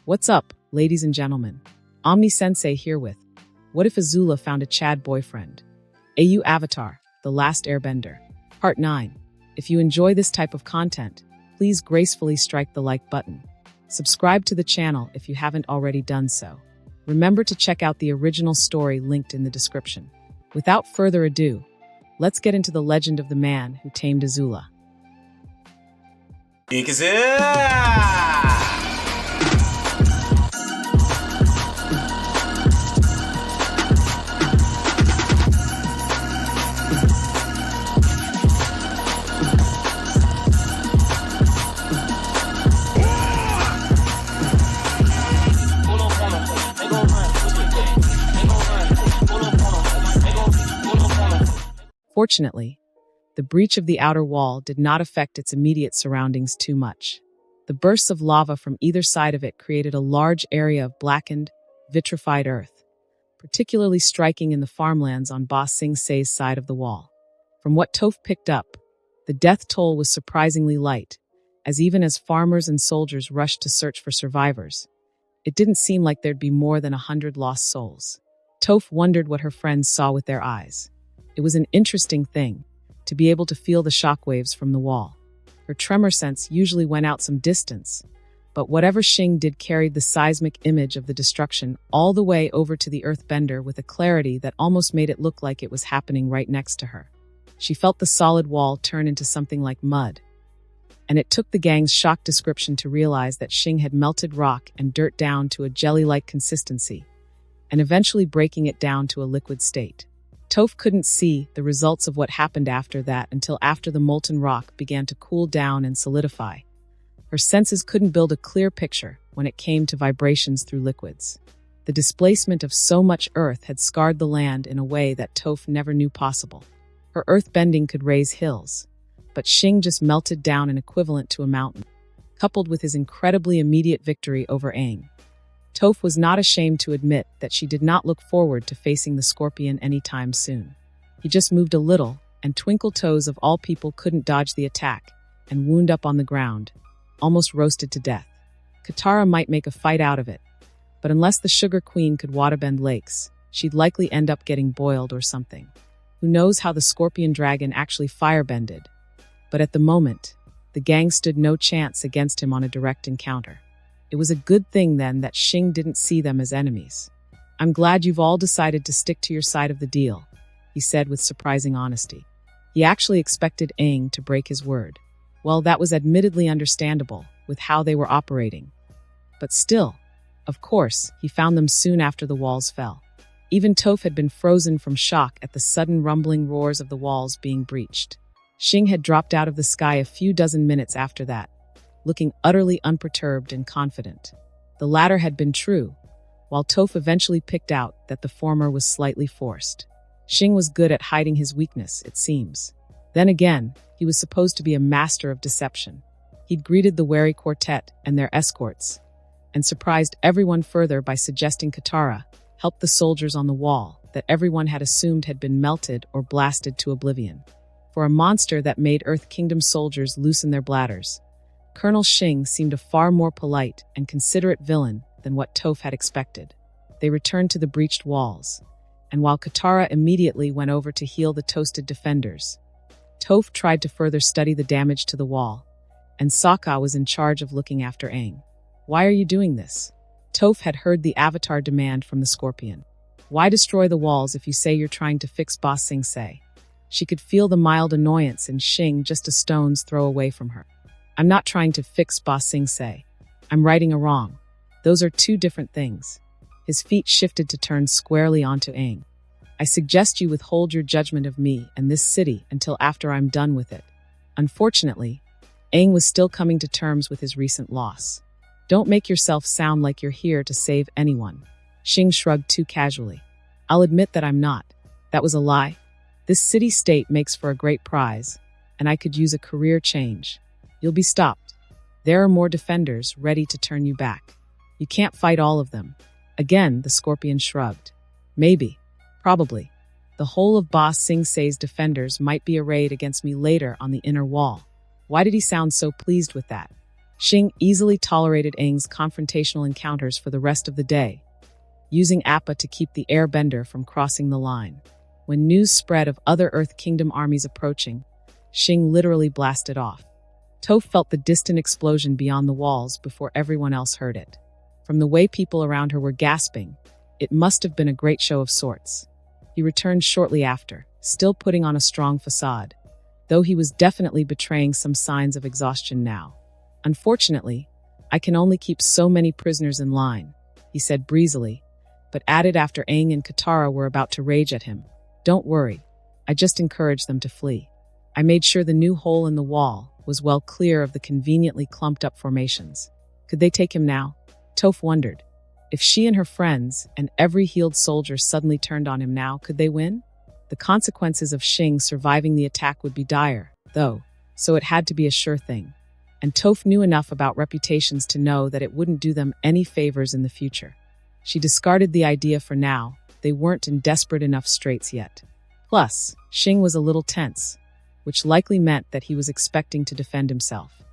What's up, ladies and gentlemen? Omni-sensei here with What if AZULA found a Chad boyfriend? AU Avatar, The Last Airbender. Part 9. If you enjoy this type of content, please gracefully strike the like button. Subscribe to the channel if you haven't already done so. Remember to check out the original story linked in the description. Without further ado, let's get into the legend of the man who tamed AZULA. Fortunately, the breach of the outer wall did not affect its immediate surroundings too much. The bursts of lava from either side of it created a large area of blackened, vitrified earth, particularly striking in the farmlands on Boss Sing Se's side of the wall. From what Toph picked up, the death toll was surprisingly light, as even as farmers and soldiers rushed to search for survivors, it didn't seem like there'd be more than 100 lost souls. Toph wondered what her friends saw with their eyes. It was an interesting thing, to be able to feel the shockwaves from the wall. Her tremor sense usually went out some distance, but whatever Xing did carried the seismic image of the destruction all the way over to the earthbender with a clarity that almost made it look like it was happening right next to her. She felt the solid wall turn into something like mud, and it took the gang's shocked description to realize that Xing had melted rock and dirt down to a jelly-like consistency, and eventually breaking it down to a liquid state. Toph couldn't see the results of what happened after that until after the molten rock began to cool down and solidify. Her senses couldn't build a clear picture when it came to vibrations through liquids. The displacement of so much earth had scarred the land in a way that Toph never knew possible. Her earth bending could raise hills, but Xing just melted down an equivalent to a mountain, coupled with his incredibly immediate victory over Aang. Toph was not ashamed to admit that she did not look forward to facing the scorpion anytime soon. He just moved a little, and Twinkle Toes of all people couldn't dodge the attack, and wound up on the ground, almost roasted to death. Katara might make a fight out of it, but unless the Sugar Queen could waterbend lakes, she'd likely end up getting boiled or something. Who knows how the scorpion dragon actually firebended, but at the moment, the gang stood no chance against him on a direct encounter. It was a good thing then that Xing didn't see them as enemies. "I'm glad you've all decided to stick to your side of the deal," he said with surprising honesty. He actually expected Aang to break his word. Well, that was admittedly understandable with how they were operating. But still, of course, he found them soon after the walls fell. Even Toph had been frozen from shock at the sudden rumbling roars of the walls being breached. Xing had dropped out of the sky a few dozen minutes after that, looking utterly unperturbed and confident. The latter had been true, while Toph eventually picked out that the former was slightly forced. Xing was good at hiding his weakness, it seems. Then again, he was supposed to be a master of deception. He'd greeted the wary quartet and their escorts, and surprised everyone further by suggesting Katara help the soldiers on the wall that everyone had assumed had been melted or blasted to oblivion. For a monster that made Earth Kingdom soldiers loosen their bladders, Colonel Xing seemed a far more polite and considerate villain than what Toph had expected. They returned to the breached walls, and while Katara immediately went over to heal the toasted defenders, Toph tried to further study the damage to the wall, and Sokka was in charge of looking after Aang. "Why are you doing this?" Toph had heard the Avatar demand from the Scorpion. "Why destroy the walls if you say you're trying to fix Boss Sing Se?" She could feel the mild annoyance in Xing just a stone's throw away from her. "I'm not trying to fix Boss Sing Se. I'm righting a wrong. Those are two different things." His feet shifted to turn squarely onto Aang. "I suggest you withhold your judgment of me and this city until after I'm done with it." Unfortunately, Aang was still coming to terms with his recent loss. "Don't make yourself sound like you're here to save anyone." Xing shrugged too casually. "I'll admit that I'm not. That was a lie. This city-state makes for a great prize, and I could use a career change. You'll be stopped. There are more defenders ready to turn you back. You can't fight all of them." Again, the Scorpion shrugged. "Maybe. Probably. The whole of Boss Sing Se's defenders might be arrayed against me later on the inner wall." Why did he sound so pleased with that? Xing easily tolerated Aang's confrontational encounters for the rest of the day, using Appa to keep the Airbender from crossing the line. When news spread of other Earth Kingdom armies approaching, Xing literally blasted off. Toph felt the distant explosion beyond the walls before everyone else heard it. From the way people around her were gasping, it must have been a great show of sorts. He returned shortly after, still putting on a strong facade, though he was definitely betraying some signs of exhaustion now. "Unfortunately, I can only keep so many prisoners in line," he said breezily, but added after Aang and Katara were about to rage at him, "Don't worry, I just encouraged them to flee. I made sure the new hole in the wall was well clear of the conveniently clumped-up formations. Could they take him now?" Toph wondered. If she and her friends and every healed soldier suddenly turned on him now, could they win? The consequences of Xing surviving the attack would be dire, though, so it had to be a sure thing. And Toph knew enough about reputations to know that it wouldn't do them any favors in the future. She discarded the idea for now. They weren't in desperate enough straits yet. Plus, Xing was a little tense, which likely meant that he was expecting to defend himself.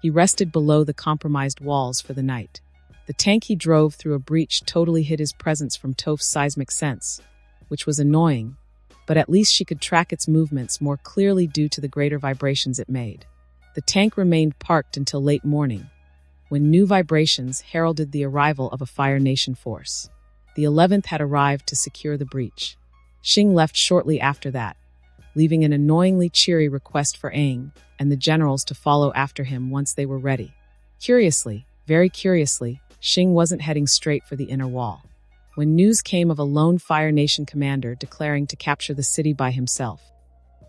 He rested below the compromised walls for the night. The tank he drove through a breach totally hid his presence from Toph's seismic sense, which was annoying, but at least she could track its movements more clearly due to the greater vibrations it made. The tank remained parked until late morning, when new vibrations heralded the arrival of a Fire Nation force. The 11th had arrived to secure the breach. Xing left shortly after that, leaving an annoyingly cheery request for Aang and the generals to follow after him once they were ready. Curiously, very curiously, Xing wasn't heading straight for the inner wall. When news came of a lone Fire Nation commander declaring to capture the city by himself,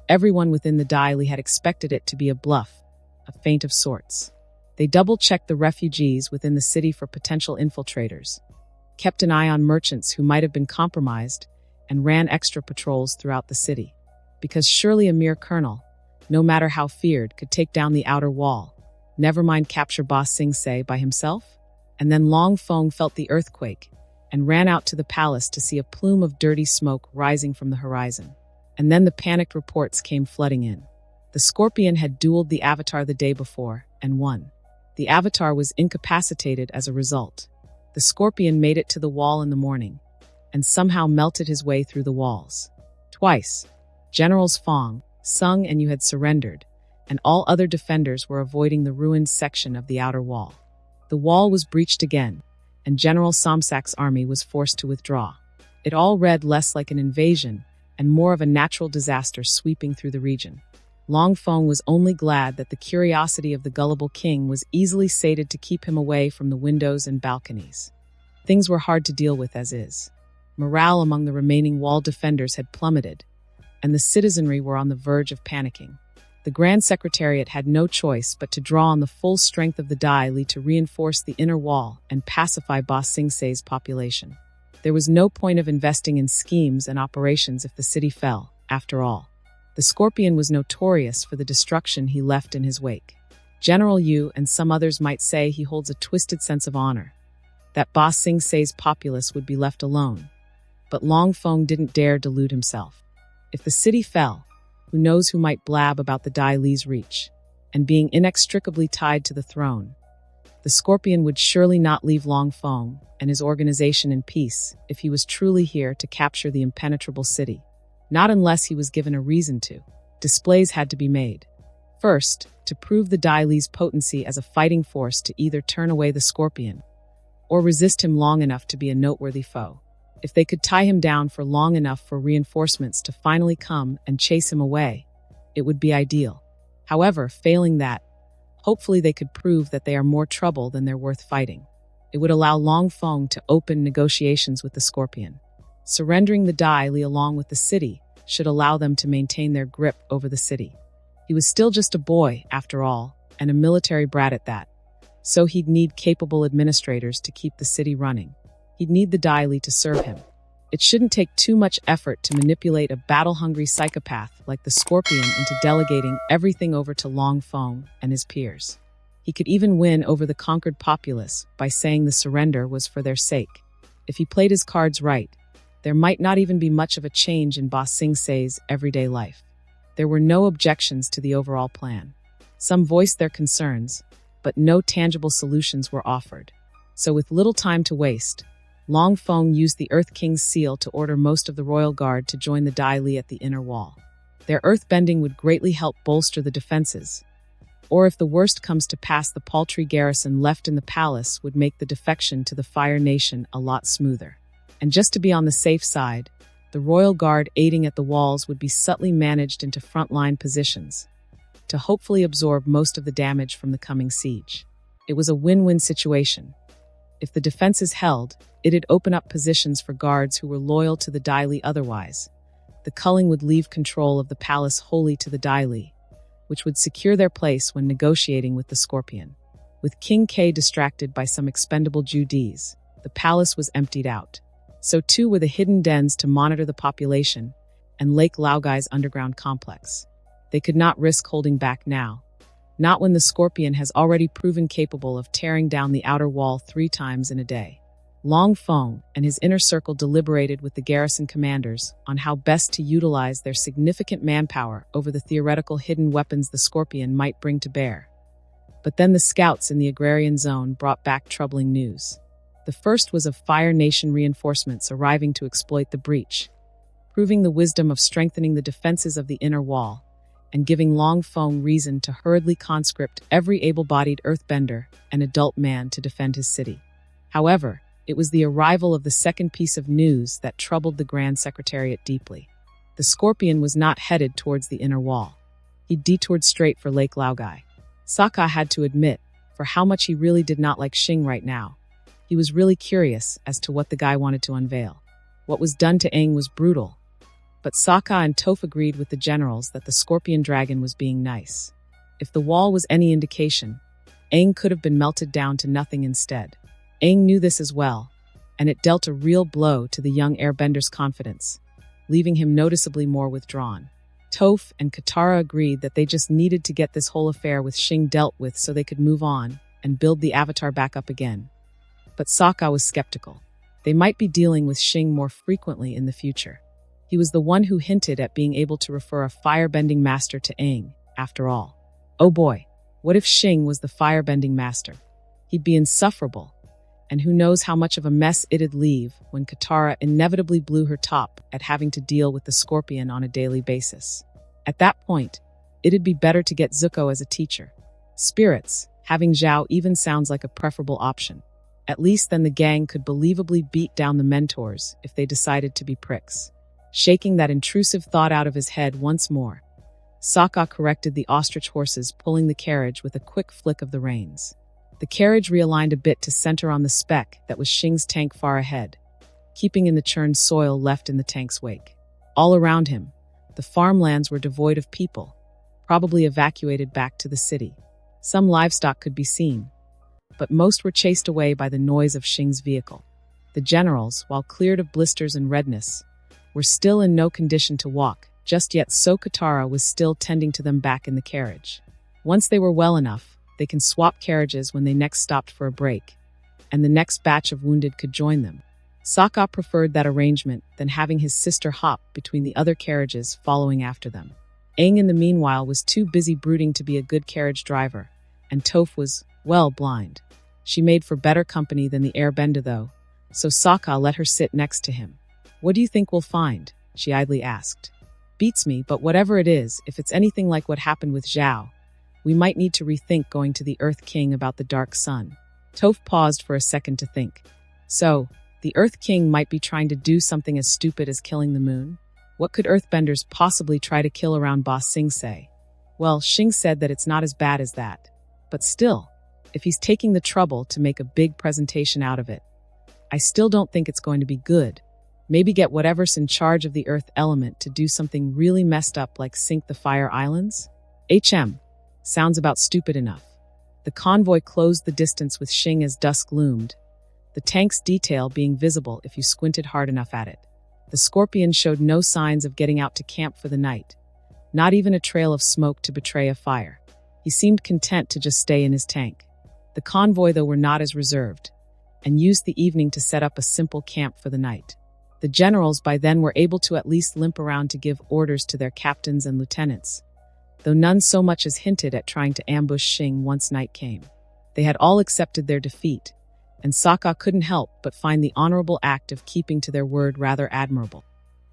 everyone within the Dai Li had expected it to be a bluff, a feint of sorts. They double-checked the refugees within the city for potential infiltrators, kept an eye on merchants who might have been compromised, and ran extra patrols throughout the city. Because surely a mere colonel, no matter how feared, could take down the outer wall, never mind capture Ba Sing Se by himself? And then Long Feng felt the earthquake and ran out to the palace to see a plume of dirty smoke rising from the horizon. And then the panicked reports came flooding in. The Scorpion had dueled the Avatar the day before and won. The Avatar was incapacitated as a result. The Scorpion made it to the wall in the morning and somehow melted his way through the walls. Twice, Generals Fong, Sung and Yu had surrendered, and all other defenders were avoiding the ruined section of the outer wall. The wall was breached again, and General Somsak's army was forced to withdraw. It all read less like an invasion and more of a natural disaster sweeping through the region. Long Feng was only glad that the curiosity of the gullible king was easily sated to keep him away from the windows and balconies. Things were hard to deal with as is. Morale among the remaining wall defenders had plummeted, and the citizenry were on the verge of panicking. The Grand Secretariat had no choice but to draw on the full strength of the Dai Li to reinforce the inner wall and pacify Ba Sing Se's population. There was no point of investing in schemes and operations if the city fell, after all. The Scorpion was notorious for the destruction he left in his wake. General Yu and some others might say he holds a twisted sense of honor, that Ba Sing Se's populace would be left alone. But Long Feng didn't dare delude himself. If the city fell, who knows who might blab about the Dai Li's reach, and being inextricably tied to the throne. The Scorpion would surely not leave Long Feng and his organization in peace if he was truly here to capture the impenetrable city. Not unless he was given a reason to. Displays had to be made. First, to prove the Dai Li's potency as a fighting force to either turn away the Scorpion or resist him long enough to be a noteworthy foe. If they could tie him down for long enough for reinforcements to finally come and chase him away, it would be ideal. However, failing that, hopefully they could prove that they are more trouble than they're worth fighting. It would allow Long Feng to open negotiations with the Scorpion. Surrendering the Dai Li along with the city should allow them to maintain their grip over the city. He was still just a boy, after all, and a military brat at that. So he'd need capable administrators to keep the city running. He'd need the Dai Li to serve him. It shouldn't take too much effort to manipulate a battle-hungry psychopath like the Scorpion into delegating everything over to Long Feng and his peers. He could even win over the conquered populace by saying the surrender was for their sake. If he played his cards right, there might not even be much of a change in Ba Sing Se's everyday life. There were no objections to the overall plan. Some voiced their concerns, but no tangible solutions were offered. So with little time to waste, Long Feng used the Earth King's seal to order most of the royal guard to join the Dai Li at the inner wall. Their earthbending would greatly help bolster the defenses, or if the worst comes to pass, the paltry garrison left in the palace would make the defection to the Fire Nation a lot smoother. And just to be on the safe side, the royal guard aiding at the walls would be subtly managed into frontline positions to hopefully absorb most of the damage from the coming siege. It was a win-win situation. If the defenses held, it'd open up positions for guards who were loyal to the Dai Li otherwise. The culling would leave control of the palace wholly to the Dai Li, which would secure their place when negotiating with the Scorpion. With King K distracted by some expendable Judees, the palace was emptied out. So too were the hidden dens to monitor the population and Lake Laogai's underground complex. They could not risk holding back now, not when the Scorpion has already proven capable of tearing down the outer wall 3 times in a day. Long Feng and his inner circle deliberated with the garrison commanders on how best to utilize their significant manpower over the theoretical hidden weapons the Scorpion might bring to bear. But then the scouts in the agrarian zone brought back troubling news. The first was of Fire Nation reinforcements arriving to exploit the breach, proving the wisdom of strengthening the defenses of the inner wall and giving Long Feng reason to hurriedly conscript every able-bodied earthbender and adult man to defend his city. However, it was the arrival of the second piece of news that troubled the Grand Secretariat deeply. The Scorpion was not headed towards the inner wall. He detoured straight for Lake Laogai. Sokka had to admit for how much he really did not like Xing right now. He was really curious as to what the guy wanted to unveil. What was done to Aang was brutal, but Sokka and Toph agreed with the generals that the Scorpion Dragon was being nice. If the wall was any indication, Aang could have been melted down to nothing instead. Aang knew this as well, and it dealt a real blow to the young airbender's confidence, leaving him noticeably more withdrawn. Toph and Katara agreed that they just needed to get this whole affair with Xing dealt with so they could move on and build the Avatar back up again. But Sokka was skeptical. They might be dealing with Xing more frequently in the future. He was the one who hinted at being able to refer a firebending master to Aang, after all. Oh boy, what if Xing was the firebending master? He'd be insufferable. And who knows how much of a mess it'd leave when Katara inevitably blew her top at having to deal with the Scorpion on a daily basis. At that point, it'd be better to get Zuko as a teacher. Spirits, having Zhao even sounds like a preferable option. At least then the gang could believably beat down the mentors if they decided to be pricks. Shaking that intrusive thought out of his head once more, Sokka corrected the ostrich horses pulling the carriage with a quick flick of the reins. The carriage realigned a bit to center on the speck that was Xing's tank far ahead, keeping in the churned soil left in the tank's wake. All around him, the farmlands were devoid of people, probably evacuated back to the city. Some livestock could be seen, but most were chased away by the noise of Xing's vehicle. The generals, while cleared of blisters and redness, were still in no condition to walk just yet, so Katara was still tending to them back in the carriage. Once they were well enough, they can swap carriages when they next stopped for a break, and the next batch of wounded could join them. Sokka preferred that arrangement than having his sister hop between the other carriages following after them. Aang in the meanwhile was too busy brooding to be a good carriage driver, and Toph was, well, blind. She made for better company than the airbender though, so Sokka let her sit next to him. "What do you think we'll find?" she idly asked. "Beats me, but whatever it is, if it's anything like what happened with Zhao, we might need to rethink going to the Earth King about the Dark Sun." Toph paused for a second to think. So, the Earth King might be trying to do something as stupid as killing the moon? What could Earthbenders possibly try to kill around Ba Sing Se? Well, Xing said that it's not as bad as that. But still, if he's taking the trouble to make a big presentation out of it, I still don't think it's going to be good. Maybe get whatever's in charge of the Earth element to do something really messed up like sink the Fire Islands? Sounds about stupid enough. The convoy closed the distance with Xing as dusk loomed, the tank's detail being visible if you squinted hard enough at it. The Scorpion showed no signs of getting out to camp for the night, not even a trail of smoke to betray a fire. He seemed content to just stay in his tank. The convoy, though, were not as reserved, and used the evening to set up a simple camp for the night. The generals by then were able to at least limp around to give orders to their captains and lieutenants, though none so much as hinted at trying to ambush Xing once night came. They had all accepted their defeat, and Sokka couldn't help but find the honorable act of keeping to their word rather admirable.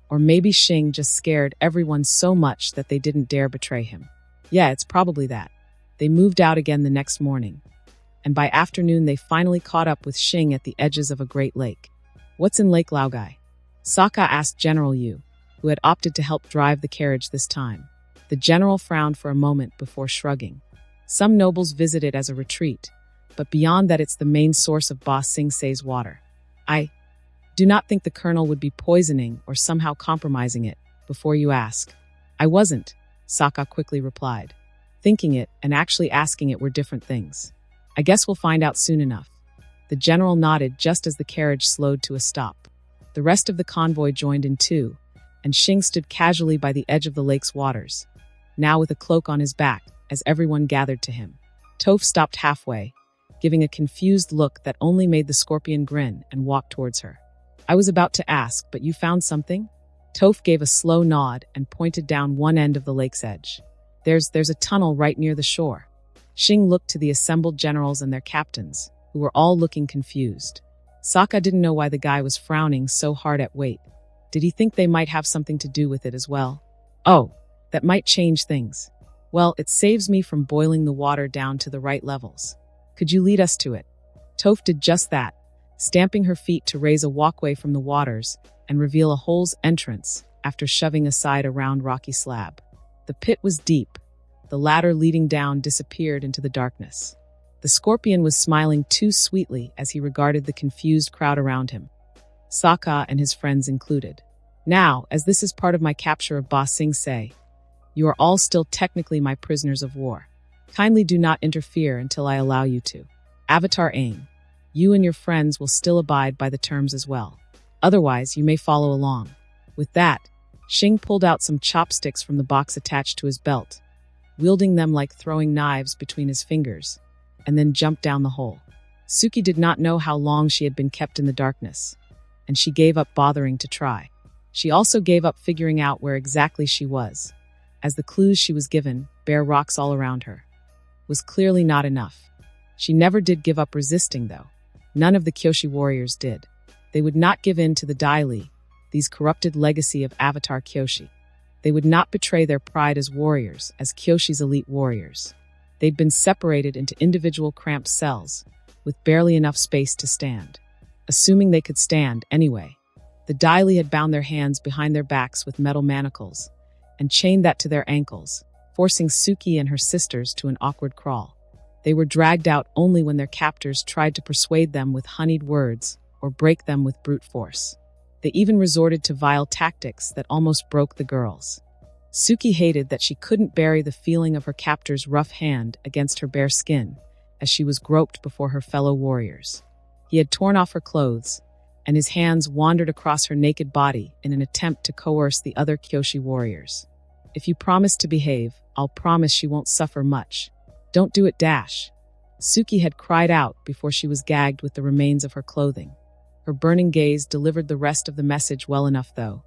Or maybe Xing just scared everyone so much that they didn't dare betray him. Yeah, it's probably that. They moved out again the next morning, and by afternoon they finally caught up with Xing at the edges of a great lake. "What's in Lake Laogai?" Sokka asked General Yu, who had opted to help drive the carriage this time. The general frowned for a moment before shrugging. "Some nobles visit it as a retreat, but beyond that it's the main source of Ba Sing Se's water. I do not think the colonel would be poisoning or somehow compromising it, before you ask." "I wasn't," Sokka quickly replied. Thinking it and actually asking it were different things. "I guess we'll find out soon enough." The general nodded just as the carriage slowed to a stop. The rest of the convoy joined in too, and Xing stood casually by the edge of the lake's waters, now with a cloak on his back, as everyone gathered to him. Toph stopped halfway, giving a confused look that only made the scorpion grin and walk towards her. "I was about to ask, but you found something?" Toph gave a slow nod and pointed down one end of the lake's edge. There's a tunnel right near the shore." Xing looked to the assembled generals and their captains, who were all looking confused. Sokka didn't know why the guy was frowning so hard at Wait. Did he think they might have something to do with it as well? "Oh, that might change things. Well, it saves me from boiling the water down to the right levels. Could you lead us to it?" Toph did just that, stamping her feet to raise a walkway from the waters and reveal a hole's entrance after shoving aside a round rocky slab. The pit was deep. The ladder leading down disappeared into the darkness. The scorpion was smiling too sweetly as he regarded the confused crowd around him, Sokka and his friends included. "Now, as this is part of my capture of Ba Sing Se, you are all still technically my prisoners of war. Kindly do not interfere until I allow you to. Avatar Aang, you and your friends will still abide by the terms as well. Otherwise, you may follow along." With that, Xing pulled out some chopsticks from the box attached to his belt, wielding them like throwing knives between his fingers, and then jumped down the hole. Suki did not know how long she had been kept in the darkness, and she gave up bothering to try. She also gave up figuring out where exactly she was, as the clues she was given, bare rocks all around her, was clearly not enough. She never did give up resisting, though. None of the Kyoshi warriors did. They would not give in to the Dai Li, these corrupted legacy of Avatar Kyoshi. They would not betray their pride as warriors, as Kyoshi's elite warriors. They'd been separated into individual cramped cells, with barely enough space to stand. Assuming they could stand, anyway. The Dai Li had bound their hands behind their backs with metal manacles, and chained that to their ankles, forcing Suki and her sisters to an awkward crawl. They were dragged out only when their captors tried to persuade them with honeyed words, or break them with brute force. They even resorted to vile tactics that almost broke the girls. Suki hated that she couldn't bury the feeling of her captor's rough hand against her bare skin, as she was groped before her fellow warriors. He had torn off her clothes, and his hands wandered across her naked body in an attempt to coerce the other Kyoshi warriors. "If you promise to behave, I'll promise she won't suffer much. Don't do it, dash." Suki had cried out before she was gagged with the remains of her clothing. Her burning gaze delivered the rest of the message well enough, though.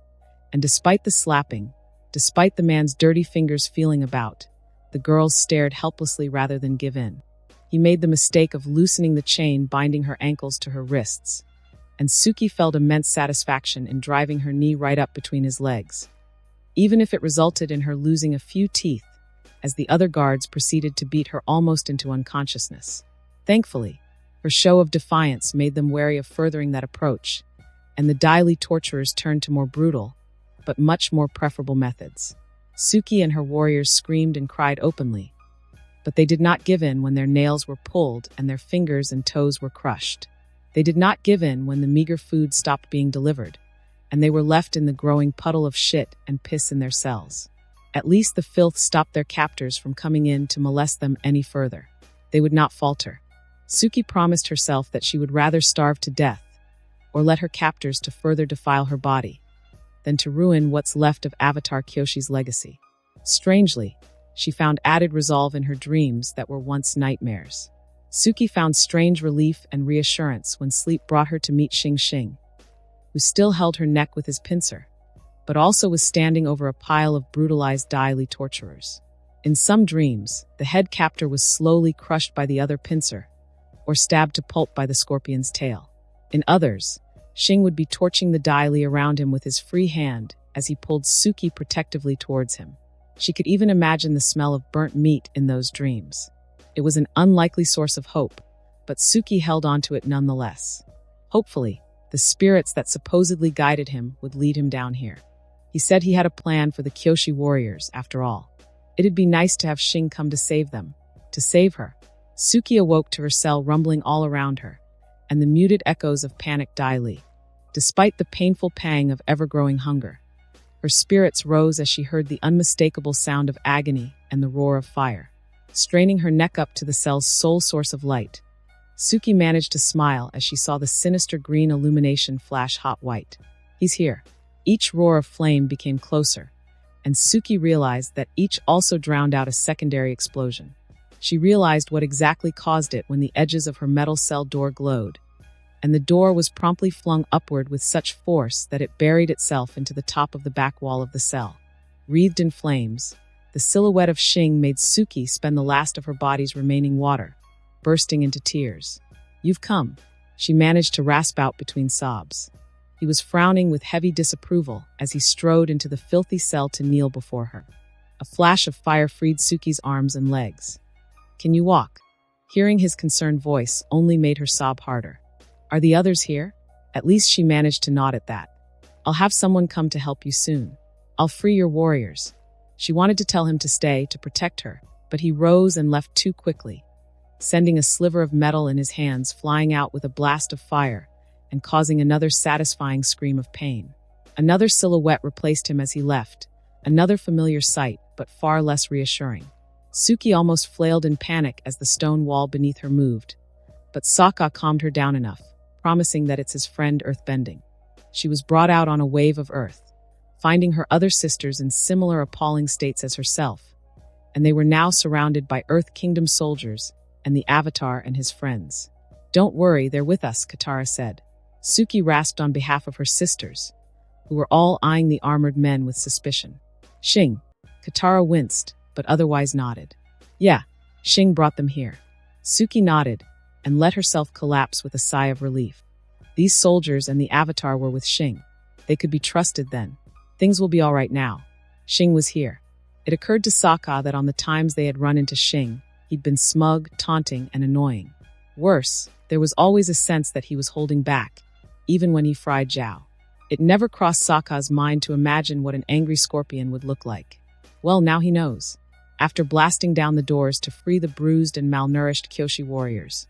And despite the slapping, despite the man's dirty fingers feeling about, the girls stared helplessly rather than give in. He made the mistake of loosening the chain binding her ankles to her wrists, and Suki felt immense satisfaction in driving her knee right up between his legs, even if it resulted in her losing a few teeth, as the other guards proceeded to beat her almost into unconsciousness. Thankfully, her show of defiance made them wary of furthering that approach, and the Dai Li torturers turned to more brutal, but much more preferable methods. Suki and her warriors screamed and cried openly, but they did not give in when their nails were pulled and their fingers and toes were crushed. They did not give in when the meager food stopped being delivered, and they were left in the growing puddle of shit and piss in their cells. At least the filth stopped their captors from coming in to molest them any further. They would not falter. Suki promised herself that she would rather starve to death, or let her captors to further defile her body, than to ruin what's left of Avatar Kyoshi's legacy. Strangely, she found added resolve in her dreams that were once nightmares. Suki found strange relief and reassurance when sleep brought her to meet Xing, who still held her neck with his pincer, but also was standing over a pile of brutalized Dai Li torturers. In some dreams, the head captor was slowly crushed by the other pincer, or stabbed to pulp by the scorpion's tail. In others, Xing would be torching the Dai Li around him with his free hand as he pulled Suki protectively towards him. She could even imagine the smell of burnt meat in those dreams. It was an unlikely source of hope, but Suki held on to it nonetheless. Hopefully, the spirits that supposedly guided him would lead him down here. He said he had a plan for the Kyoshi warriors, after all. It'd be nice to have Xing come to save them. To save her. Suki awoke to her cell rumbling all around her, and the muted echoes of panicked Dai Li. Despite the painful pang of ever-growing hunger, her spirits rose as she heard the unmistakable sound of agony and the roar of fire. Straining her neck up to the cell's sole source of light, Suki managed to smile as she saw the sinister green illumination flash hot white. He's here. Each roar of flame became closer, and Suki realized that each also drowned out a secondary explosion. She realized what exactly caused it when the edges of her metal cell door glowed, and the door was promptly flung upward with such force that it buried itself into the top of the back wall of the cell. Wreathed in flames, the silhouette of Xing made Suki spend the last of her body's remaining water, bursting into tears. "You've come," she managed to rasp out between sobs. He was frowning with heavy disapproval as he strode into the filthy cell to kneel before her. A flash of fire freed Suki's arms and legs. "Can you walk?" Hearing his concerned voice only made her sob harder. "Are the others here?" At least she managed to nod at that. "I'll have someone come to help you soon. I'll free your warriors." She wanted to tell him to stay to protect her, but he rose and left too quickly, sending a sliver of metal in his hands flying out with a blast of fire and causing another satisfying scream of pain. Another silhouette replaced him as he left, another familiar sight, but far less reassuring. Suki almost flailed in panic as the stone wall beneath her moved, but Sokka calmed her down enough, promising that it's his friend Earthbending. She was brought out on a wave of earth, finding her other sisters in similar appalling states as herself, and they were now surrounded by Earth Kingdom soldiers and the Avatar and his friends. "Don't worry, they're with us," Katara said. Suki rasped on behalf of her sisters, who were all eyeing the armored men with suspicion. "Xing." Katara winced, but otherwise nodded. "Yeah, Xing brought them here." Suki nodded and let herself collapse with a sigh of relief. These soldiers and the Avatar were with Xing. They could be trusted then. Things will be all right now. Xing was here. It occurred to Sokka that on the times they had run into Xing, he'd been smug, taunting, and annoying. Worse, there was always a sense that he was holding back, even when he fried Zhao. It never crossed Sokka's mind to imagine what an angry scorpion would look like. Well, now he knows. After blasting down the doors to free the bruised and malnourished Kyoshi warriors,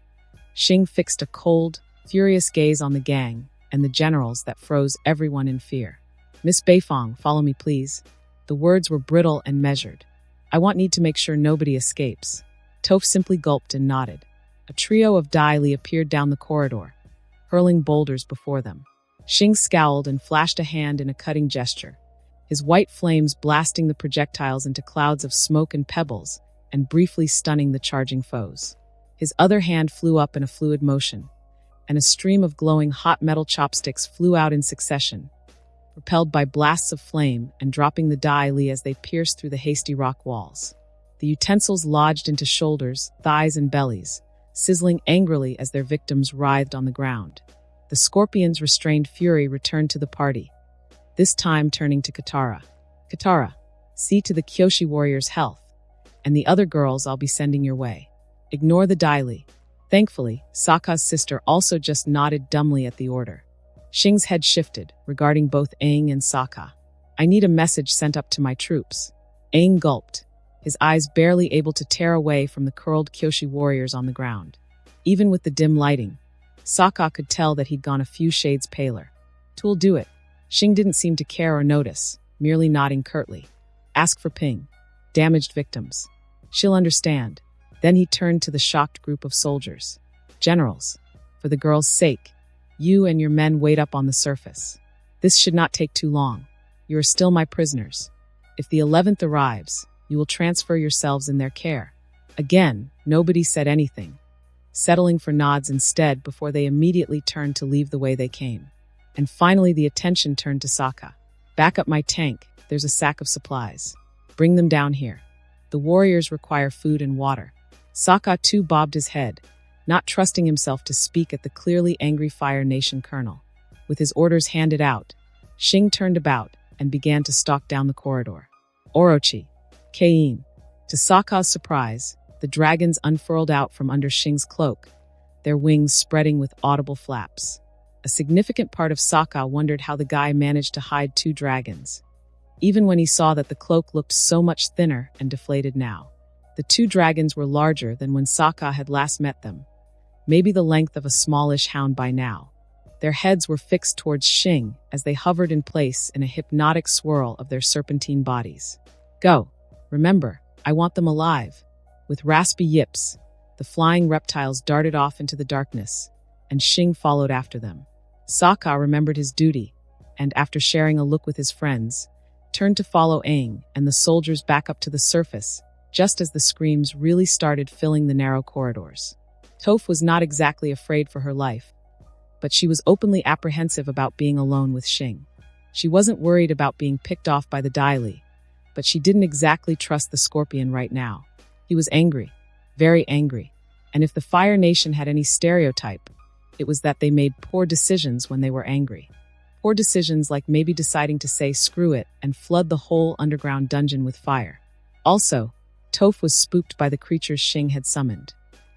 Xing fixed a cold, furious gaze on the gang and the generals that froze everyone in fear. "Miss Beifong, follow me, please." The words were brittle and measured. "I need to make sure nobody escapes." Toph simply gulped and nodded. A trio of Dai Li appeared down the corridor, hurling boulders before them. Xing scowled and flashed a hand in a cutting gesture, his white flames blasting the projectiles into clouds of smoke and pebbles and briefly stunning the charging foes. His other hand flew up in a fluid motion, and a stream of glowing hot metal chopsticks flew out in succession, propelled by blasts of flame and dropping the Dai Li as they pierced through the hasty rock walls. The utensils lodged into shoulders, thighs, and bellies, sizzling angrily as their victims writhed on the ground. The scorpion's restrained fury returned to the party, this time turning to Katara. "Katara, see to the Kyoshi warriors' health, and the other girls I'll be sending your way. Ignore the Dai Li." Thankfully, Sokka's sister also just nodded dumbly at the order. Xing's head shifted, regarding both Aang and Sokka. "I need a message sent up to my troops." Aang gulped, his eyes barely able to tear away from the curled Kyoshi warriors on the ground. Even with the dim lighting, Sokka could tell that he'd gone a few shades paler. "'Twill do it." Xing didn't seem to care or notice, merely nodding curtly. "Ask for Ping. Damaged victims. She'll understand." Then he turned to the shocked group of soldiers. "Generals, for the girl's sake, you and your men wait up on the surface. This should not take too long. You are still my prisoners. If the 11th arrives, you will transfer yourselves in their care." Again, nobody said anything, settling for nods instead before they immediately turned to leave the way they came. And finally the attention turned to Sokka. "Back up my tank, there's a sack of supplies. Bring them down here. The warriors require food and water." Sokka too bobbed his head, not trusting himself to speak at the clearly angry Fire Nation colonel. With his orders handed out, Xing turned about and began to stalk down the corridor. Orochi, Kain. To Sokka's surprise, the dragons unfurled out from under Xing's cloak, their wings spreading with audible flaps. A significant part of Sokka wondered how the guy managed to hide 2 dragons, even when he saw that the cloak looked so much thinner and deflated now. The 2 dragons were larger than when Sokka had last met them, maybe the length of a smallish hound by now. Their heads were fixed towards Xing as they hovered in place in a hypnotic swirl of their serpentine bodies. Go! Remember, I want them alive. With raspy yips, the flying reptiles darted off into the darkness, and Xing followed after them. Sokka remembered his duty, and after sharing a look with his friends, turned to follow Aang and the soldiers back up to the surface, just as the screams really started filling the narrow corridors. Toph was not exactly afraid for her life, but she was openly apprehensive about being alone with Xing. She wasn't worried about being picked off by the Dai Li, but she didn't exactly trust the Scorpion right now. He was angry, very angry, and if the Fire Nation had any stereotype, it was that they made poor decisions when they were angry. Poor decisions like maybe deciding to say screw it and flood the whole underground dungeon with fire. Also, Toph was spooked by the creatures Xing had summoned.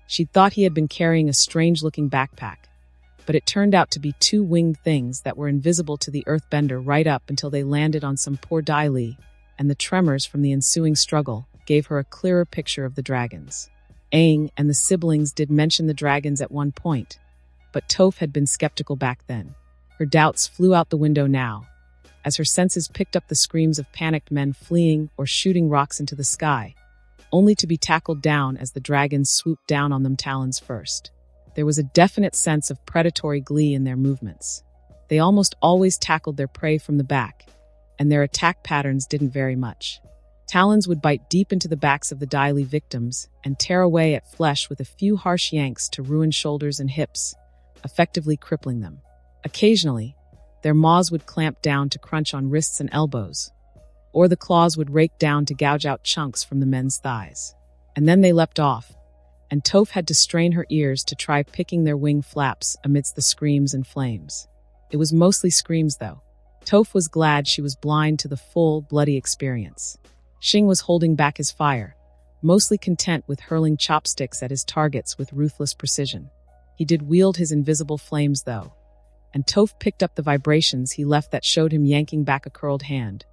She'd thought he had been carrying a strange-looking backpack, but it turned out to be 2 winged things that were invisible to the earthbender right up until they landed on some poor Dai Li, and the tremors from the ensuing struggle gave her a clearer picture of the dragons. Aang and the siblings did mention the dragons at one point, but Toph had been skeptical back then. Her doubts flew out the window now, as her senses picked up the screams of panicked men fleeing or shooting rocks into the sky, only to be tackled down as the dragons swooped down on them talons first. There was a definite sense of predatory glee in their movements. They almost always tackled their prey from the back, and their attack patterns didn't vary much. Talons would bite deep into the backs of the Dai Li victims and tear away at flesh with a few harsh yanks to ruin shoulders and hips, effectively crippling them. Occasionally, their maws would clamp down to crunch on wrists and elbows, or the claws would rake down to gouge out chunks from the men's thighs. And then they leapt off, and Toph had to strain her ears to try picking their wing flaps amidst the screams and flames. It was mostly screams, though. Toph was glad she was blind to the full, bloody experience. Xing was holding back his fire, mostly content with hurling chopsticks at his targets with ruthless precision. He did wield his invisible flames, though, and Toph picked up the vibrations he left that showed him yanking back a curled hand,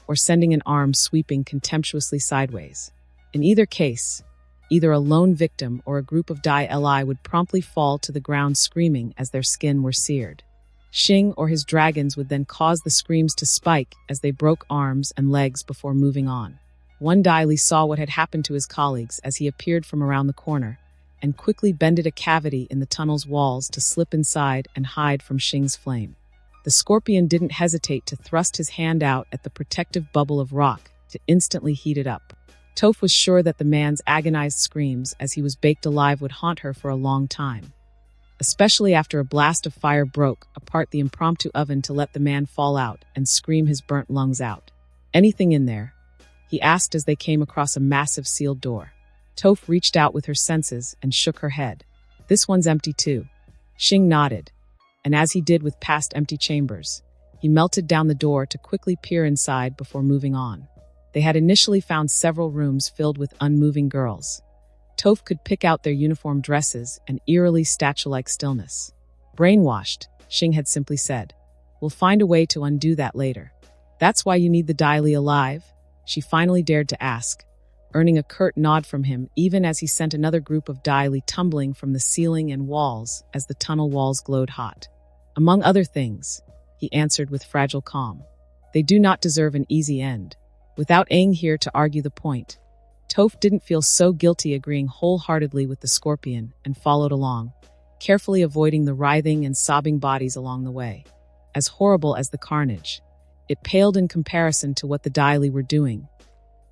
or sending an arm sweeping contemptuously sideways. In either case, either a lone victim or a group of Dai Li would promptly fall to the ground screaming as their skin were seared. Xing or his dragons would then cause the screams to spike as they broke arms and legs before moving on. One Dai Li saw what had happened to his colleagues as he appeared from around the corner, and quickly bended a cavity in the tunnel's walls to slip inside and hide from Xing's flame. The Scorpion didn't hesitate to thrust his hand out at the protective bubble of rock to instantly heat it up. Toph was sure that the man's agonized screams as he was baked alive would haunt her for a long time, especially after a blast of fire broke apart the impromptu oven to let the man fall out and scream his burnt lungs out. "Anything in there?" he asked as they came across a massive sealed door. Toph reached out with her senses and shook her head. "This one's empty too." Xing nodded, and as he did with past empty chambers, he melted down the door to quickly peer inside before moving on. They had initially found several rooms filled with unmoving girls. Toph could pick out their uniform dresses and eerily statue-like stillness. "Brainwashed," Xing had simply said. "We'll find a way to undo that later." "That's why you need the Dai Li alive?" she finally dared to ask, earning a curt nod from him even as he sent another group of Dai Li tumbling from the ceiling and walls as the tunnel walls glowed hot. "Among other things," he answered with fragile calm. "They do not deserve an easy end." Without Aang here to argue the point, Toph didn't feel so guilty, agreeing wholeheartedly with the Scorpion and followed along, carefully avoiding the writhing and sobbing bodies along the way. As horrible as the carnage, it paled in comparison to what the Dai Li were doing,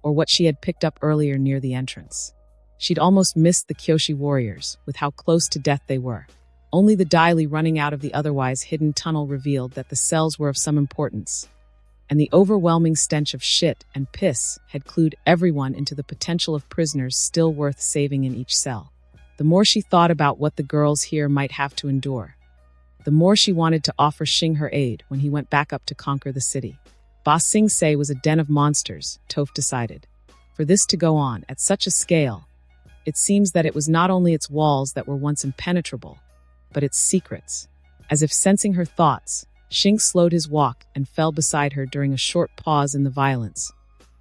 or what she had picked up earlier near the entrance. She'd almost missed the Kyoshi warriors with how close to death they were. Only the Dai Li running out of the otherwise hidden tunnel revealed that the cells were of some importance, and the overwhelming stench of shit and piss had clued everyone into the potential of prisoners still worth saving in each cell. The more she thought about what the girls here might have to endure, the more she wanted to offer Xing her aid when he went back up to conquer the city. Ba Sing Se was a den of monsters, Toph decided. For this to go on at such a scale, it seems that it was not only its walls that were once impenetrable, but its secrets. As if sensing her thoughts, Xing slowed his walk and fell beside her during a short pause in the violence,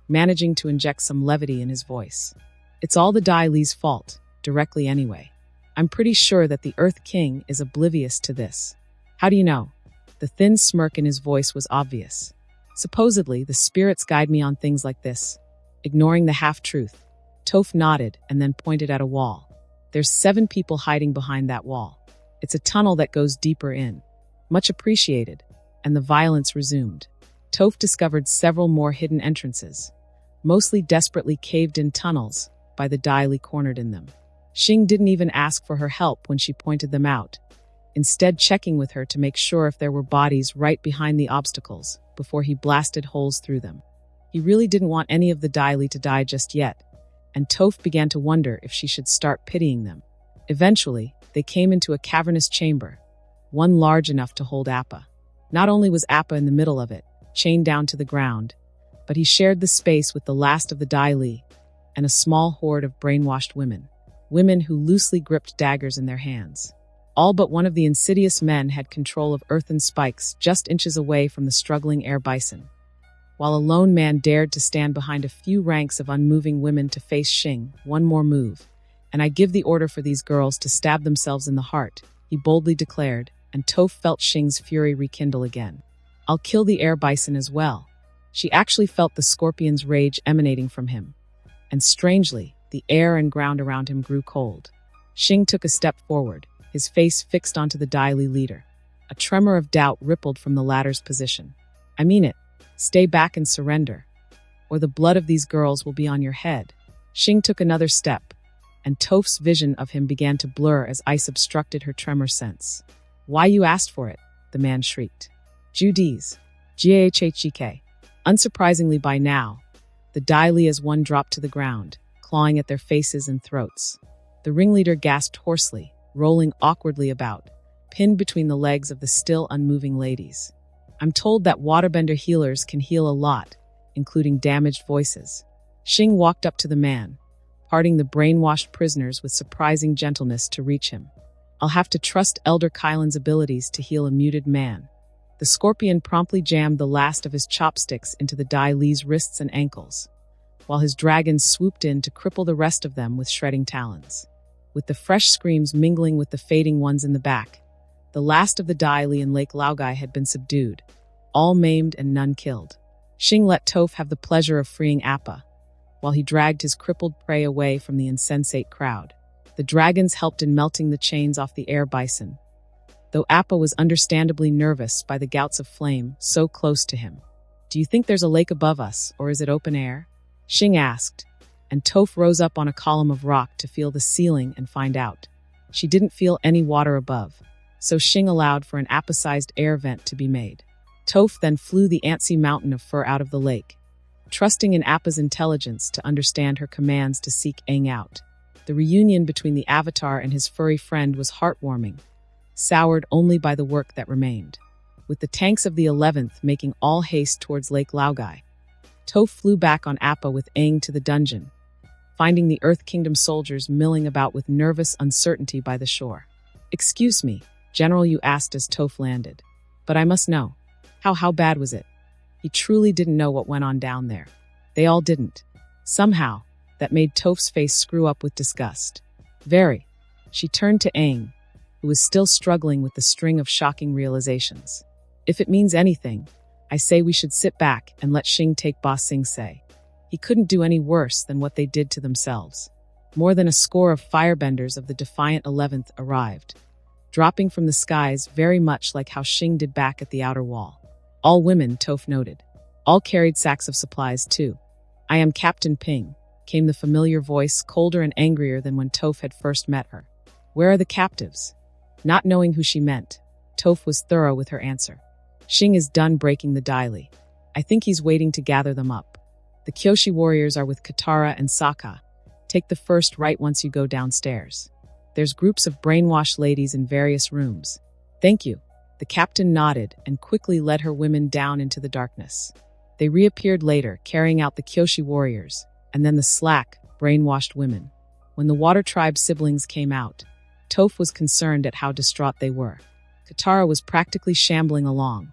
managing to inject some levity in his voice. It's all the Dai Li's fault, directly anyway. I'm pretty sure that the Earth King is oblivious to this. How do you know? The thin smirk in his voice was obvious. Supposedly, the spirits guide me on things like this. Ignoring the half-truth, Toph nodded and then pointed at a wall. There's 7 people hiding behind that wall. It's a tunnel that goes deeper in. Much appreciated. And the violence resumed. Toph discovered several more hidden entrances, mostly desperately caved-in tunnels by the Dai Li cornered in them. Xing didn't even ask for her help when she pointed them out, instead checking with her to make sure if there were bodies right behind the obstacles before he blasted holes through them. He really didn't want any of the Dai Li to die just yet, and Toph began to wonder if she should start pitying them. Eventually, they came into a cavernous chamber, one large enough to hold Appa. Not only was Appa in the middle of it, chained down to the ground, but he shared the space with the last of the Dai Li and a small horde of brainwashed women who loosely gripped daggers in their hands. All but one of the insidious men had control of earthen spikes just inches away from the struggling air bison, while a lone man dared to stand behind a few ranks of unmoving women to face Xing. One more move, and I give the order for these girls to stab themselves in the heart, he boldly declared, and Toph felt Xing's fury rekindle again. I'll kill the air bison as well. She actually felt the scorpion's rage emanating from him, and strangely, the air and ground around him grew cold. Xing took a step forward, his face fixed onto the Dai Li leader. A tremor of doubt rippled from the latter's position. I mean it. Stay back and surrender, or the blood of these girls will be on your head. Xing took another step, and Toph's vision of him began to blur as ice obstructed her tremor sense. Why you asked for it? The man shrieked. Judies. Ghhgk. Unsurprisingly by now, the Dai Li as one dropped to the ground, clawing at their faces and throats. The ringleader gasped hoarsely, rolling awkwardly about, pinned between the legs of the still unmoving ladies. I'm told that waterbender healers can heal a lot, including damaged voices. Xing walked up to the man, parting the brainwashed prisoners with surprising gentleness to reach him. I'll have to trust Elder Kylan's abilities to heal a muted man. The scorpion promptly jammed the last of his chopsticks into the Dai Li's wrists and ankles, while his dragons swooped in to cripple the rest of them with shredding talons. With the fresh screams mingling with the fading ones in the back, the last of the Dai Li in Lake Laogai had been subdued, all maimed and none killed. Xing let Toph have the pleasure of freeing Appa, while he dragged his crippled prey away from the insensate crowd. The dragons helped in melting the chains off the air bison, though Appa was understandably nervous by the gouts of flame so close to him. Do you think there's a lake above us, or is it open air? Xing asked, and Toph rose up on a column of rock to feel the ceiling and find out. She didn't feel any water above, so Xing allowed for an Appa-sized air vent to be made. Toph then flew the antsy mountain of fur out of the lake, trusting in Appa's intelligence to understand her commands to seek Aang out. The reunion between the Avatar and his furry friend was heartwarming, soured only by the work that remained. With the tanks of the 11th making all haste towards Lake Laogai, Toph flew back on Appa with Aang to the dungeon, finding the Earth Kingdom soldiers milling about with nervous uncertainty by the shore. Excuse me, General, you asked as Toph landed. But I must know. How bad was it? He truly didn't know what went on down there. They all didn't. Somehow, that made Toph's face screw up with disgust. Very. She turned to Aang, who was still struggling with the string of shocking realizations. If it means anything, I say we should sit back and let Xing take Ba Sing Se. He couldn't do any worse than what they did to themselves. More than a score of firebenders of the defiant 11th arrived, dropping from the skies very much like how Xing did back at the outer wall. All women, Toph noted. All carried sacks of supplies too. I am Captain Ping, came the familiar voice, colder and angrier than when Toph had first met her. Where are the captives? Not knowing who she meant, Toph was thorough with her answer. Xing is done breaking the Dai Li. I think he's waiting to gather them up. The Kyoshi warriors are with Katara and Sokka. Take the first right once you go downstairs. There's groups of brainwashed ladies in various rooms. Thank you. The captain nodded and quickly led her women down into the darkness. They reappeared later, carrying out the Kyoshi warriors, and then the slack, brainwashed women. When the Water Tribe siblings came out, Toph was concerned at how distraught they were. Katara was practically shambling along,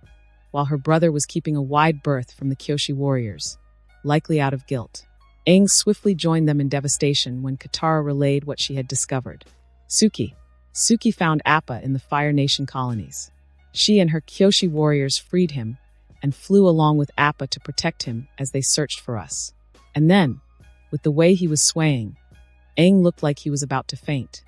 while her brother was keeping a wide berth from the Kyoshi warriors, likely out of guilt. Aang swiftly joined them in devastation when Katara relayed what she had discovered. Suki found Appa in the Fire Nation colonies. She and her Kyoshi warriors freed him and flew along with Appa to protect him as they searched for us. And then, with the way he was swaying, Aang looked like he was about to faint.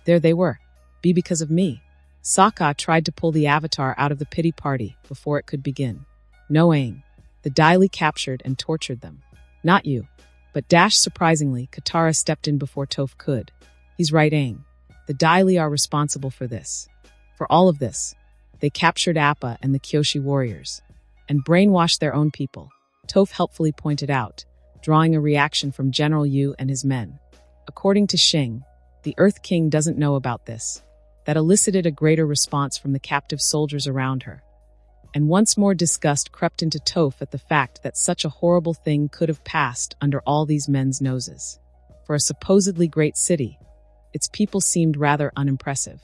There they were. Be because of me. Sokka tried to pull the Avatar out of the pity party before it could begin. No, Aang. The Dai Li captured and tortured them. Not you. But surprisingly, Katara stepped in before Toph could. He's right, Aang. The Dai Li are responsible for this. For all of this. They captured Appa and the Kyoshi warriors, and brainwashed their own people, Toph helpfully pointed out, drawing a reaction from General Yu and his men. According to Xing, the Earth King doesn't know about this. That elicited a greater response from the captive soldiers around her. And once more disgust crept into Toph at the fact that such a horrible thing could have passed under all these men's noses. For a supposedly great city, its people seemed rather unimpressive.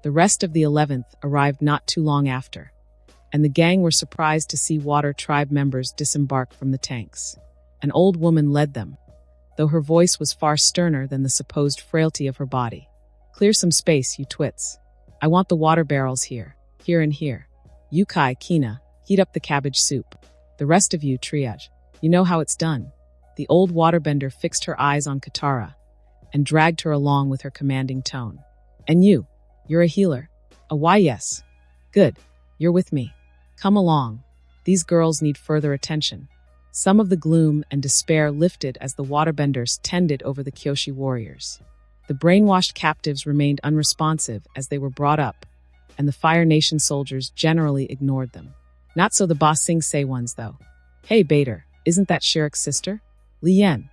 The rest of the 11th arrived not too long after, and the gang were surprised to see Water Tribe members disembark from the tanks. An old woman led them, though her voice was far sterner than the supposed frailty of her body. Clear some space, you twits. I want the water barrels here and here. Yukai, Kina, heat up the cabbage soup. The rest of you, triage. You know how it's done. The old waterbender fixed her eyes on Katara and dragged her along with her commanding tone. And you're a healer. Why, yes. Good. You're with me. Come along. These girls need further attention. Some of the gloom and despair lifted as the waterbenders tended over the Kyoshi warriors. The brainwashed captives remained unresponsive as they were brought up, and the Fire Nation soldiers generally ignored them. Not so the Ba Sing Se ones, though. Hey, Bader, isn't that Shirik's sister? Lien,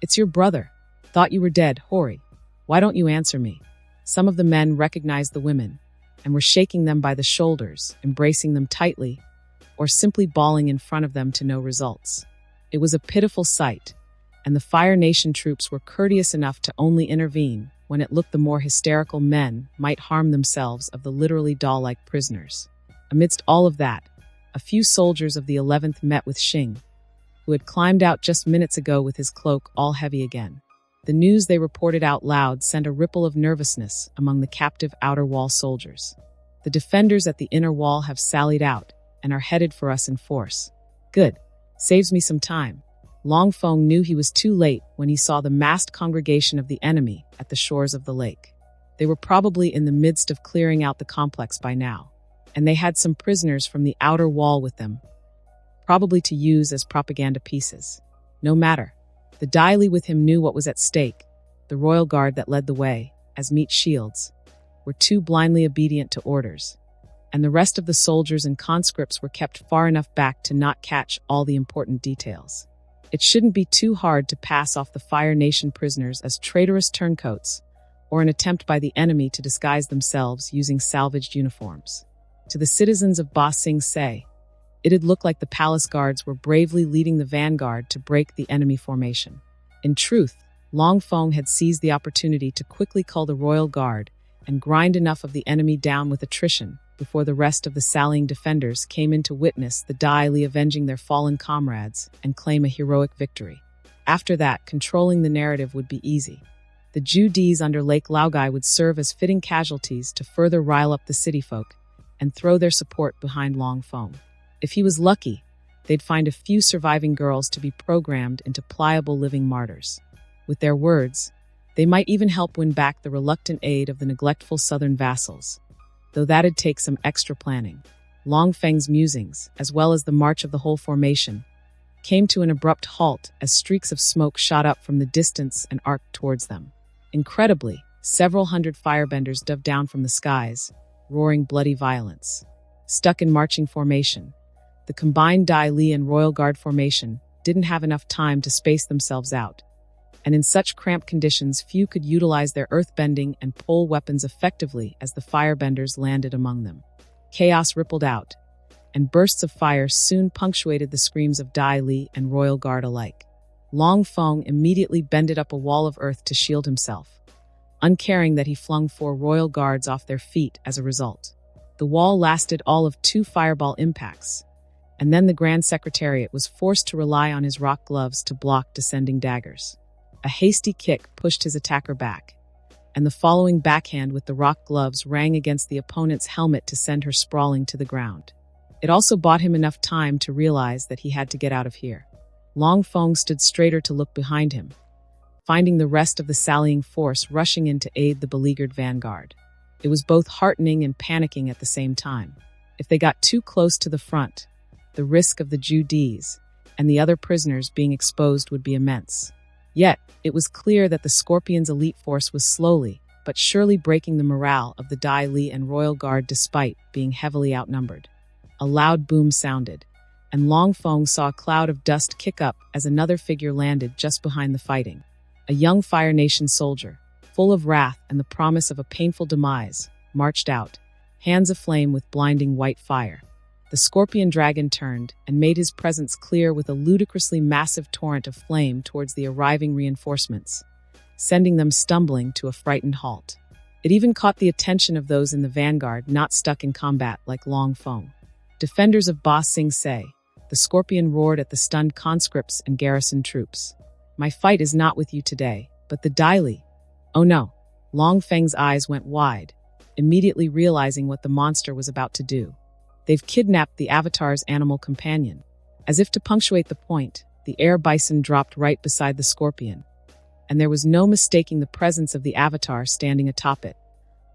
it's your brother. Thought you were dead, Hori. Why don't you answer me? Some of the men recognized the women and were shaking them by the shoulders, embracing them tightly, or simply bawling in front of them to no results. It was a pitiful sight, and the Fire Nation troops were courteous enough to only intervene when it looked the more hysterical men might harm themselves of the literally doll-like prisoners. Amidst all of that, a few soldiers of the 11th met with Xing, who had climbed out just minutes ago with his cloak all heavy again. The news they reported out loud sent a ripple of nervousness among the captive outer wall soldiers. The defenders at the inner wall have sallied out and are headed for us in force. Good. Saves me some time. Long Feng knew he was too late when he saw the massed congregation of the enemy at the shores of the lake. They were probably in the midst of clearing out the complex by now, and they had some prisoners from the outer wall with them, probably to use as propaganda pieces. No matter. The Dai Li with him knew what was at stake. The royal guard that led the way, as meat shields, were too blindly obedient to orders, and the rest of the soldiers and conscripts were kept far enough back to not catch all the important details. It shouldn't be too hard to pass off the Fire Nation prisoners as traitorous turncoats, or an attempt by the enemy to disguise themselves using salvaged uniforms. To the citizens of Ba Sing Se, it had looked like the palace guards were bravely leading the vanguard to break the enemy formation. In truth, Long Feng had seized the opportunity to quickly cull the royal guard and grind enough of the enemy down with attrition before the rest of the sallying defenders came in to witness the Dai Li avenging their fallen comrades and claim a heroic victory. After that, controlling the narrative would be easy. The Ju-Dis under Lake Laogai would serve as fitting casualties to further rile up the city folk and throw their support behind Long Feng. If he was lucky, they'd find a few surviving girls to be programmed into pliable living martyrs. With their words, they might even help win back the reluctant aid of the neglectful southern vassals, though that'd take some extra planning. Long Feng's musings, as well as the march of the whole formation, came to an abrupt halt as streaks of smoke shot up from the distance and arced towards them. Incredibly, several hundred firebenders dove down from the skies, roaring bloody violence. Stuck in marching formation, the combined Dai Li and Royal Guard formation didn't have enough time to space themselves out, and in such cramped conditions few could utilize their earthbending and pole weapons effectively as the firebenders landed among them. Chaos rippled out, and bursts of fire soon punctuated the screams of Dai Li and Royal Guard alike. Long Feng immediately bended up a wall of earth to shield himself, uncaring that he flung 4 royal guards off their feet as a result. The wall lasted all of 2 fireball impacts, and then the Grand Secretariat was forced to rely on his rock gloves to block descending daggers. A hasty kick pushed his attacker back, and the following backhand with the rock gloves rang against the opponent's helmet to send her sprawling to the ground. It also bought him enough time to realize that he had to get out of here. Long Feng stood straighter to look behind him, finding the rest of the sallying force rushing in to aid the beleaguered vanguard. It was both heartening and panicking at the same time. If they got too close to the front, the risk of the Judees and the other prisoners being exposed would be immense. Yet, it was clear that the Scorpions' elite force was slowly, but surely breaking the morale of the Dai Li and Royal Guard despite being heavily outnumbered. A loud boom sounded, and Long Feng saw a cloud of dust kick up as another figure landed just behind the fighting. A young Fire Nation soldier, full of wrath and the promise of a painful demise, marched out, hands aflame with blinding white fire. The Scorpion Dragon turned and made his presence clear with a ludicrously massive torrent of flame towards the arriving reinforcements, sending them stumbling to a frightened halt. It even caught the attention of those in the vanguard not stuck in combat like Long Feng. Defenders of Ba Sing Se, the Scorpion roared at the stunned conscripts and garrison troops. My fight is not with you today, but the Dai Li. Oh no. Long Feng's eyes went wide, immediately realizing what the monster was about to do. They've kidnapped the Avatar's animal companion. As if to punctuate the point, the air bison dropped right beside the Scorpion, and there was no mistaking the presence of the Avatar standing atop it,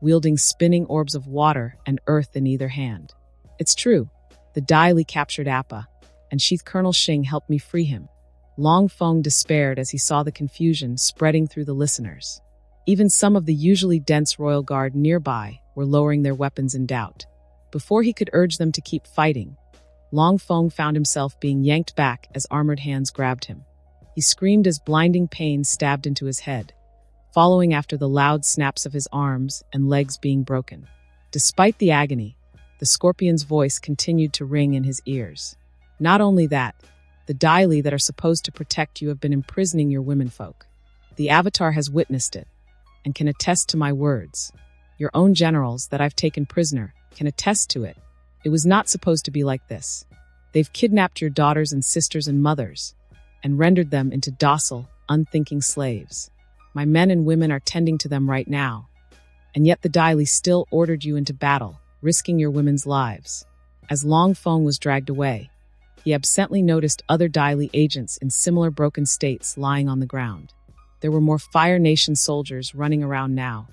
wielding spinning orbs of water and earth in either hand. It's true, the Dai Li captured Appa, and Chief Colonel Xing helped me free him. Long Feng despaired as he saw the confusion spreading through the listeners. Even some of the usually dense Royal Guard nearby were lowering their weapons in doubt. Before he could urge them to keep fighting, Long Feng found himself being yanked back as armored hands grabbed him. He screamed as blinding pain stabbed into his head, following after the loud snaps of his arms and legs being broken. Despite the agony, the Scorpion's voice continued to ring in his ears. Not only that, the Dai Li that are supposed to protect you have been imprisoning your womenfolk. The Avatar has witnessed it, and can attest to my words. Your own generals that I've taken prisoner can attest to it. It was not supposed to be like this. They've kidnapped your daughters and sisters and mothers, and rendered them into docile, unthinking slaves. My men and women are tending to them right now, and yet the Dai Li still ordered you into battle, risking your women's lives. As Long Feng was dragged away, he absently noticed other Dai Li agents in similar broken states lying on the ground. There were more Fire Nation soldiers running around now,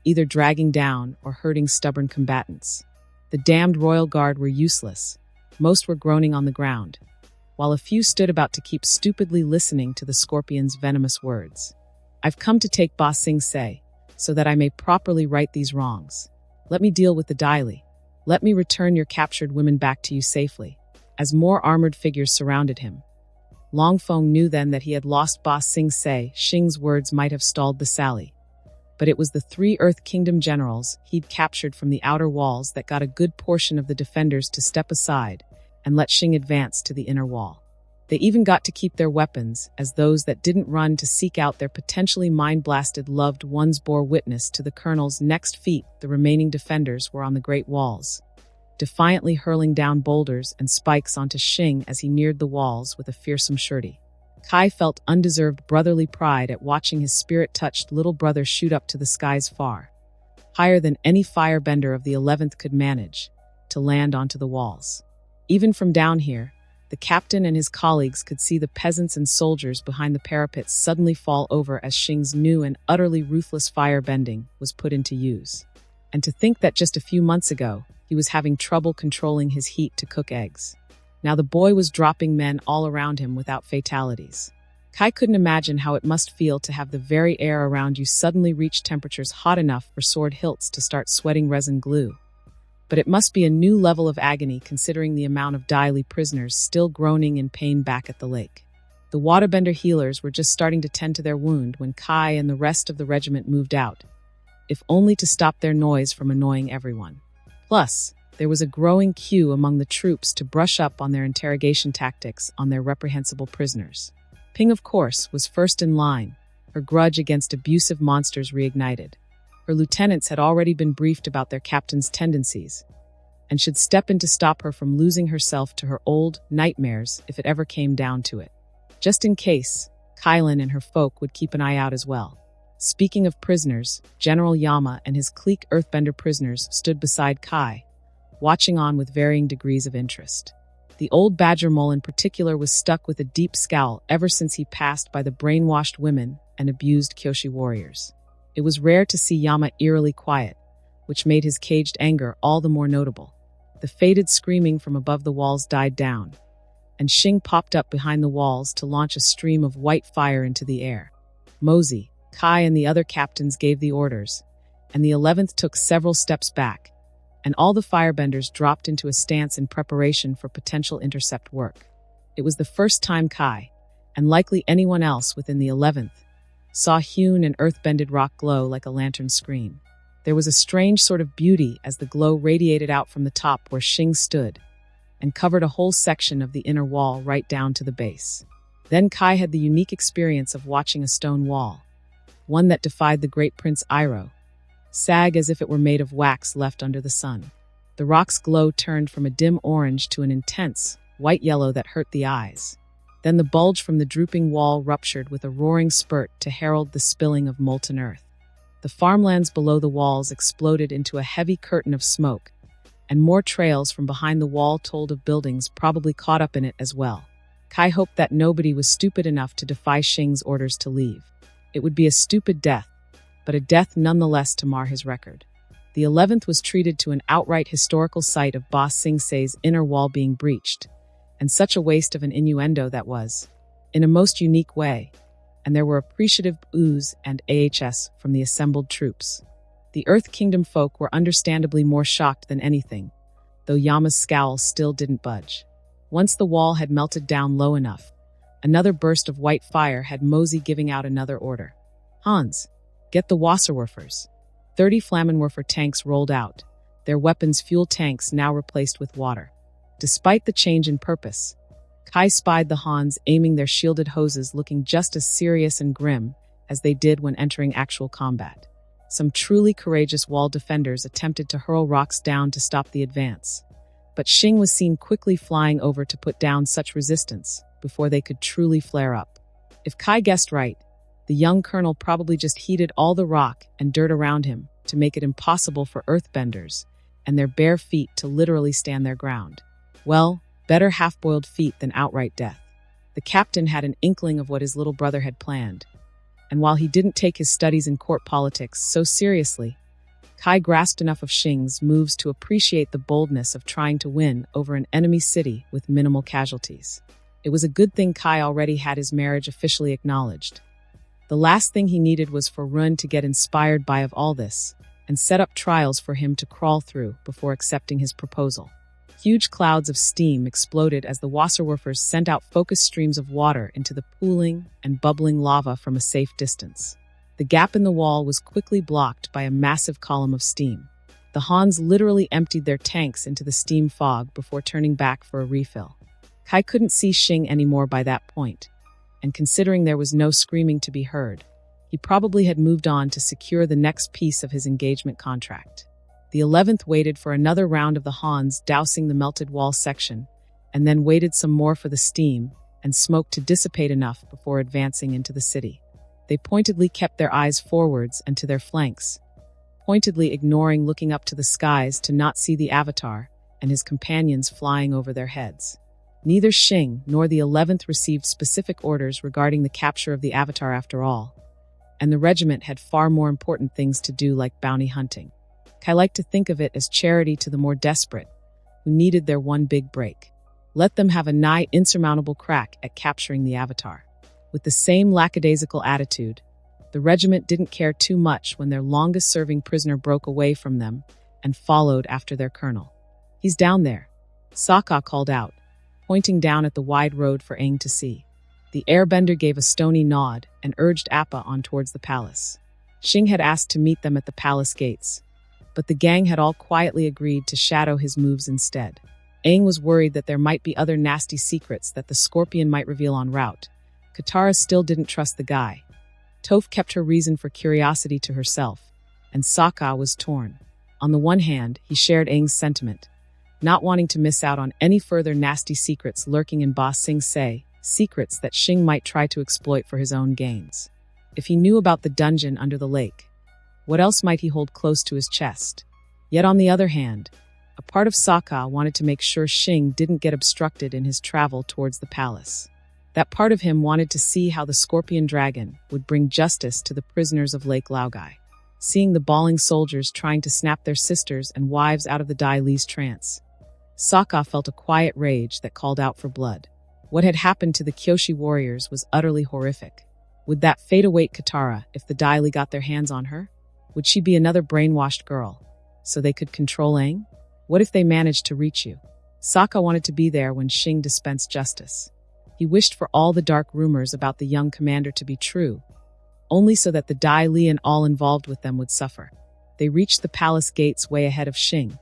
either dragging down or hurting stubborn combatants. The damned Royal Guard were useless. Most were groaning on the ground, while a few stood about to keep stupidly listening to the Scorpion's venomous words. I've come to take Ba Sing Se, so that I may properly right these wrongs. Let me deal with the Dai Li. Let me return your captured women back to you safely. As more armored figures surrounded him, Long Feng knew then that he had lost Ba Sing Se. Xing's words might have stalled the sally, but it was the 3 Earth Kingdom generals he'd captured from the outer walls that got a good portion of the defenders to step aside and let Xing advance to the inner wall. They even got to keep their weapons, as those that didn't run to seek out their potentially mind-blasted loved ones bore witness to the colonel's next feat. The remaining defenders were on the great walls, defiantly hurling down boulders and spikes onto Xing as he neared the walls with a fearsome surety. Kai felt undeserved brotherly pride at watching his spirit-touched little brother shoot up to the skies far, higher than any firebender of the 11th could manage, to land onto the walls. Even from down here, the captain and his colleagues could see the peasants and soldiers behind the parapets suddenly fall over as Xing's new and utterly ruthless firebending was put into use. And to think that just a few months ago, he was having trouble controlling his heat to cook eggs. Now the boy was dropping men all around him without fatalities. Kai couldn't imagine how it must feel to have the very air around you suddenly reach temperatures hot enough for sword hilts to start sweating resin glue. But it must be a new level of agony considering the amount of Dai Li prisoners still groaning in pain back at the lake. The waterbender healers were just starting to tend to their wound when Kai and the rest of the regiment moved out, if only to stop their noise from annoying everyone. Plus, there was a growing queue among the troops to brush up on their interrogation tactics on their reprehensible prisoners. Ping, of course, was first in line, her grudge against abusive monsters reignited. Her lieutenants had already been briefed about their captain's tendencies, and should step in to stop her from losing herself to her old nightmares if it ever came down to it. Just in case, Kylan and her folk would keep an eye out as well. Speaking of prisoners, General Yama and his clique Earthbender prisoners stood beside Kai, watching on with varying degrees of interest. The old badger mole in particular was stuck with a deep scowl ever since he passed by the brainwashed women and abused Kyoshi warriors. It was rare to see Yama eerily quiet, which made his caged anger all the more notable. The faded screaming from above the walls died down, and Xing popped up behind the walls to launch a stream of white fire into the air. Mosey, Kai, and the other captains gave the orders, and the 11th took several steps back, and all the firebenders dropped into a stance in preparation for potential intercept work. It was the first time Kai, and likely anyone else within the 11th, saw hewn and earth-bended rock glow like a lantern screen. There was a strange sort of beauty as the glow radiated out from the top where Xing stood, and covered a whole section of the inner wall right down to the base. Then Kai had the unique experience of watching a stone wall, one that defied the great Prince Iroh, sag as if it were made of wax left under the sun. The rock's glow turned from a dim orange to an intense white yellow that hurt the eyes. Then the bulge from the drooping wall ruptured with a roaring spurt to herald the spilling of molten earth. The farmlands below the walls exploded into a heavy curtain of smoke, and more trails from behind the wall told of buildings probably caught up in it as well. Kai hoped that nobody was stupid enough to defy Xing's orders to leave. It would be a stupid death, but a death nonetheless to mar his record. The 11th was treated to an outright historical sight of Boss Sing Se's inner wall being breached, and such a waste of an innuendo that was, in a most unique way, and there were appreciative oohs and ahs from the assembled troops. The Earth Kingdom folk were understandably more shocked than anything, though Yama's scowl still didn't budge. Once the wall had melted down low enough, another burst of white fire had Mosey giving out another order. Hans, get the Wasserwerfers. 30 Flammenwerfer tanks rolled out, their weapons fuel tanks now replaced with water. Despite the change in purpose, Kai spied the Hans aiming their shielded hoses looking just as serious and grim as they did when entering actual combat. Some truly courageous wall defenders attempted to hurl rocks down to stop the advance, but Xing was seen quickly flying over to put down such resistance before they could truly flare up. If Kai guessed right, the young colonel probably just heated all the rock and dirt around him to make it impossible for earthbenders and their bare feet to literally stand their ground. Well, better half-boiled feet than outright death. The captain had an inkling of what his little brother had planned, and while he didn't take his studies in court politics so seriously, Kai grasped enough of Xing's moves to appreciate the boldness of trying to win over an enemy city with minimal casualties. It was a good thing Kai already had his marriage officially acknowledged. The last thing he needed was for Run to get inspired by of all this, and set up trials for him to crawl through before accepting his proposal. Huge clouds of steam exploded as the Wasserwerfers sent out focused streams of water into the pooling and bubbling lava from a safe distance. The gap in the wall was quickly blocked by a massive column of steam. The Hans literally emptied their tanks into the steam fog before turning back for a refill. Kai couldn't see Xing anymore by that point, and considering there was no screaming to be heard, he probably had moved on to secure the next piece of his engagement contract. The 11th waited for another round of the Hans dousing the melted wall section, and then waited some more for the steam and smoke to dissipate enough before advancing into the city. They pointedly kept their eyes forwards and to their flanks, pointedly ignoring looking up to the skies to not see the Avatar and his companions flying over their heads. Neither Xing nor the 11th received specific orders regarding the capture of the Avatar after all, and the regiment had far more important things to do like bounty hunting. Kai liked to think of it as charity to the more desperate, who needed their one big break. Let them have a nigh insurmountable crack at capturing the Avatar. With the same lackadaisical attitude, the regiment didn't care too much when their longest-serving prisoner broke away from them and followed after their colonel. "He's down there," Sokka called out, pointing down at the wide road for Aang to see. The airbender gave a stony nod and urged Appa on towards the palace. Xing had asked to meet them at the palace gates, but the gang had all quietly agreed to shadow his moves instead. Aang was worried that there might be other nasty secrets that the scorpion might reveal en route. Katara still didn't trust the guy. Toph kept her reason for curiosity to herself, and Sokka was torn. On the one hand, he shared Aang's sentiment, not wanting to miss out on any further nasty secrets lurking in Ba Sing Se, secrets that Xing might try to exploit for his own gains. If he knew about the dungeon under the lake, what else might he hold close to his chest? Yet on the other hand, a part of Sokka wanted to make sure Xing didn't get obstructed in his travel towards the palace. That part of him wanted to see how the scorpion dragon would bring justice to the prisoners of Lake Laogai. Seeing the bawling soldiers trying to snap their sisters and wives out of the Dai Li's trance, Sokka felt a quiet rage that called out for blood. What had happened to the Kyoshi warriors was utterly horrific. Would that fate await Katara if the Dai Li got their hands on her? Would she be another brainwashed girl, so they could control Aang? What if they managed to reach you? Sokka wanted to be there when Xing dispensed justice. He wished for all the dark rumors about the young commander to be true, only so that the Dai Li and all involved with them would suffer. They reached the palace gates way ahead of Xing,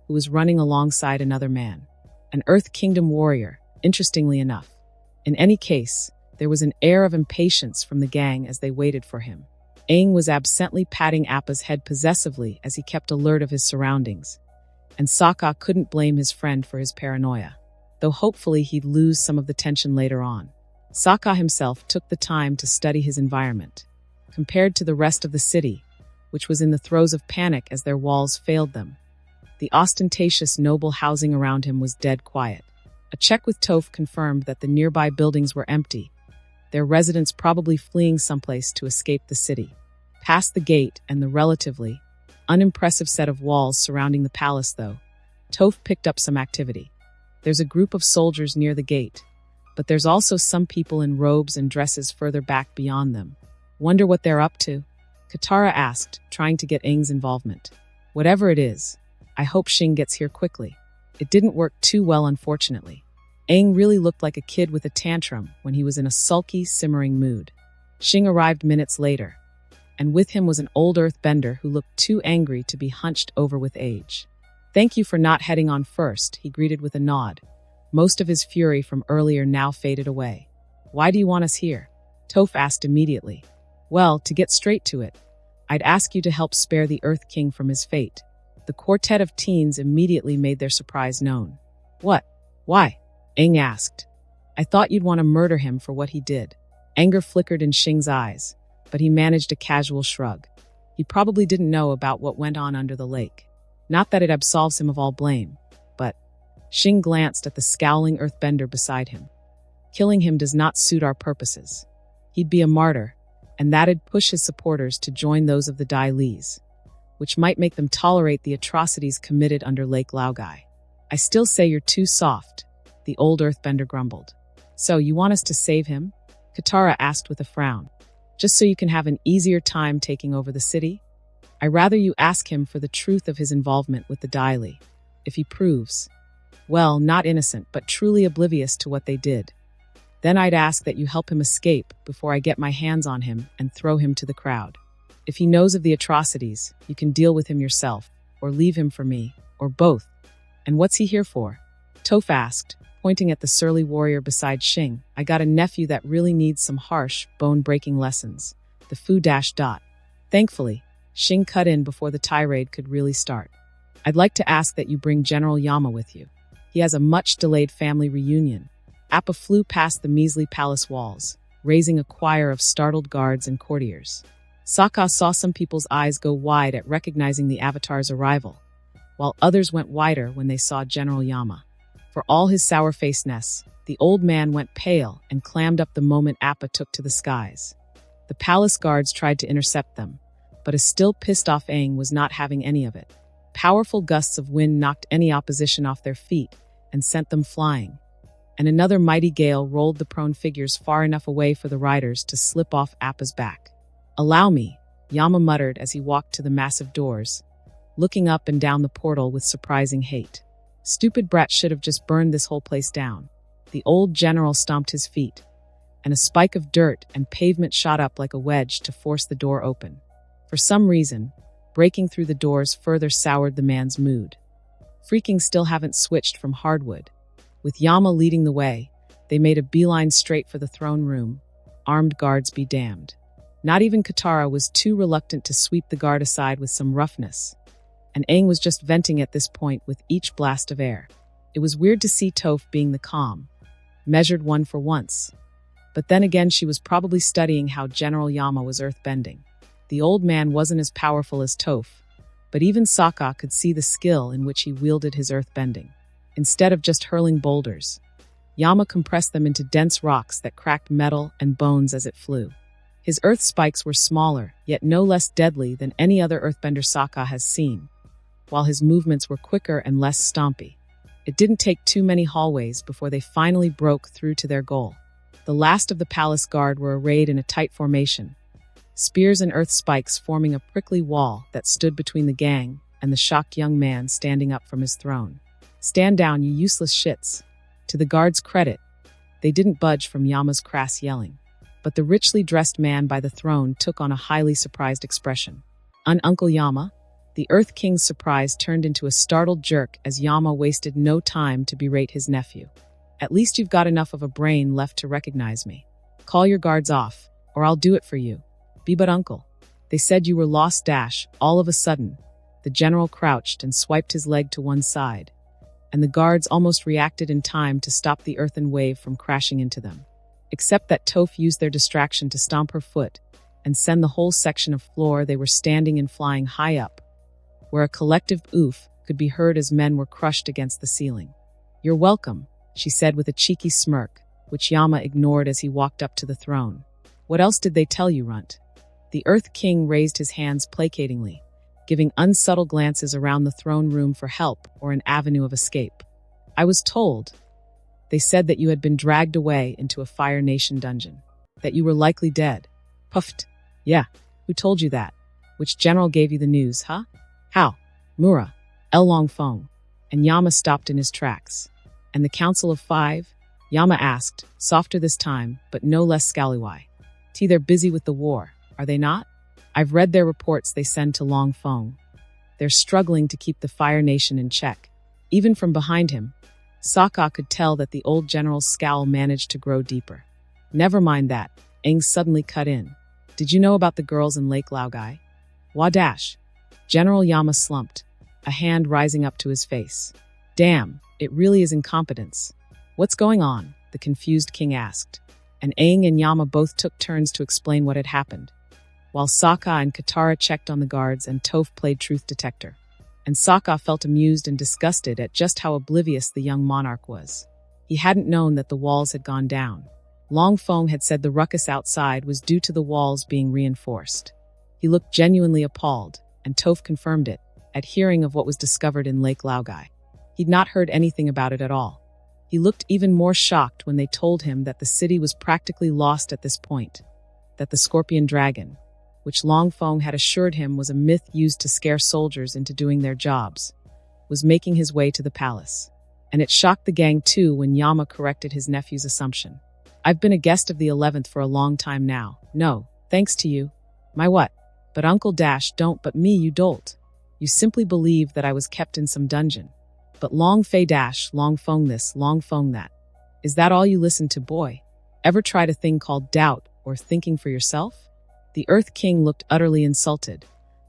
who was running alongside another man, an Earth Kingdom warrior, interestingly enough. In any case, there was an air of impatience from the gang as they waited for him. Aang was absently patting Appa's head possessively as he kept alert of his surroundings, and Sokka couldn't blame his friend for his paranoia, though hopefully he'd lose some of the tension later on. Sokka himself took the time to study his environment. Compared to the rest of the city, which was in the throes of panic as their walls failed them, the ostentatious noble housing around him was dead quiet. A check with Toph confirmed that the nearby buildings were empty, their residents probably fleeing someplace to escape the city. Past the gate and the relatively unimpressive set of walls surrounding the palace, though, Toph picked up some activity. There's a group of soldiers near the gate, but there's also some people in robes and dresses further back beyond them. Wonder what they're up to? Katara asked, trying to get Aang's involvement. Whatever it is, I hope Xing gets here quickly. It didn't work too well, unfortunately. Aang really looked like a kid with a tantrum when he was in a sulky, simmering mood. Xing arrived minutes later, and with him was an old earthbender who looked too angry to be hunched over with age. Thank you for not heading on first, he greeted with a nod. Most of his fury from earlier now faded away. Why do you want us here? Toph asked immediately. Well, to get straight to it, I'd ask you to help spare the Earth King from his fate. The quartet of teens immediately made their surprise known. What? Why? Aang asked. I thought you'd want to murder him for what he did. Anger flickered in Xing's eyes, but he managed a casual shrug. He probably didn't know about what went on under the lake. Not that it absolves him of all blame, but Xing glanced at the scowling earthbender beside him. Killing him does not suit our purposes. He'd be a martyr, and that'd push his supporters to join those of the Dai Lis, which might make them tolerate the atrocities committed under Lake Laogai. I still say you're too soft, the old earthbender grumbled. So you want us to save him? Katara asked with a frown. Just so you can have an easier time taking over the city? I'd rather you ask him for the truth of his involvement with the Dai Li. If he proves, well, not innocent, but truly oblivious to what they did, then I'd ask that you help him escape before I get my hands on him and throw him to the crowd. If he knows of the atrocities, you can deal with him yourself, or leave him for me, or both. And what's he here for? Toph asked, pointing at the surly warrior beside Xing. I got a nephew that really needs some harsh, bone-breaking lessons. The Fu dash dot. Thankfully, Xing cut in before the tirade could really start. I'd like to ask that you bring General Yama with you. He has a much-delayed family reunion. Appa flew past the measly palace walls, raising a choir of startled guards and courtiers. Sokka saw some people's eyes go wide at recognizing the Avatar's arrival, while others went wider when they saw General Yama. For all his sour-facedness, the old man went pale and clammed up the moment Appa took to the skies. The palace guards tried to intercept them, but a still pissed-off Aang was not having any of it. Powerful gusts of wind knocked any opposition off their feet and sent them flying, and another mighty gale rolled the prone figures far enough away for the riders to slip off Appa's back. Allow me, Yama muttered as he walked to the massive doors, looking up and down the portal with surprising hate. Stupid brat should have just burned this whole place down. The old general stomped his feet, and a spike of dirt and pavement shot up like a wedge to force the door open. For some reason, breaking through the doors further soured the man's mood. Freaking still haven't switched from hardwood. With Yama leading the way, they made a beeline straight for the throne room. Armed guards be damned. Not even Katara was too reluctant to sweep the guard aside with some roughness. And Aang was just venting at this point with each blast of air. It was weird to see Toph being the calm, measured one for once. But then again, she was probably studying how General Yama was earthbending. The old man wasn't as powerful as Toph, but even Sokka could see the skill in which he wielded his earthbending. Instead of just hurling boulders, Yama compressed them into dense rocks that cracked metal and bones as it flew. His earth spikes were smaller, yet no less deadly than any other earthbender Sokka has seen, while his movements were quicker and less stompy. It didn't take too many hallways before they finally broke through to their goal. The last of the palace guard were arrayed in a tight formation, spears and earth spikes forming a prickly wall that stood between the gang and the shocked young man standing up from his throne. "Stand down, you useless shits." To the guards' credit, they didn't budge from Yama's crass yelling. But the richly dressed man by the throne took on a highly surprised expression. Uncle Yama? The Earth King's surprise turned into a startled jerk as Yama wasted no time to berate his nephew. "At least you've got enough of a brain left to recognize me. Call your guards off, or I'll do it for you. Be but uncle. They said you were lost dash." All of a sudden, the general crouched and swiped his leg to one side, and the guards almost reacted in time to stop the earthen wave from crashing into them. Except that Toph used their distraction to stomp her foot and send the whole section of floor they were standing in flying high up, where a collective oof could be heard as men were crushed against the ceiling. "You're welcome," she said with a cheeky smirk, which Yama ignored as he walked up to the throne. "What else did they tell you, runt?" The Earth King raised his hands placatingly, giving unsubtle glances around the throne room for help or an avenue of escape. "I was told. They said that you had been dragged away into a Fire Nation dungeon, that you were likely dead." Puffed. "Yeah, who told you that? Which general gave you the news, huh?" "How?" "Mura, El Longfeng." And Yama stopped in his tracks. "And the Council of Five?" Yama asked, softer this time, but no less scallywhy. "They're busy with the war, are they not? I've read their reports they send to Longfeng. They're struggling to keep the Fire Nation in check." Even from behind him, Sokka could tell that the old general's scowl managed to grow deeper. "Never mind that," Aang suddenly cut in. "Did you know about the girls in Lake Laogai?" "Wadash." General Yama slumped, a hand rising up to his face. "Damn, it really is incompetence." "What's going on?" the confused king asked, and Aang and Yama both took turns to explain what had happened, while Sokka and Katara checked on the guards and Toph played truth detector. And Sokka felt amused and disgusted at just how oblivious the young monarch was. He hadn't known that the walls had gone down. Longfeng had said the ruckus outside was due to the walls being reinforced. He looked genuinely appalled, and Toph confirmed it, at hearing of what was discovered in Lake Laogai. He'd not heard anything about it at all. He looked even more shocked when they told him that the city was practically lost at this point, that the Scorpion Dragon, which Longfeng had assured him was a myth used to scare soldiers into doing their jobs, was making his way to the palace. And it shocked the gang too when Yama corrected his nephew's assumption. "I've been a guest of the 11th for a long time now. No, thanks to you." "My what?" "But Uncle Dash don't, but me you dolt. You simply believe that I was kept in some dungeon. But long fei dash, long feng this, long feng that. Is that all you listen to, boy? Ever tried a thing called doubt or thinking for yourself?" The Earth King looked utterly insulted,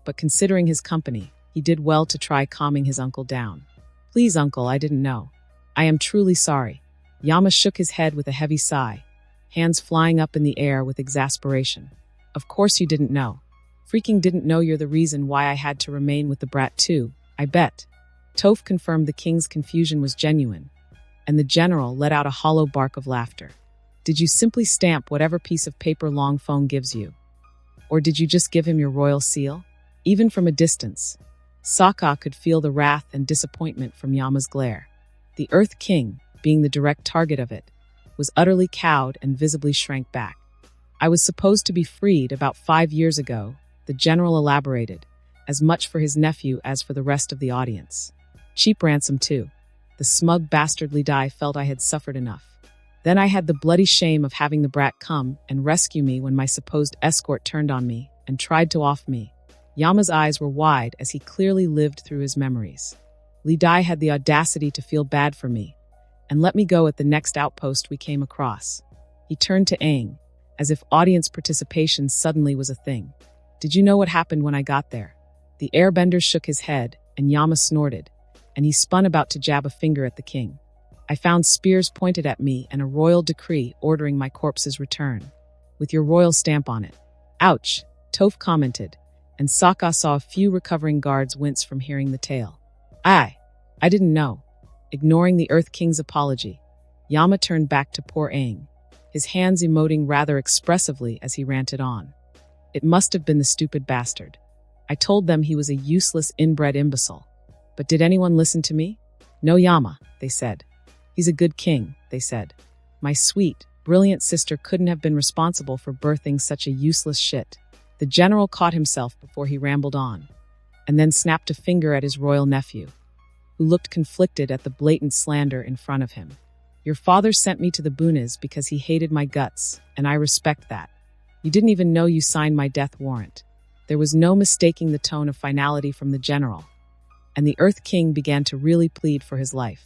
but considering his company, he did well to try calming his uncle down. "Please, uncle, I didn't know. I am truly sorry." Yama shook his head with a heavy sigh, hands flying up in the air with exasperation. "Of course you didn't know. Freaking didn't know you're the reason why I had to remain with the brat too, I bet." Toph confirmed the king's confusion was genuine, and the general let out a hollow bark of laughter. "Did you simply stamp whatever piece of paper Longfeng gives you? Or did you just give him your royal seal?" Even from a distance, Sokka could feel the wrath and disappointment from Yama's glare. The Earth King, being the direct target of it, was utterly cowed and visibly shrank back. "I was supposed to be freed about 5 years ago," the general elaborated, as much for his nephew as for the rest of the audience. "Cheap ransom too. The smug bastardly die felt I had suffered enough. Then I had the bloody shame of having the brat come and rescue me when my supposed escort turned on me and tried to off me. Yama's eyes were wide as he clearly lived through his memories. Li Dai had the audacity to feel bad for me and let me go at the next outpost we came across. He turned to Aang, as if audience participation suddenly was a thing. Did you know what happened when I got there? The airbender shook his head, and Yama snorted, and he spun about to jab a finger at the king. I found spears pointed at me and a royal decree ordering my corpse's return, with your royal stamp on it. Ouch, Toph commented, and Sokka saw a few recovering guards wince from hearing the tale. I didn't know. Ignoring the Earth King's apology, Yama turned back to poor Aang, his hands emoting rather expressively as he ranted on. It must have been the stupid bastard. I told them he was a useless inbred imbecile. But did anyone listen to me? No, Yama, they said. He's a good king, they said. My sweet, brilliant sister couldn't have been responsible for birthing such a useless shit. The general caught himself before he rambled on, and then snapped a finger at his royal nephew, who looked conflicted at the blatant slander in front of him. Your father sent me to the Bunas because he hated my guts, and I respect that. You didn't even know you signed my death warrant. There was no mistaking the tone of finality from the general, and the Earth King began to really plead for his life.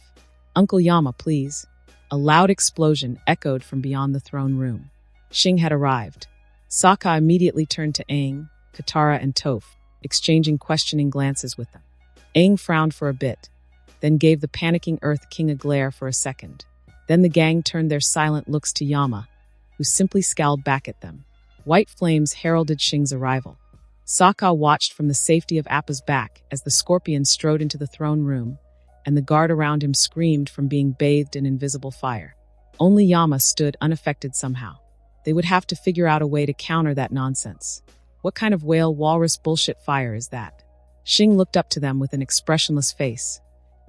Uncle Yama, please. A loud explosion echoed from beyond the throne room. Xing had arrived. Sokka immediately turned to Aang, Katara, and Toph, exchanging questioning glances with them. Aang frowned for a bit, then gave the panicking Earth King a glare for a second. Then the gang turned their silent looks to Yama, who simply scowled back at them. White flames heralded Xing's arrival. Sokka watched from the safety of Appa's back as the scorpion strode into the throne room, and the guard around him screamed from being bathed in invisible fire. Only Yama stood unaffected somehow. They would have to figure out a way to counter that nonsense. What kind of whale walrus bullshit fire is that? Xing looked up to them with an expressionless face,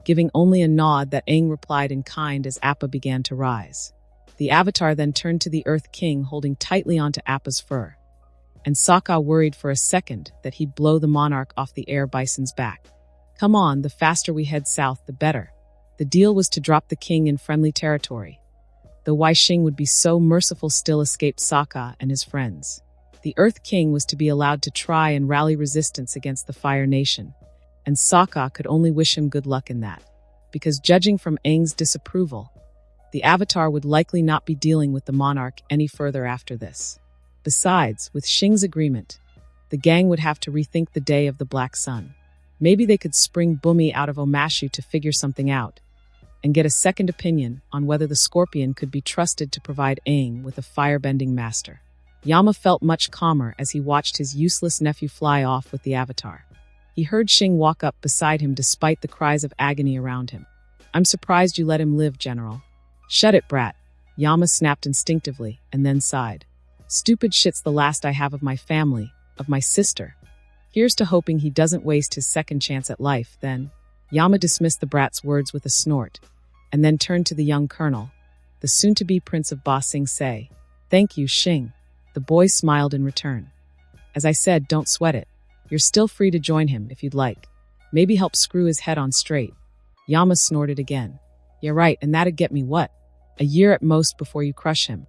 giving only a nod that Aang replied in kind as Appa began to rise. The Avatar then turned to the Earth King holding tightly onto Appa's fur, and Sokka worried for a second that he'd blow the monarch off the air bison's back. Come on, the faster we head south, the better. The deal was to drop the king in friendly territory, though why Xing would be so merciful still escaped Sokka and his friends. The Earth King was to be allowed to try and rally resistance against the Fire Nation, and Sokka could only wish him good luck in that, because judging from Aang's disapproval, the Avatar would likely not be dealing with the monarch any further after this. Besides, with Xing's agreement, the gang would have to rethink the Day of the Black Sun. Maybe they could spring Bumi out of Omashu to figure something out, and get a second opinion on whether the Scorpion could be trusted to provide Aang with a firebending master. Yama felt much calmer as he watched his useless nephew fly off with the Avatar. He heard Xing walk up beside him despite the cries of agony around him. I'm surprised you let him live, General. Shut it, brat. Yama snapped instinctively, and then sighed. Stupid shit's the last I have of my family, of my sister. Here's to hoping he doesn't waste his second chance at life, then. Yama dismissed the brat's words with a snort, and then turned to the young colonel, the soon-to-be Prince of Ba Sing Se. Thank you, Xing. The boy smiled in return. As I said, don't sweat it. You're still free to join him if you'd like. Maybe help screw his head on straight. Yama snorted again. Yeah, right, and that'd get me what? A year at most before you crush him.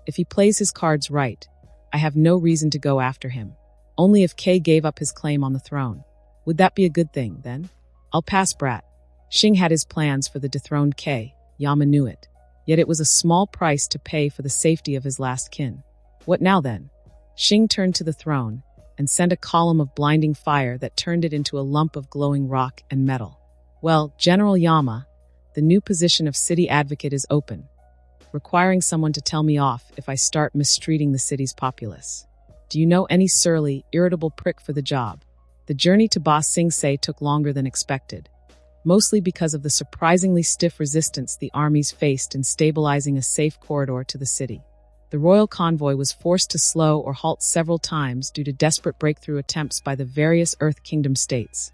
If he plays his cards right, I have no reason to go after him. Only if K gave up his claim on the throne. Would that be a good thing, then? I'll pass, brat. Xing had his plans for the dethroned K. Yama knew it. Yet it was a small price to pay for the safety of his last kin. What now, then? Xing turned to the throne and sent a column of blinding fire that turned it into a lump of glowing rock and metal. Well, General Yama, the new position of city advocate is open, requiring someone to tell me off if I start mistreating the city's populace. Do you know any surly, irritable prick for the job? The journey to Ba Sing Se took longer than expected, mostly because of the surprisingly stiff resistance the armies faced in stabilizing a safe corridor to the city. The royal convoy was forced to slow or halt several times due to desperate breakthrough attempts by the various Earth Kingdom states,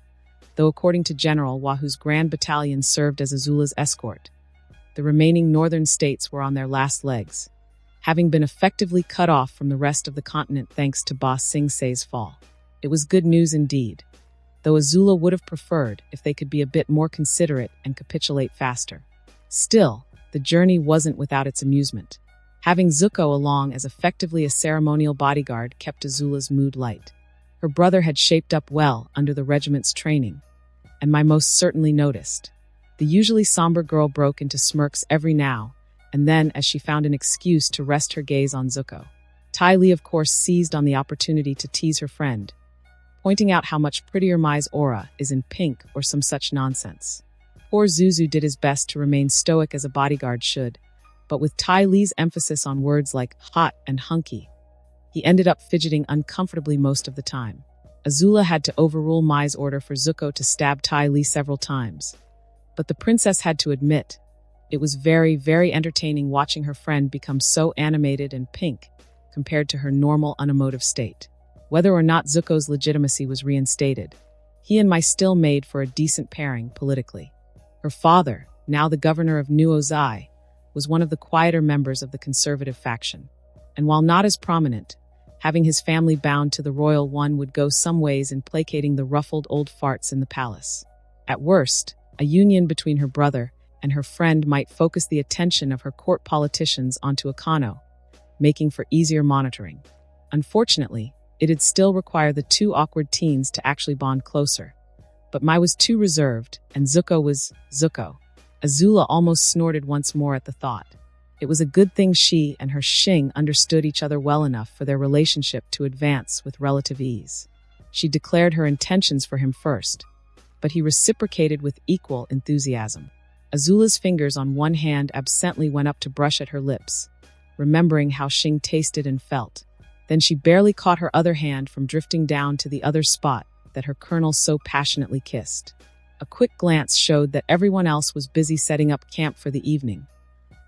though according to General Wahu's Grand Battalion served as AZULA's escort. The remaining northern states were on their last legs, having been effectively cut off from the rest of the continent thanks to Ba Sing Se's fall. It was good news indeed, though AZULA would have preferred if they could be a bit more considerate and capitulate faster. Still, the journey wasn't without its amusement. Having Zuko along as effectively a ceremonial bodyguard kept AZULA's mood light. Her brother had shaped up well under the regiment's training, and my most certainly noticed. The usually somber girl broke into smirks every now and then as she found an excuse to rest her gaze on Zuko. Ty Lee, of course, seized on the opportunity to tease her friend, pointing out how much prettier Mai's aura is in pink or some such nonsense. Poor Zuzu did his best to remain stoic as a bodyguard should, but with Ty Lee's emphasis on words like hot and hunky, he ended up fidgeting uncomfortably most of the time. AZULA had to overrule Mai's order for Zuko to stab Ty Lee several times, but the princess had to admit, it was very, very entertaining watching her friend become so animated and pink compared to her normal, unemotive state. Whether or not Zuko's legitimacy was reinstated, he and Mai still made for a decent pairing politically. Her father, now the governor of New Ozai, was one of the quieter members of the conservative faction, and while not as prominent, having his family bound to the royal one would go some ways in placating the ruffled old farts in the palace. At worst, a union between her brother and her friend might focus the attention of her court politicians onto Akano, making for easier monitoring. Unfortunately, it'd still require the two awkward teens to actually bond closer. But Mai was too reserved, and Zuko was Zuko. AZULA almost snorted once more at the thought. It was a good thing she and her Xing understood each other well enough for their relationship to advance with relative ease. She declared her intentions for him first, but he reciprocated with equal enthusiasm. AZULA's fingers on one hand absently went up to brush at her lips, remembering how Xing tasted and felt. Then she barely caught her other hand from drifting down to the other spot that her colonel so passionately kissed. A quick glance showed that everyone else was busy setting up camp for the evening,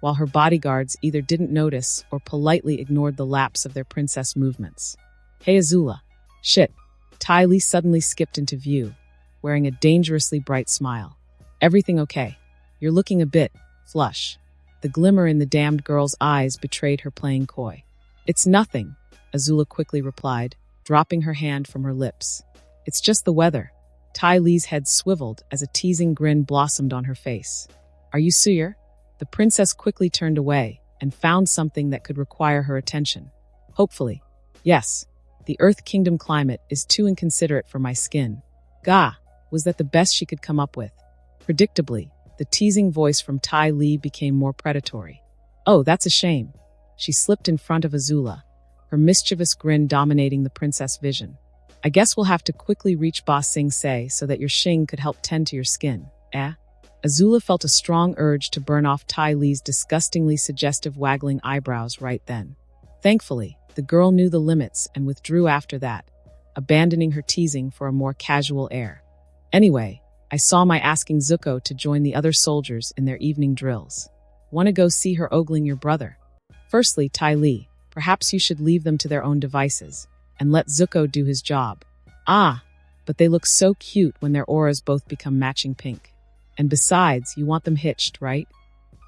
while her bodyguards either didn't notice or politely ignored the lapse of their princess movements. Hey AZULA. Shit. Ty Lee suddenly skipped into view, wearing a dangerously bright smile. Everything okay? You're looking a bit flush. The glimmer in the damned girl's eyes betrayed her playing coy. It's nothing, AZULA quickly replied, dropping her hand from her lips. It's just the weather. Ty Lee's head swiveled as a teasing grin blossomed on her face. Are you sure? The princess quickly turned away and found something that could require her attention. Hopefully. Yes. The Earth Kingdom climate is too inconsiderate for my skin. Gah, was that the best she could come up with? Predictably, the teasing voice from Ty Lee became more predatory. Oh, that's a shame. She slipped in front of AZULA, her mischievous grin dominating the princess' vision. I guess we'll have to quickly reach Ba Sing Se so that your Xing could help tend to your skin, eh? AZULA felt a strong urge to burn off Ty Lee's disgustingly suggestive waggling eyebrows right then. Thankfully, the girl knew the limits and withdrew after that, abandoning her teasing for a more casual air. Anyway, I saw Mai asking Zuko to join the other soldiers in their evening drills. Want to go see her ogling your brother? Firstly, Ty Lee, perhaps you should leave them to their own devices and let Zuko do his job. Ah, but they look so cute when their auras both become matching pink. And besides, you want them hitched, right?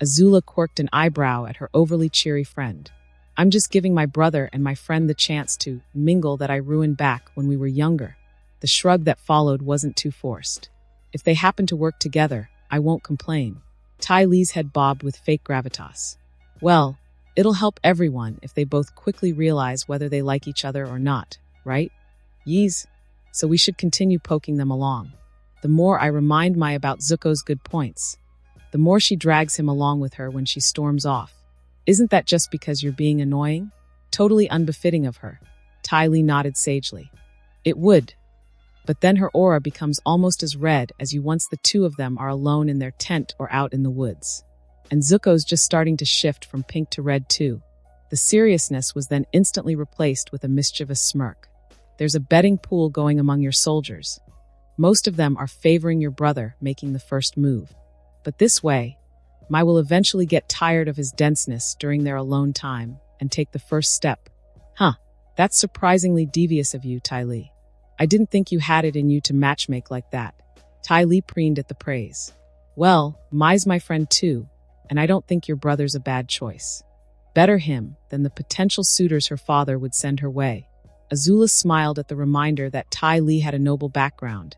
AZULA quirked an eyebrow at her overly cheery friend. I'm just giving my brother and my friend the chance to mingle that I ruined back when we were younger. The shrug that followed wasn't too forced. If they happen to work together, I won't complain. Ty Lee's head bobbed with fake gravitas. Well, it'll help everyone if they both quickly realize whether they like each other or not, right? Yees. So we should continue poking them along. The more I remind Mai about Zuko's good points, the more she drags him along with her when she storms off. Isn't that just because you're being annoying? Totally unbefitting of her. Ty Lee nodded sagely. It would. But then her aura becomes almost as red as you once the two of them are alone in their tent or out in the woods. And Zuko's just starting to shift from pink to red too. The seriousness was then instantly replaced with a mischievous smirk. There's a betting pool going among your soldiers. Most of them are favoring your brother making the first move. But this way, Mai will eventually get tired of his denseness during their alone time and take the first step. Huh, that's surprisingly devious of you, Ty Lee. I didn't think you had it in you to matchmake like that. Ty Lee preened at the praise. Well, Mai's my friend too, and I don't think your brother's a bad choice. Better him than the potential suitors her father would send her way. AZULA smiled at the reminder that Ty Lee had a noble background,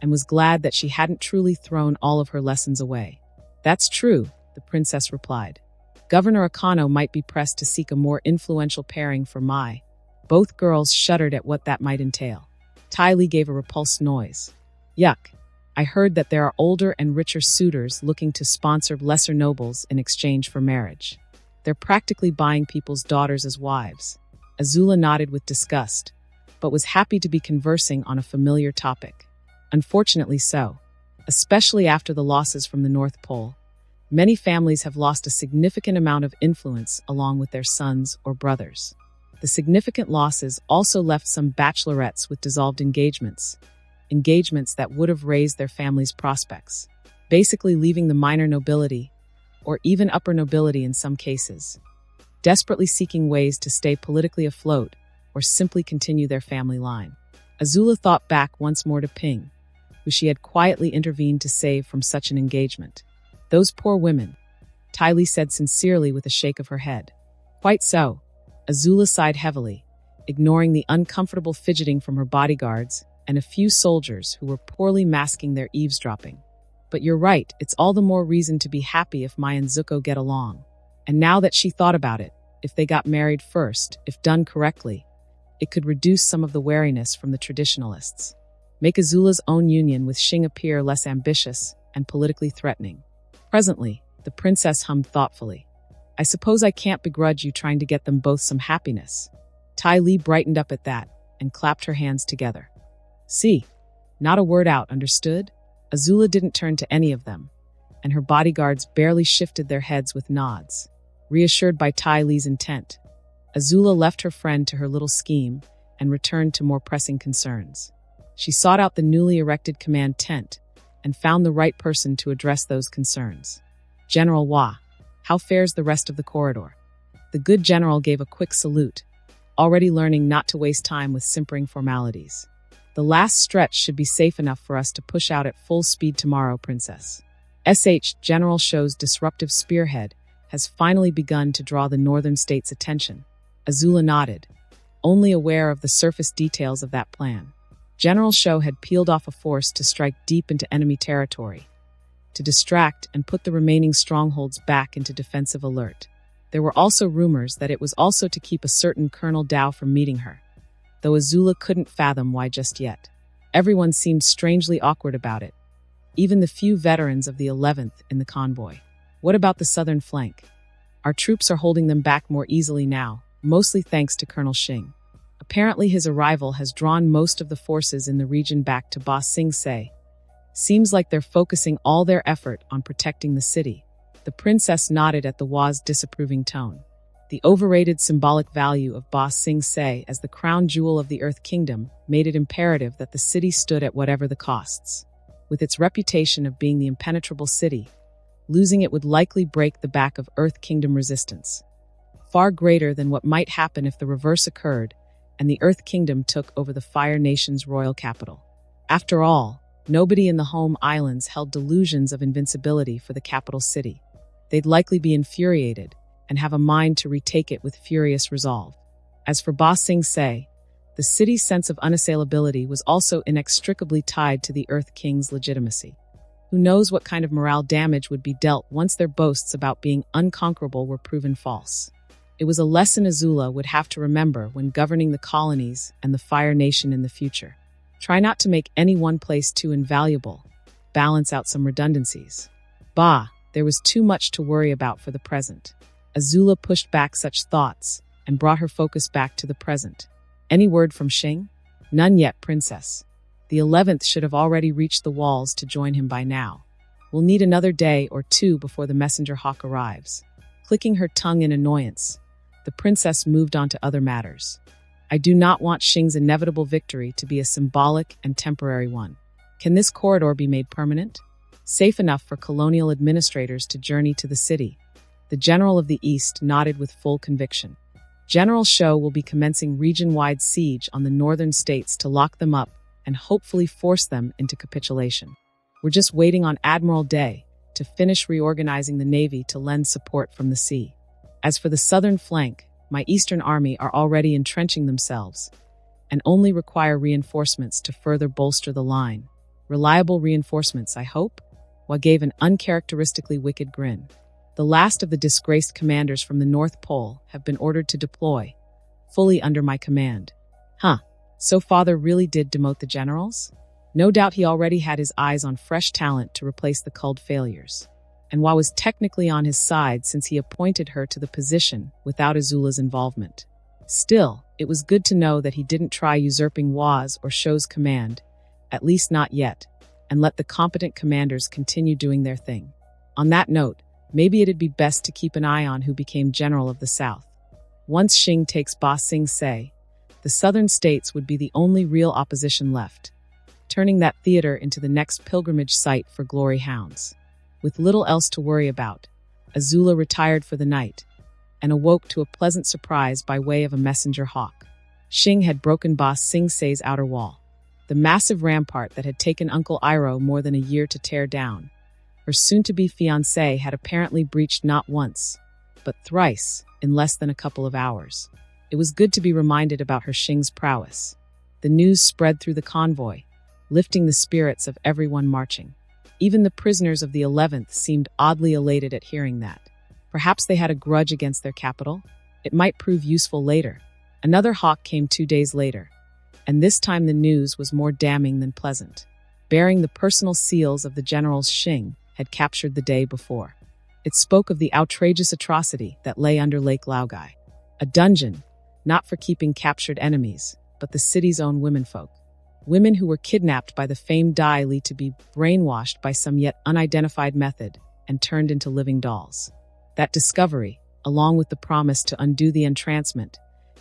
and was glad that she hadn't truly thrown all of her lessons away. That's true, the princess replied. Governor Akano might be pressed to seek a more influential pairing for Mai. Both girls shuddered at what that might entail. Ty Lee gave a repulsed noise. Yuck. I heard that there are older and richer suitors looking to sponsor lesser nobles in exchange for marriage. They're practically buying people's daughters as wives. AZULA nodded with disgust, but was happy to be conversing on a familiar topic. Unfortunately so, especially after the losses from the North Pole. Many families have lost a significant amount of influence along with their sons or brothers. The significant losses also left some bachelorettes with dissolved engagements that would have raised their family's prospects, basically leaving the minor nobility, or even upper nobility in some cases, desperately seeking ways to stay politically afloat or simply continue their family line. AZULA thought back once more to Ping, who she had quietly intervened to save from such an engagement. Those poor women, Ty Lee said sincerely with a shake of her head. Quite so. AZULA sighed heavily, ignoring the uncomfortable fidgeting from her bodyguards and a few soldiers who were poorly masking their eavesdropping. But you're right, it's all the more reason to be happy if Mai and Zuko get along. And now that she thought about it, if they got married first, if done correctly, it could reduce some of the wariness from the traditionalists. Make AZULA's own union with Xing appear less ambitious and politically threatening. Presently, the princess hummed thoughtfully. I suppose I can't begrudge you trying to get them both some happiness. Ty Lee brightened up at that and clapped her hands together. See, not a word out, understood? AZULA didn't turn to any of them, and her bodyguards barely shifted their heads with nods. Reassured by Ty Lee's intent, AZULA left her friend to her little scheme and returned to more pressing concerns. She sought out the newly erected command tent and found the right person to address those concerns. General Hua, how fares the rest of the corridor? The good general gave a quick salute, already learning not to waste time with simpering formalities. The last stretch should be safe enough for us to push out at full speed tomorrow, Princess. General Shou's disruptive spearhead has finally begun to draw the northern states' attention. AZULA nodded, only aware of the surface details of that plan. General Shou had peeled off a force to strike deep into enemy territory, to distract and put the remaining strongholds back into defensive alert. There were also rumors that it was also to keep a certain Colonel Dao from meeting her, though AZULA couldn't fathom why just yet. Everyone seemed strangely awkward about it, even the few veterans of the 11th in the convoy. What about the southern flank? Our troops are holding them back more easily now, mostly thanks to Colonel Xing. Apparently his arrival has drawn most of the forces in the region back to Ba Sing Se. Seems like they're focusing all their effort on protecting the city. The princess nodded at the Hua's disapproving tone. The overrated symbolic value of Ba Sing Se as the crown jewel of the Earth Kingdom made it imperative that the city stood at whatever the costs. With its reputation of being the impenetrable city, losing it would likely break the back of Earth Kingdom resistance, far greater than what might happen if the reverse occurred and the Earth Kingdom took over the Fire Nation's royal capital. After all, nobody in the home islands held delusions of invincibility for the capital city. They'd likely be infuriated and have a mind to retake it with furious resolve. As for Ba Sing Se, the city's sense of unassailability was also inextricably tied to the Earth King's legitimacy. Who knows what kind of morale damage would be dealt once their boasts about being unconquerable were proven false. It was a lesson AZULA would have to remember when governing the colonies and the Fire Nation in the future. Try not to make any one place too invaluable. Balance out some redundancies. There was too much to worry about for the present. AZULA pushed back such thoughts and brought her focus back to the present. Any word from Xing? None yet, Princess. The 11th should have already reached the walls to join him by now. We'll need another day or two before the messenger hawk arrives. Clicking her tongue in annoyance, the princess moved on to other matters. I do not want Xing's inevitable victory to be a symbolic and temporary one. Can this corridor be made permanent? Safe enough for colonial administrators to journey to the city. The General of the East nodded with full conviction. General Shou will be commencing region-wide siege on the northern states to lock them up and hopefully force them into capitulation. We're just waiting on Admiral Day to finish reorganizing the Navy to lend support from the sea. As for the southern flank, my Eastern Army are already entrenching themselves and only require reinforcements to further bolster the line. Reliable reinforcements, I hope? Hua gave an uncharacteristically wicked grin. The last of the disgraced commanders from the North Pole have been ordered to deploy, fully under my command. Huh, so father really did demote the generals? No doubt he already had his eyes on fresh talent to replace the culled failures. And Wa was technically on his side since he appointed her to the position without AZULA's involvement. Still, it was good to know that he didn't try usurping Wa's or Shou's command, at least not yet, and let the competent commanders continue doing their thing. On that note, maybe it'd be best to keep an eye on who became general of the South. Once Xing takes Ba Sing Se, the southern states would be the only real opposition left, turning that theater into the next pilgrimage site for glory hounds. With little else to worry about, AZULA retired for the night and awoke to a pleasant surprise by way of a messenger hawk. Xing had broken Ba Sing Se's outer wall, the massive rampart that had taken Uncle Iroh more than a year to tear down. Her soon-to-be fiancé had apparently breached not once, but thrice in less than a couple of hours. It was good to be reminded about her Xing's prowess. The news spread through the convoy, lifting the spirits of everyone marching. Even the prisoners of the 11th seemed oddly elated at hearing that. Perhaps they had a grudge against their capital? It might prove useful later. Another hawk came 2 days later, and this time the news was more damning than pleasant. Bearing the personal seals of the generals Xing had captured the day before. It spoke of the outrageous atrocity that lay under Lake Laogai. A dungeon, not for keeping captured enemies, but the city's own womenfolk. Women who were kidnapped by the famed Dai Li to be brainwashed by some yet unidentified method and turned into living dolls. That discovery, along with the promise to undo the entrancement,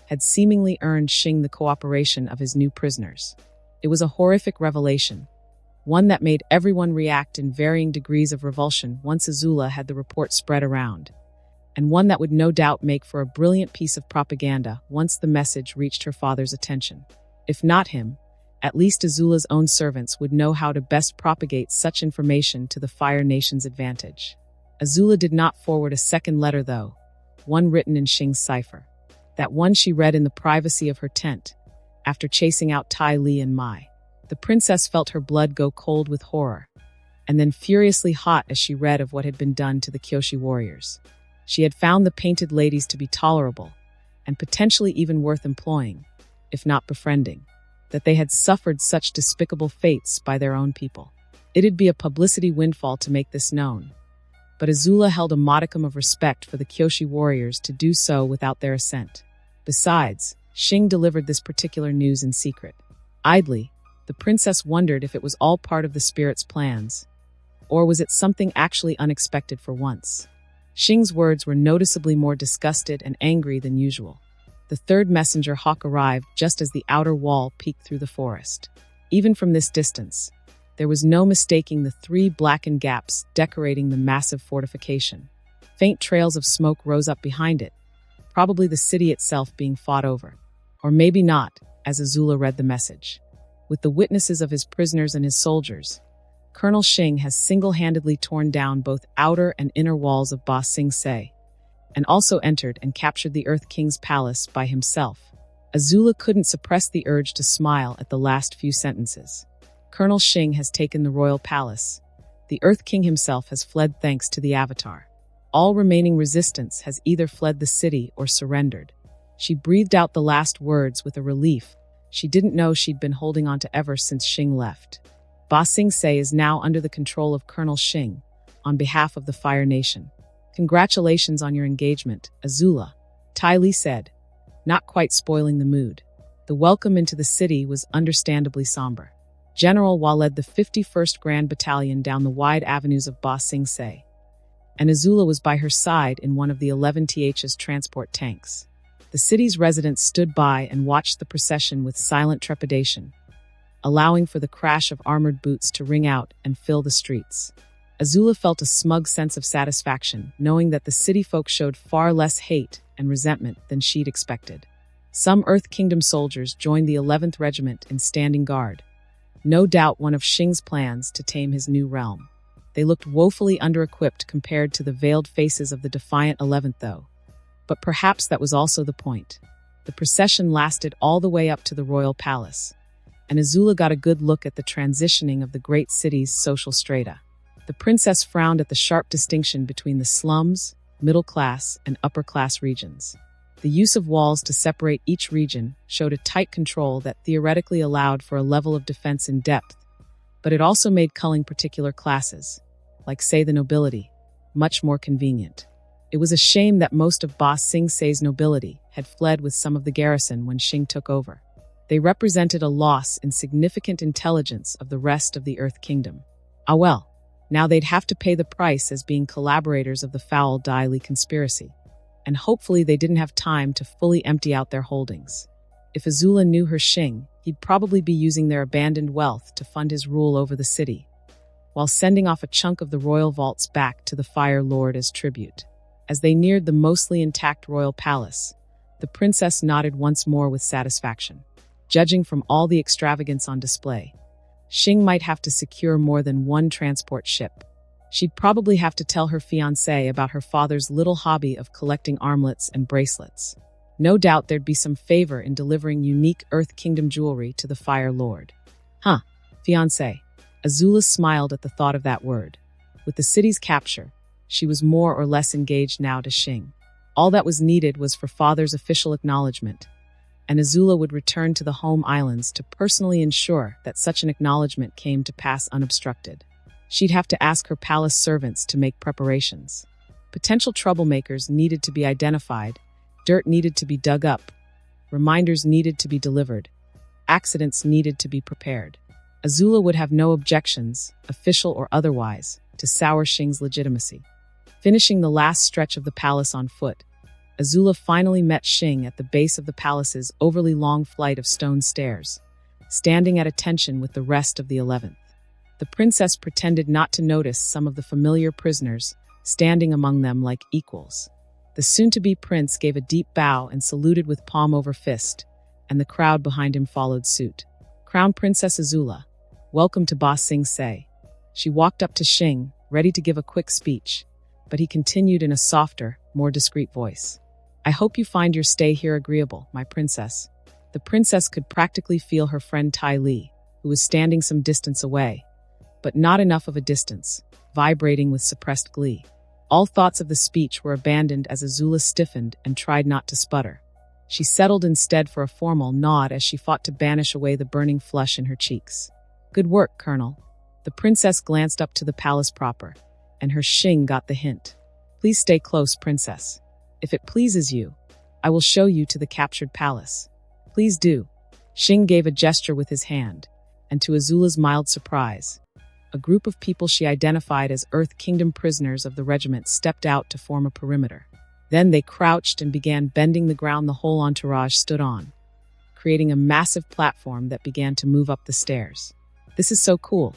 had seemingly earned Xing the cooperation of his new prisoners. It was a horrific revelation, one that made everyone react in varying degrees of revulsion once AZULA had the report spread around, and one that would no doubt make for a brilliant piece of propaganda once the message reached her father's attention. If not him, at least AZULA's own servants would know how to best propagate such information to the Fire Nation's advantage. AZULA did not forward a second letter though, one written in Xing's cipher. That one she read in the privacy of her tent, after chasing out Tai Li and Mai. The princess felt her blood go cold with horror, and then furiously hot as she read of what had been done to the Kyoshi warriors. She had found the painted ladies to be tolerable, and potentially even worth employing, if not befriending. That they had suffered such despicable fates by their own people. It'd be a publicity windfall to make this known, but AZULA held a modicum of respect for the Kyoshi warriors to do so without their assent. Besides, Xing delivered this particular news in secret. Idly, the princess wondered if it was all part of the spirit's plans, or was it something actually unexpected for once. Xing's words were noticeably more disgusted and angry than usual. The third messenger hawk arrived just as the outer wall peeked through the forest. Even from this distance, there was no mistaking the 3 blackened gaps decorating the massive fortification. Faint trails of smoke rose up behind it, probably the city itself being fought over. Or maybe not, as AZULA read the message. With the witnesses of his prisoners and his soldiers, Colonel Xing has single-handedly torn down both outer and inner walls of Ba Sing Se, and also entered and captured the Earth King's palace by himself. AZULA couldn't suppress the urge to smile at the last few sentences. Colonel Xing has taken the royal palace. The Earth King himself has fled thanks to the Avatar. All remaining resistance has either fled the city or surrendered. She breathed out the last words with a relief she didn't know she'd been holding on to ever since Xing left. Ba Sing Se is now under the control of Colonel Xing, on behalf of the Fire Nation. Congratulations on your engagement, AZULA, Tai Li said, not quite spoiling the mood. The welcome into the city was understandably somber. General Wa led the 51st Grand Battalion down the wide avenues of Ba Sing Se, and AZULA was by her side in one of the 11th's transport tanks. The city's residents stood by and watched the procession with silent trepidation, allowing for the crash of armored boots to ring out and fill the streets. AZULA felt a smug sense of satisfaction, knowing that the city folk showed far less hate and resentment than she'd expected. Some Earth Kingdom soldiers joined the 11th Regiment in standing guard, no doubt one of Xing's plans to tame his new realm. They looked woefully under-equipped compared to the veiled faces of the defiant 11th, though. But perhaps that was also the point. The procession lasted all the way up to the royal palace, and AZULA got a good look at the transitioning of the great city's social strata. The princess frowned at the sharp distinction between the slums, middle class, and upper class regions. The use of walls to separate each region showed a tight control that theoretically allowed for a level of defense in depth, but it also made culling particular classes, like say the nobility, much more convenient. It was a shame that most of Ba Sing Se's nobility had fled with some of the garrison when Xing took over. They represented a loss in significant intelligence of the rest of the Earth Kingdom. Ah well, now they'd have to pay the price as being collaborators of the foul Dai Li conspiracy. And hopefully they didn't have time to fully empty out their holdings. If AZULA knew her Xing, he'd probably be using their abandoned wealth to fund his rule over the city, while sending off a chunk of the royal vaults back to the Fire Lord as tribute. As they neared the mostly intact royal palace, the princess nodded once more with satisfaction. Judging from all the extravagance on display, Xing might have to secure more than one transport ship. She'd probably have to tell her fiancé about her father's little hobby of collecting armlets and bracelets. No doubt there'd be some favor in delivering unique Earth Kingdom jewelry to the Fire Lord. Huh, fiancé. AZULA smiled at the thought of that word. With the city's capture, she was more or less engaged now to Xing. All that was needed was for father's official acknowledgement, and AZULA would return to the home islands to personally ensure that such an acknowledgement came to pass unobstructed. She'd have to ask her palace servants to make preparations. Potential troublemakers needed to be identified, dirt needed to be dug up, reminders needed to be delivered, accidents needed to be prepared. AZULA would have no objections, official or otherwise, to sour Xing's legitimacy. Finishing the last stretch of the palace on foot, AZULA finally met Xing at the base of the palace's overly long flight of stone stairs, standing at attention with the rest of the 11th. The princess pretended not to notice some of the familiar prisoners, standing among them like equals. The soon-to-be prince gave a deep bow and saluted with palm over fist, and the crowd behind him followed suit. Crown Princess AZULA, welcome to Ba Sing Se. She walked up to Xing, ready to give a quick speech, but he continued in a softer, more discreet voice. I hope you find your stay here agreeable, my princess. The princess could practically feel her friend Tai Li, who was standing some distance away, but not enough of a distance, vibrating with suppressed glee. All thoughts of the speech were abandoned as AZULA stiffened and tried not to sputter. She settled instead for a formal nod as she fought to banish away the burning flush in her cheeks. Good work, Colonel. The princess glanced up to the palace proper, and her Xing got the hint. Please stay close, princess. If it pleases you, I will show you to the captured palace. Please do. Xing gave a gesture with his hand, and to AZULA's mild surprise, a group of people she identified as Earth Kingdom prisoners of the regiment stepped out to form a perimeter. Then they crouched and began bending the ground the whole entourage stood on, creating a massive platform that began to move up the stairs. This is so cool.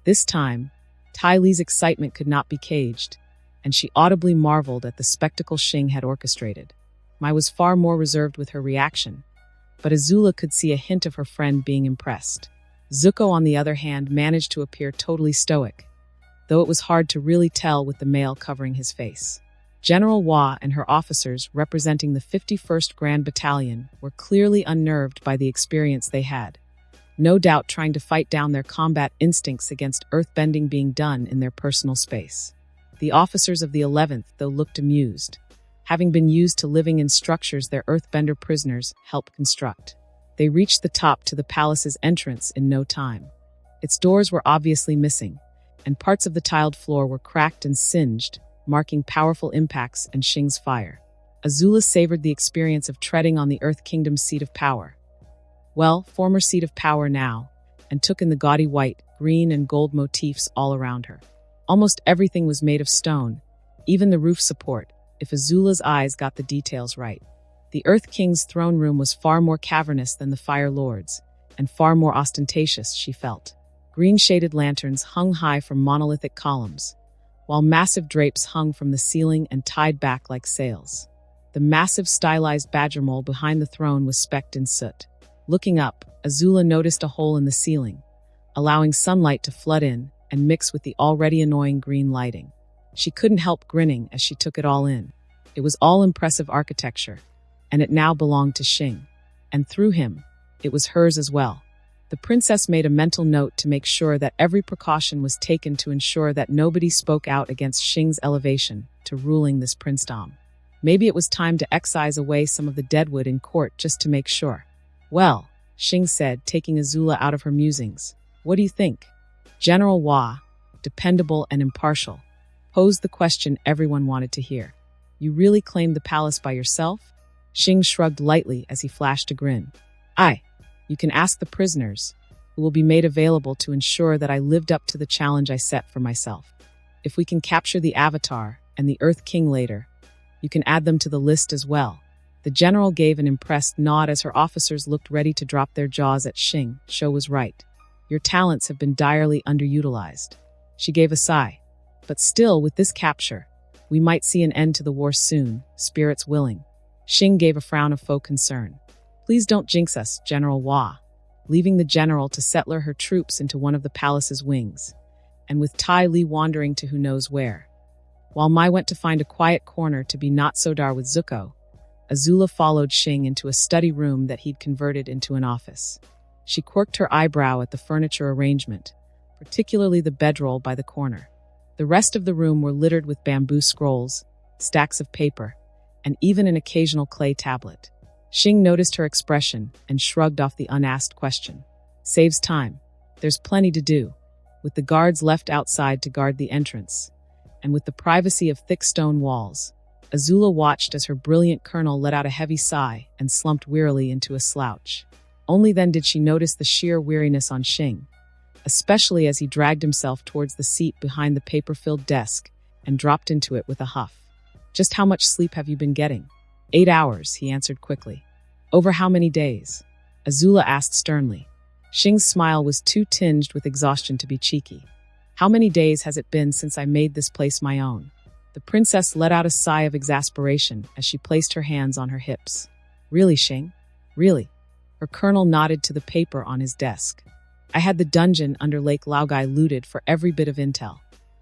This time, Tai Li's excitement could not be caged, and she audibly marveled at the spectacle Xing had orchestrated. Mai was far more reserved with her reaction, but AZULA could see a hint of her friend being impressed. Zuko, on the other hand, managed to appear totally stoic, though it was hard to really tell with the mail covering his face. General Hua and her officers, representing the 51st Grand Battalion, were clearly unnerved by the experience they had, no doubt trying to fight down their combat instincts against earthbending being done in their personal space. The officers of the 11th, though, looked amused, having been used to living in structures their earthbender prisoners helped construct. They reached the top to the palace's entrance in no time. Its doors were obviously missing, and parts of the tiled floor were cracked and singed, marking powerful impacts and Xing's fire. AZULA savored the experience of treading on the Earth Kingdom's seat of power. Well, former seat of power now, and took in the gaudy white, green, and gold motifs all around her. Almost everything was made of stone, even the roof support, if AZULA's eyes got the details right. The Earth King's throne room was far more cavernous than the Fire Lord's, and far more ostentatious, she felt. Green-shaded lanterns hung high from monolithic columns, while massive drapes hung from the ceiling and tied back like sails. The massive stylized badger mole behind the throne was specked in soot. Looking up, AZULA noticed a hole in the ceiling, allowing sunlight to flood in and mix with the already annoying green lighting. She couldn't help grinning as she took it all in. It was all impressive architecture, and it now belonged to Xing. And through him, it was hers as well. The princess made a mental note to make sure that every precaution was taken to ensure that nobody spoke out against Xing's elevation to ruling this princedom. Maybe it was time to excise away some of the deadwood in court just to make sure. Well, Xing said, taking AZULA out of her musings. What do you think? General Hua, dependable and impartial, posed the question everyone wanted to hear. You really claimed the palace by yourself? Xing shrugged lightly as he flashed a grin. Aye, you can ask the prisoners, who will be made available to ensure that I lived up to the challenge I set for myself. If we can capture the Avatar and the Earth King later, you can add them to the list as well. The general gave an impressed nod as her officers looked ready to drop their jaws at Xing. Shou was right. Your talents have been direly underutilized. She gave a sigh. But still, with this capture, we might see an end to the war soon, spirits willing. Xing gave a frown of faux concern. Please don't jinx us, General Hua, leaving the general to settle her troops into one of the palace's wings, and with Tai Li wandering to who knows where. While Mai went to find a quiet corner to be not-so-dar with Zuko, AZULA followed Xing into a study room that he'd converted into an office. She quirked her eyebrow at the furniture arrangement, particularly the bedroll by the corner. The rest of the room were littered with bamboo scrolls, stacks of paper, and even an occasional clay tablet. Xing noticed her expression and shrugged off the unasked question. Saves time. There's plenty to do, with the guards left outside to guard the entrance, and with the privacy of thick stone walls. AZULA watched as her brilliant colonel let out a heavy sigh and slumped wearily into a slouch. Only then did she notice the sheer weariness on Xing, especially as he dragged himself towards the seat behind the paper-filled desk and dropped into it with a huff. Just how much sleep have you been getting? 8 hours, he answered quickly. Over how many days? AZULA asked sternly. Xing's smile was too tinged with exhaustion to be cheeky. How many days has it been since I made this place my own? The princess let out a sigh of exasperation as she placed her hands on her hips. Really, Xing? Really? Her colonel nodded to the paper on his desk. I had the dungeon under Lake Laogai looted for every bit of intel.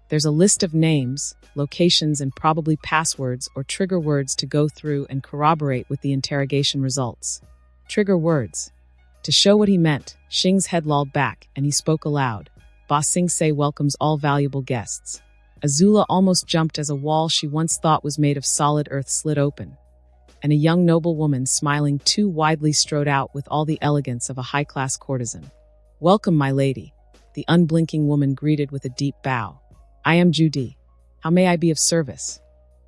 There's a list of names, locations, and probably passwords or trigger words to go through and corroborate with the interrogation results. Trigger words. To show what he meant, Xing's head lolled back and he spoke aloud. ATLA welcomes all valuable guests. AZULA almost jumped as a wall she once thought was made of solid earth slid open, and a young noblewoman smiling too widely strode out with all the elegance of a high-class courtesan. Welcome, my lady, the unblinking woman greeted with a deep bow. I am Judy. How may I be of service?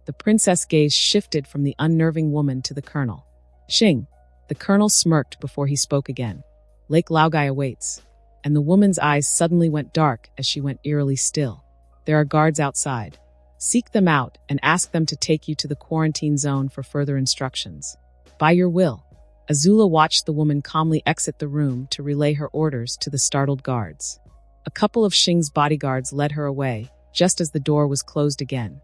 The princess gaze shifted from the unnerving woman to the colonel. Xing. The colonel smirked before he spoke again. Lake Laogai awaits. And the woman's eyes suddenly went dark as she went eerily still. There are guards outside. Seek them out and ask them to take you to the quarantine zone for further instructions. By your will. AZULA watched the woman calmly exit the room to relay her orders to the startled guards. A couple of Xing's bodyguards led her away, just as the door was closed again,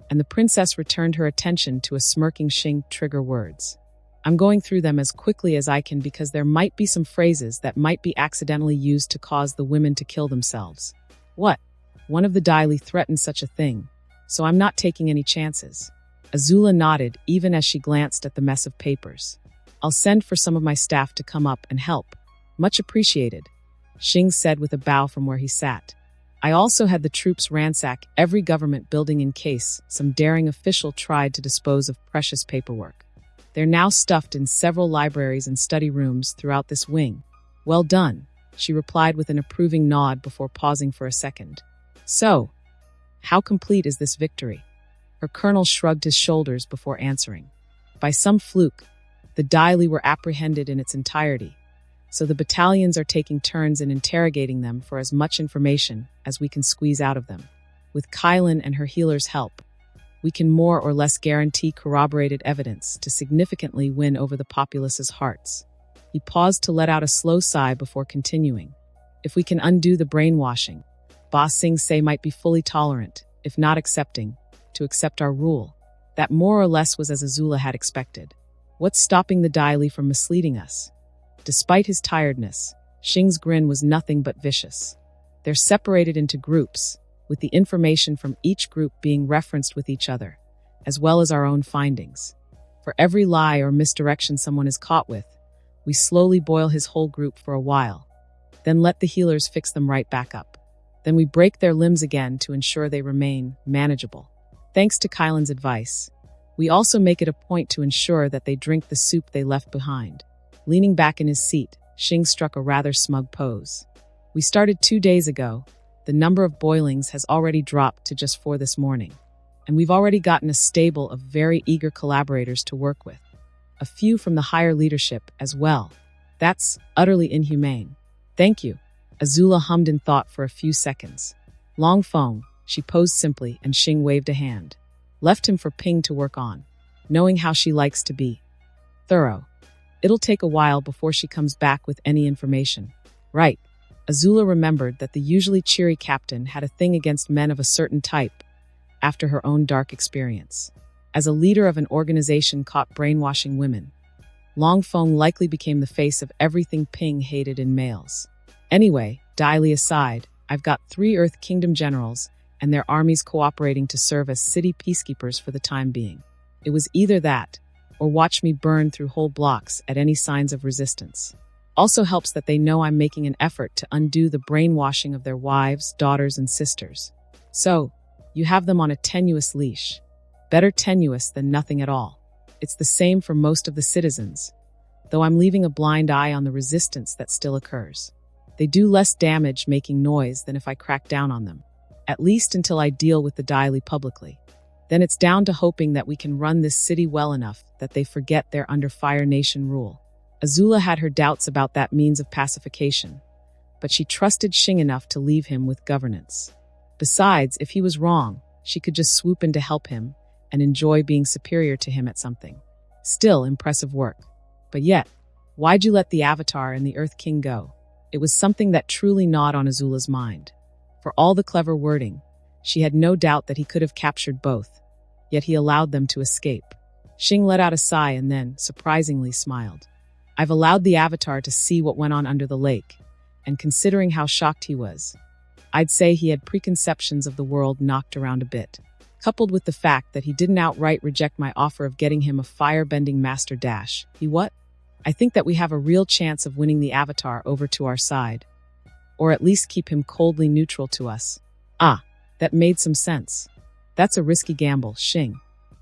and the princess returned her attention to a smirking Xing trigger words. I'm going through them as quickly as I can because there might be some phrases that might be accidentally used to cause the women to kill themselves. What? One of the Dai Li threatened such a thing, so I'm not taking any chances. AZULA nodded even as she glanced at the mess of papers. I'll send for some of my staff to come up and help. Much appreciated, Xing said with a bow from where he sat. I also had the troops ransack every government building in case some daring official tried to dispose of precious paperwork. They're now stuffed in several libraries and study rooms throughout this wing. Well done, she replied with an approving nod before pausing for a second. So, how complete is this victory? Her colonel shrugged his shoulders before answering. By some fluke, the Dai Li were apprehended in its entirety, so the battalions are taking turns in interrogating them for as much information as we can squeeze out of them. With Kylan and her healer's help, we can more or less guarantee corroborated evidence to significantly win over the populace's hearts. He paused to let out a slow sigh before continuing. If we can undo the brainwashing, ATLA might be fully tolerant, if not accepting, to accept our rule. That more or less was as AZULA had expected. What's stopping the Dai Li from misleading us? Despite his tiredness, Xing's grin was nothing but vicious. They're separated into groups, with the information from each group being referenced with each other, as well as our own findings. For every lie or misdirection someone is caught with, we slowly boil his whole group for a while. then let the healers fix them right back up. Then we break their limbs again to ensure they remain manageable. Thanks to Kylan's advice, we also make it a point to ensure that they drink the soup they left behind. Leaning back in his seat, Xing struck a rather smug pose. We started 2 days ago. The number of boilings has already dropped to just 4 this morning. And we've already gotten a stable of very eager collaborators to work with. A few from the higher leadership as well. That's utterly inhumane. Thank you. AZULA hummed in thought for a few seconds. Long Feng, she posed simply, and Xing waved a hand. Left him for Ping to work on, knowing how she likes to be thorough. It'll take a while before she comes back with any information. Right. AZULA remembered that the usually cheery captain had a thing against men of a certain type after her own dark experience. As a leader of an organization caught brainwashing women, Long Feng likely became the face of everything Ping hated in males. Anyway, Li aside, I've got 3 Earth Kingdom generals and their armies cooperating to serve as city peacekeepers for the time being. It was either that, or watch me burn through whole blocks at any signs of resistance. Also helps that they know I'm making an effort to undo the brainwashing of their wives, daughters, and sisters. So, you have them on a tenuous leash. Better tenuous than nothing at all. It's the same for most of the citizens, though I'm leaving a blind eye on the resistance that still occurs. They do less damage making noise than if I crack down on them, at least until I deal with the Li publicly. Then it's down to hoping that we can run this city well enough that they forget they're under Fire Nation rule. AZULA had her doubts about that means of pacification, but she trusted Xing enough to leave him with governance. Besides, if he was wrong, she could just swoop in to help him and enjoy being superior to him at something. Still impressive work. But yet, why'd you let the Avatar and the Earth King go? It was something that truly gnawed on AZULA's mind. For all the clever wording, she had no doubt that he could have captured both, yet he allowed them to escape. Xing let out a sigh and then, surprisingly, smiled. I've allowed the Avatar to see what went on under the lake, and considering how shocked he was, I'd say he had preconceptions of the world knocked around a bit, coupled with the fact that he didn't outright reject my offer of getting him a fire-bending master dash. He what? I think that we have a real chance of winning the Avatar over to our side, or at least keep him coldly neutral to us. Ah, that made some sense. That's a risky gamble, Xing.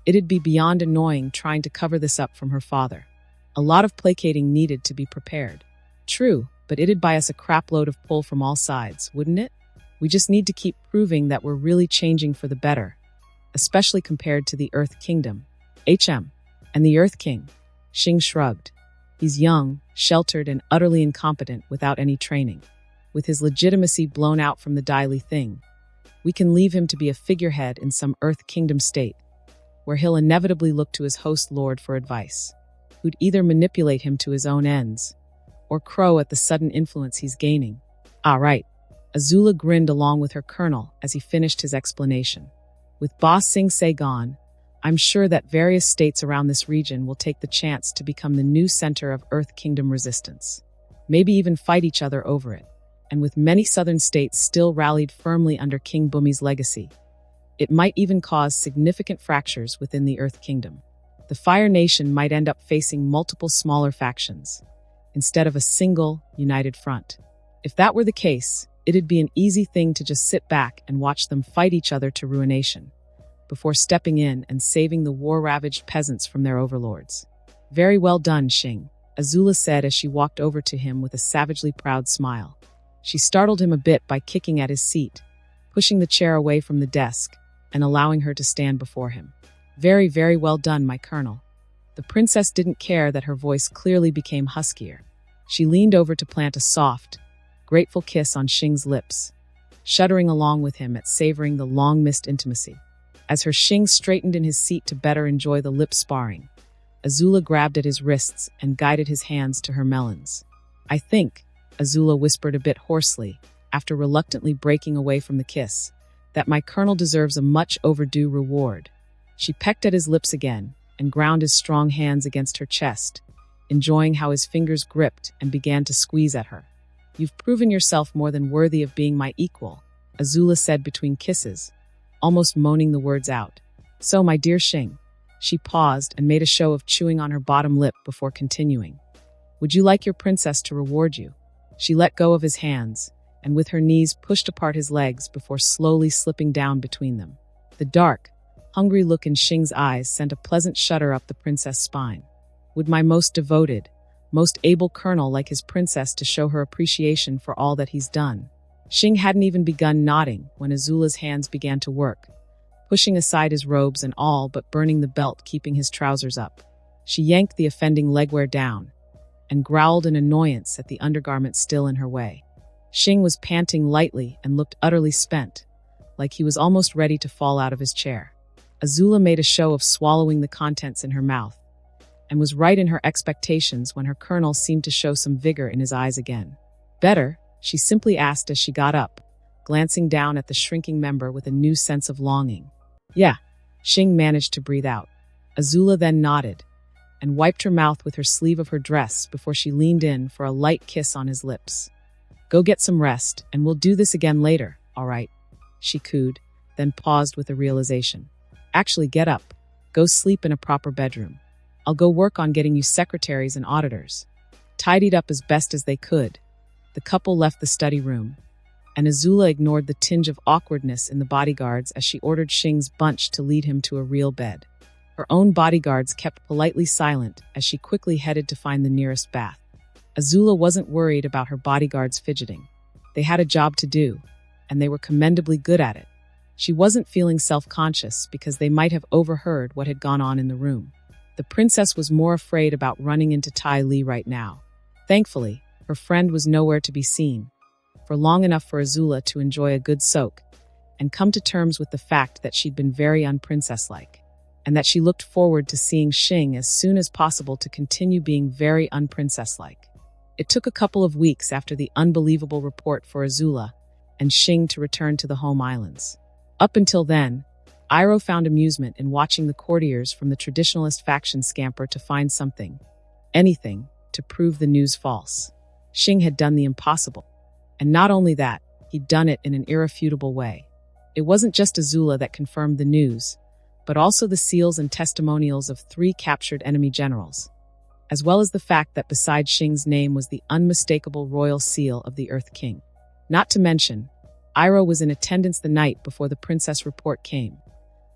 It'd be beyond annoying trying to cover this up from her father. A lot of placating needed to be prepared. True, but it'd buy us a crapload of pull from all sides, wouldn't it? We just need to keep proving that we're really changing for the better, especially compared to the Earth Kingdom. And the Earth King. Xing shrugged. He's young, sheltered, and utterly incompetent without any training. With his legitimacy blown out from the Li thing, we can leave him to be a figurehead in some Earth Kingdom state, where he'll inevitably look to his host lord for advice, who'd either manipulate him to his own ends, or crow at the sudden influence he's gaining. Ah, right. AZULA grinned along with her colonel as he finished his explanation. With Ba Sing Se gone, I'm sure that various states around this region will take the chance to become the new center of Earth Kingdom resistance. Maybe even fight each other over it. And with many southern states still rallied firmly under King Bumi's legacy, it might even cause significant fractures within the Earth Kingdom. The Fire Nation might end up facing multiple smaller factions, instead of a single, united front. If that were the case, it'd be an easy thing to just sit back and watch them fight each other to ruination, before stepping in and saving the war-ravaged peasants from their overlords. Very well done, Xing, AZULA said as she walked over to him with a savagely proud smile. She startled him a bit by kicking at his seat, pushing the chair away from the desk, and allowing her to stand before him. Very, very well done, my colonel. The princess didn't care that her voice clearly became huskier. She leaned over to plant a soft, grateful kiss on Xing's lips, shuddering along with him at savoring the long-missed intimacy. As her Xing straightened in his seat to better enjoy the lip sparring, AZULA grabbed at his wrists and guided his hands to her melons. I think, AZULA whispered a bit hoarsely, after reluctantly breaking away from the kiss, that my colonel deserves a much overdue reward. She pecked at his lips again and ground his strong hands against her chest, enjoying how his fingers gripped and began to squeeze at her. You've proven yourself more than worthy of being my equal, AZULA said between kisses, almost moaning the words out. So, my dear Xing. She paused and made a show of chewing on her bottom lip before continuing. Would you like your princess to reward you? She let go of his hands, and with her knees pushed apart his legs before slowly slipping down between them. The dark, hungry look in Xing's eyes sent a pleasant shudder up the princess' spine. Would my most devoted, most able colonel like his princess to show her appreciation for all that he's done? Xing hadn't even begun nodding when AZULA's hands began to work, pushing aside his robes and all but burning the belt keeping his trousers up. She yanked the offending legwear down and growled in annoyance at the undergarment still in her way. Xing was panting lightly and looked utterly spent, like he was almost ready to fall out of his chair. AZULA made a show of swallowing the contents in her mouth, and was right in her expectations when her colonel seemed to show some vigor in his eyes again. "Better?" she simply asked as she got up, glancing down at the shrinking member with a new sense of longing. "Yeah," Xing managed to breathe out. AZULA then nodded, and wiped her mouth with her sleeve of her dress before she leaned in for a light kiss on his lips. "Go get some rest, and we'll do this again later, all right?" she cooed, then paused with a realization. "Actually, get up. Go sleep in a proper bedroom. I'll go work on getting you secretaries and auditors." Tidied up as best as they could, the couple left the study room, and AZULA ignored the tinge of awkwardness in the bodyguards as she ordered Xing's bunch to lead him to a real bed. Her own bodyguards kept politely silent as she quickly headed to find the nearest bath. AZULA wasn't worried about her bodyguards fidgeting. They had a job to do, and they were commendably good at it. She wasn't feeling self-conscious because they might have overheard what had gone on in the room. The princess was more afraid about running into Tai Li right now. Thankfully, her friend was nowhere to be seen, for long enough for AZULA to enjoy a good soak and come to terms with the fact that she'd been very unprincess-like, and that she looked forward to seeing Xing as soon as possible to continue being very unprincess-like. It took a couple of weeks after the unbelievable report for AZULA and Xing to return to the home islands. Up until then, Iroh found amusement in watching the courtiers from the traditionalist faction scamper to find something, anything, to prove the news false. Xing had done the impossible. And not only that, he'd done it in an irrefutable way. It wasn't just AZULA that confirmed the news, but also the seals and testimonials of 3 captured enemy generals, as well as the fact that beside Xing's name was the unmistakable royal seal of the Earth King. Not to mention, Iroh was in attendance the night before the princess report came,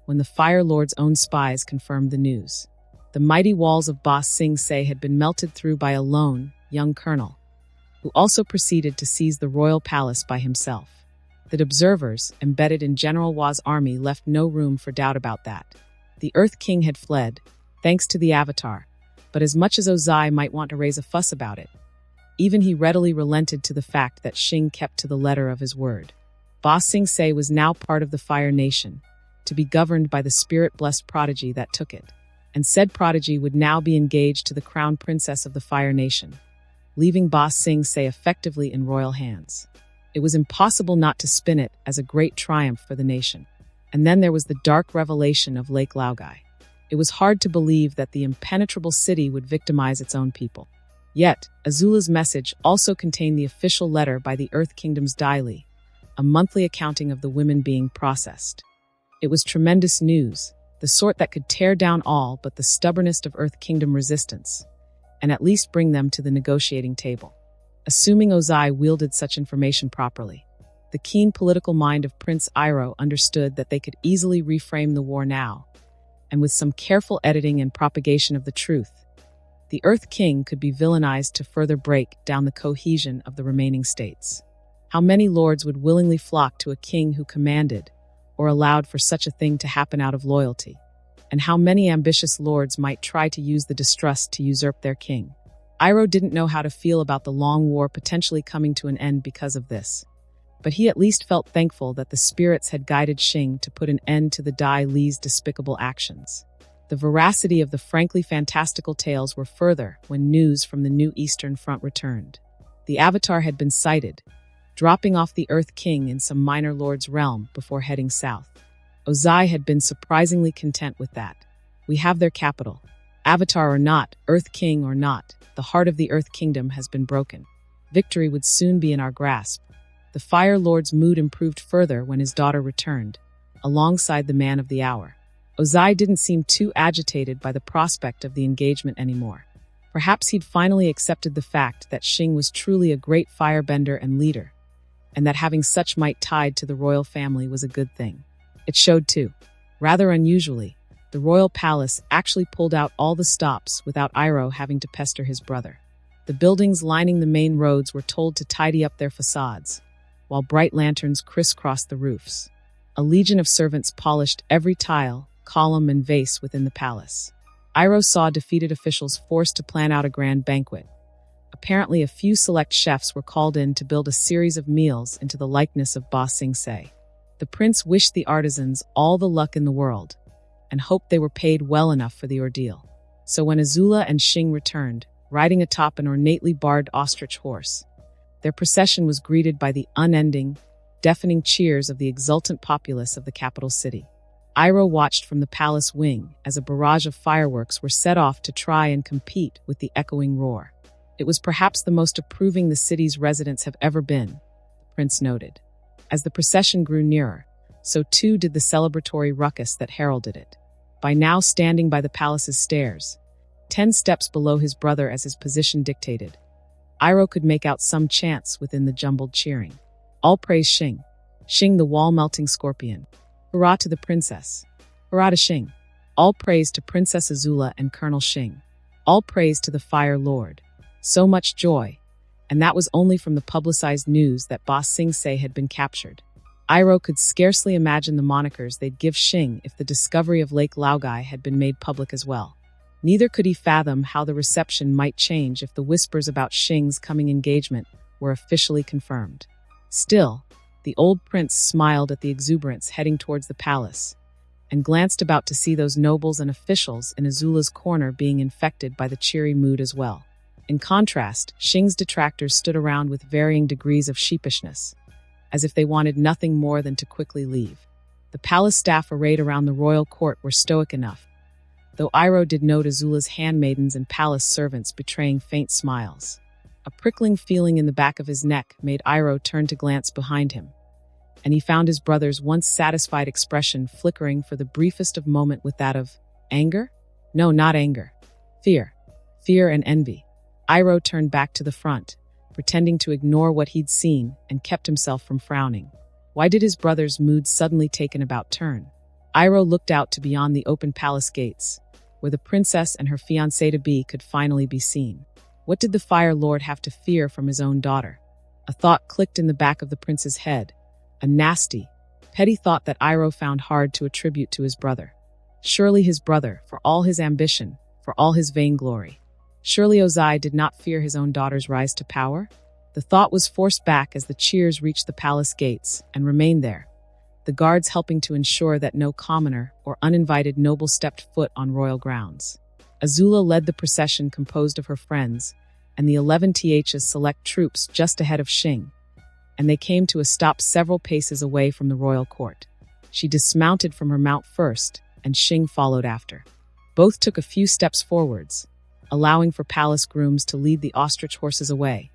when the Fire Lord's own spies confirmed the news. The mighty walls of Ba Sing Se had been melted through by a lone, young colonel, who also proceeded to seize the royal palace by himself. The observers, embedded in General Wa's army, left no room for doubt about that. The Earth King had fled, thanks to the Avatar, but as much as Ozai might want to raise a fuss about it, even he readily relented to the fact that Xing kept to the letter of his word. Ba Sing Se was now part of the Fire Nation, to be governed by the spirit-blessed prodigy that took it, and said prodigy would now be engaged to the crown princess of the Fire Nation, leaving Ba Sing Se effectively in royal hands. It was impossible not to spin it as a great triumph for the nation. And then there was the dark revelation of Lake Laogai. It was hard to believe that the impenetrable city would victimize its own people. Yet, AZULA's message also contained the official letter by the Earth Kingdom's daily, a monthly accounting of the women being processed. It was tremendous news, the sort that could tear down all but the stubbornest of Earth Kingdom resistance, and at least bring them to the negotiating table. Assuming Ozai wielded such information properly, the keen political mind of Prince Iroh understood that they could easily reframe the war now, and with some careful editing and propagation of the truth, the Earth King could be villainized to further break down the cohesion of the remaining states. How many lords would willingly flock to a king who commanded or allowed for such a thing to happen out of loyalty? And how many ambitious lords might try to use the distrust to usurp their king? Iroh didn't know how to feel about the long war potentially coming to an end because of this, but he at least felt thankful that the spirits had guided Xing to put an end to the Dai Li's despicable actions. The veracity of the frankly fantastical tales were further when news from the new Eastern Front returned. The Avatar had been sighted, dropping off the Earth King in some minor lord's realm before heading south. Ozai had been surprisingly content with that. We have their capital. Avatar or not, Earth King or not, the heart of the Earth Kingdom has been broken. Victory would soon be in our grasp. The Fire Lord's mood improved further when his daughter returned, alongside the man of the hour. Ozai didn't seem too agitated by the prospect of the engagement anymore. Perhaps he'd finally accepted the fact that Xing was truly a great firebender and leader, and that having such might tied to the royal family was a good thing. It showed too. Rather unusually, the royal palace actually pulled out all the stops without Iroh having to pester his brother. The buildings lining the main roads were told to tidy up their facades, while bright lanterns crisscrossed the roofs. A legion of servants polished every tile, column, and vase within the palace. Iroh saw defeated officials forced to plan out a grand banquet. Apparently, a few select chefs were called in to build a series of meals into the likeness of Ba-Sing-se. The prince wished the artisans all the luck in the world, and hoped they were paid well enough for the ordeal. So when AZULA and Xing returned, riding atop an ornately barred ostrich horse, their procession was greeted by the unending, deafening cheers of the exultant populace of the capital city. Iroh watched from the palace wing as a barrage of fireworks were set off to try and compete with the echoing roar. It was perhaps the most approving the city's residents have ever been, the prince noted. As the procession grew nearer, so too did the celebratory ruckus that heralded it. By now standing by the palace's stairs, 10 steps below his brother as his position dictated, Iroh could make out some chants within the jumbled cheering. All praise Xing. Xing the wall-melting scorpion. Hurrah to the princess. Hurrah to Xing. All praise to Princess AZULA and Colonel Xing. All praise to the Fire Lord. So much joy. And that was only from the publicized news that Ba-Sing-se had been captured. Iroh could scarcely imagine the monikers they'd give Xing if the discovery of Lake Laogai had been made public as well. Neither could he fathom how the reception might change if the whispers about Xing's coming engagement were officially confirmed. Still, the old prince smiled at the exuberance heading towards the palace, and glanced about to see those nobles and officials in AZULA's corner being infected by the cheery mood as well. In contrast, Xing's detractors stood around with varying degrees of sheepishness, as if they wanted nothing more than to quickly leave. The palace staff arrayed around the royal court were stoic enough, though Iroh did note AZULA's handmaidens and palace servants betraying faint smiles. A prickling feeling in the back of his neck made Iroh turn to glance behind him, and he found his brother's once satisfied expression flickering for the briefest of moment with that of anger? No, not anger. Fear. Fear and envy. Iroh turned back to the front, pretending to ignore what he'd seen, and kept himself from frowning. Why did his brother's mood suddenly take an about turn? Iroh looked out to beyond the open palace gates, where the princess and her fiancé-to-be could finally be seen. What did the Fire Lord have to fear from his own daughter? A thought clicked in the back of the prince's head, a nasty, petty thought that Iroh found hard to attribute to his brother. Surely his brother, for all his ambition, for all his vainglory, surely Ozai did not fear his own daughter's rise to power? The thought was forced back as the cheers reached the palace gates and remained there, the guards helping to ensure that no commoner or uninvited noble stepped foot on royal grounds. AZULA led the procession composed of her friends and the 11 TH's select troops just ahead of Xing, and they came to a stop several paces away from the royal court. She dismounted from her mount first, and Xing followed after. Both took a few steps forwards, allowing for palace grooms to lead the ostrich horses away,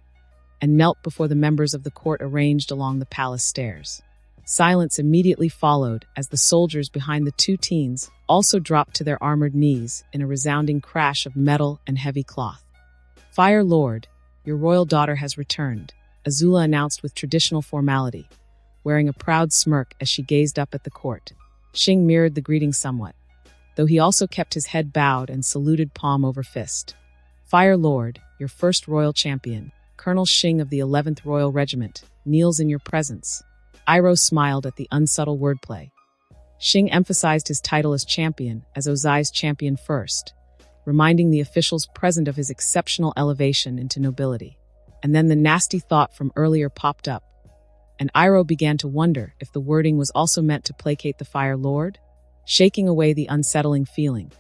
and knelt before the members of the court arranged along the palace stairs. Silence immediately followed as the soldiers behind the two teens also dropped to their armored knees in a resounding crash of metal and heavy cloth. "Fire Lord, your royal daughter has returned," AZULA announced with traditional formality, wearing a proud smirk as she gazed up at the court. Xing mirrored the greeting somewhat, though he also kept his head bowed and saluted palm over fist. "Fire Lord, your first royal champion, Colonel Xing of the 11th Royal Regiment, kneels in your presence." Iroh smiled at the unsubtle wordplay. Xing emphasized his title as champion as Ozai's champion first, reminding the officials present of his exceptional elevation into nobility. And then the nasty thought from earlier popped up, and Iroh began to wonder if the wording was also meant to placate the Fire Lord. Shaking away the unsettling feeling,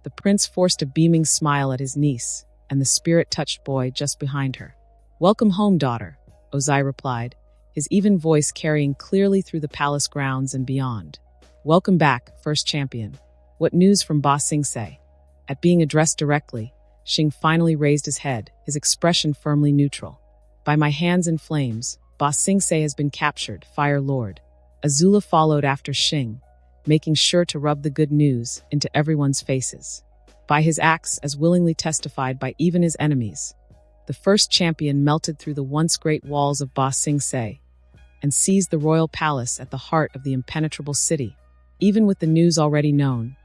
the prince forced a beaming smile at his niece and the spirit-touched boy just behind her. "Welcome home, daughter," Ozai replied, his even voice carrying clearly through the palace grounds and beyond. "Welcome back, first champion. What news from Ba-Sing-se?" At being addressed directly, Xing finally raised his head, his expression firmly neutral. "By my hands in flames, Ba-Sing-se has been captured, Fire Lord." AZULA followed after Xing, making sure to rub the good news into everyone's faces. by his acts as willingly testified by even his enemies. The first champion melted through the once great walls of Ba Sing Se and seized the royal palace at the heart of the impenetrable city. Even with the news already known,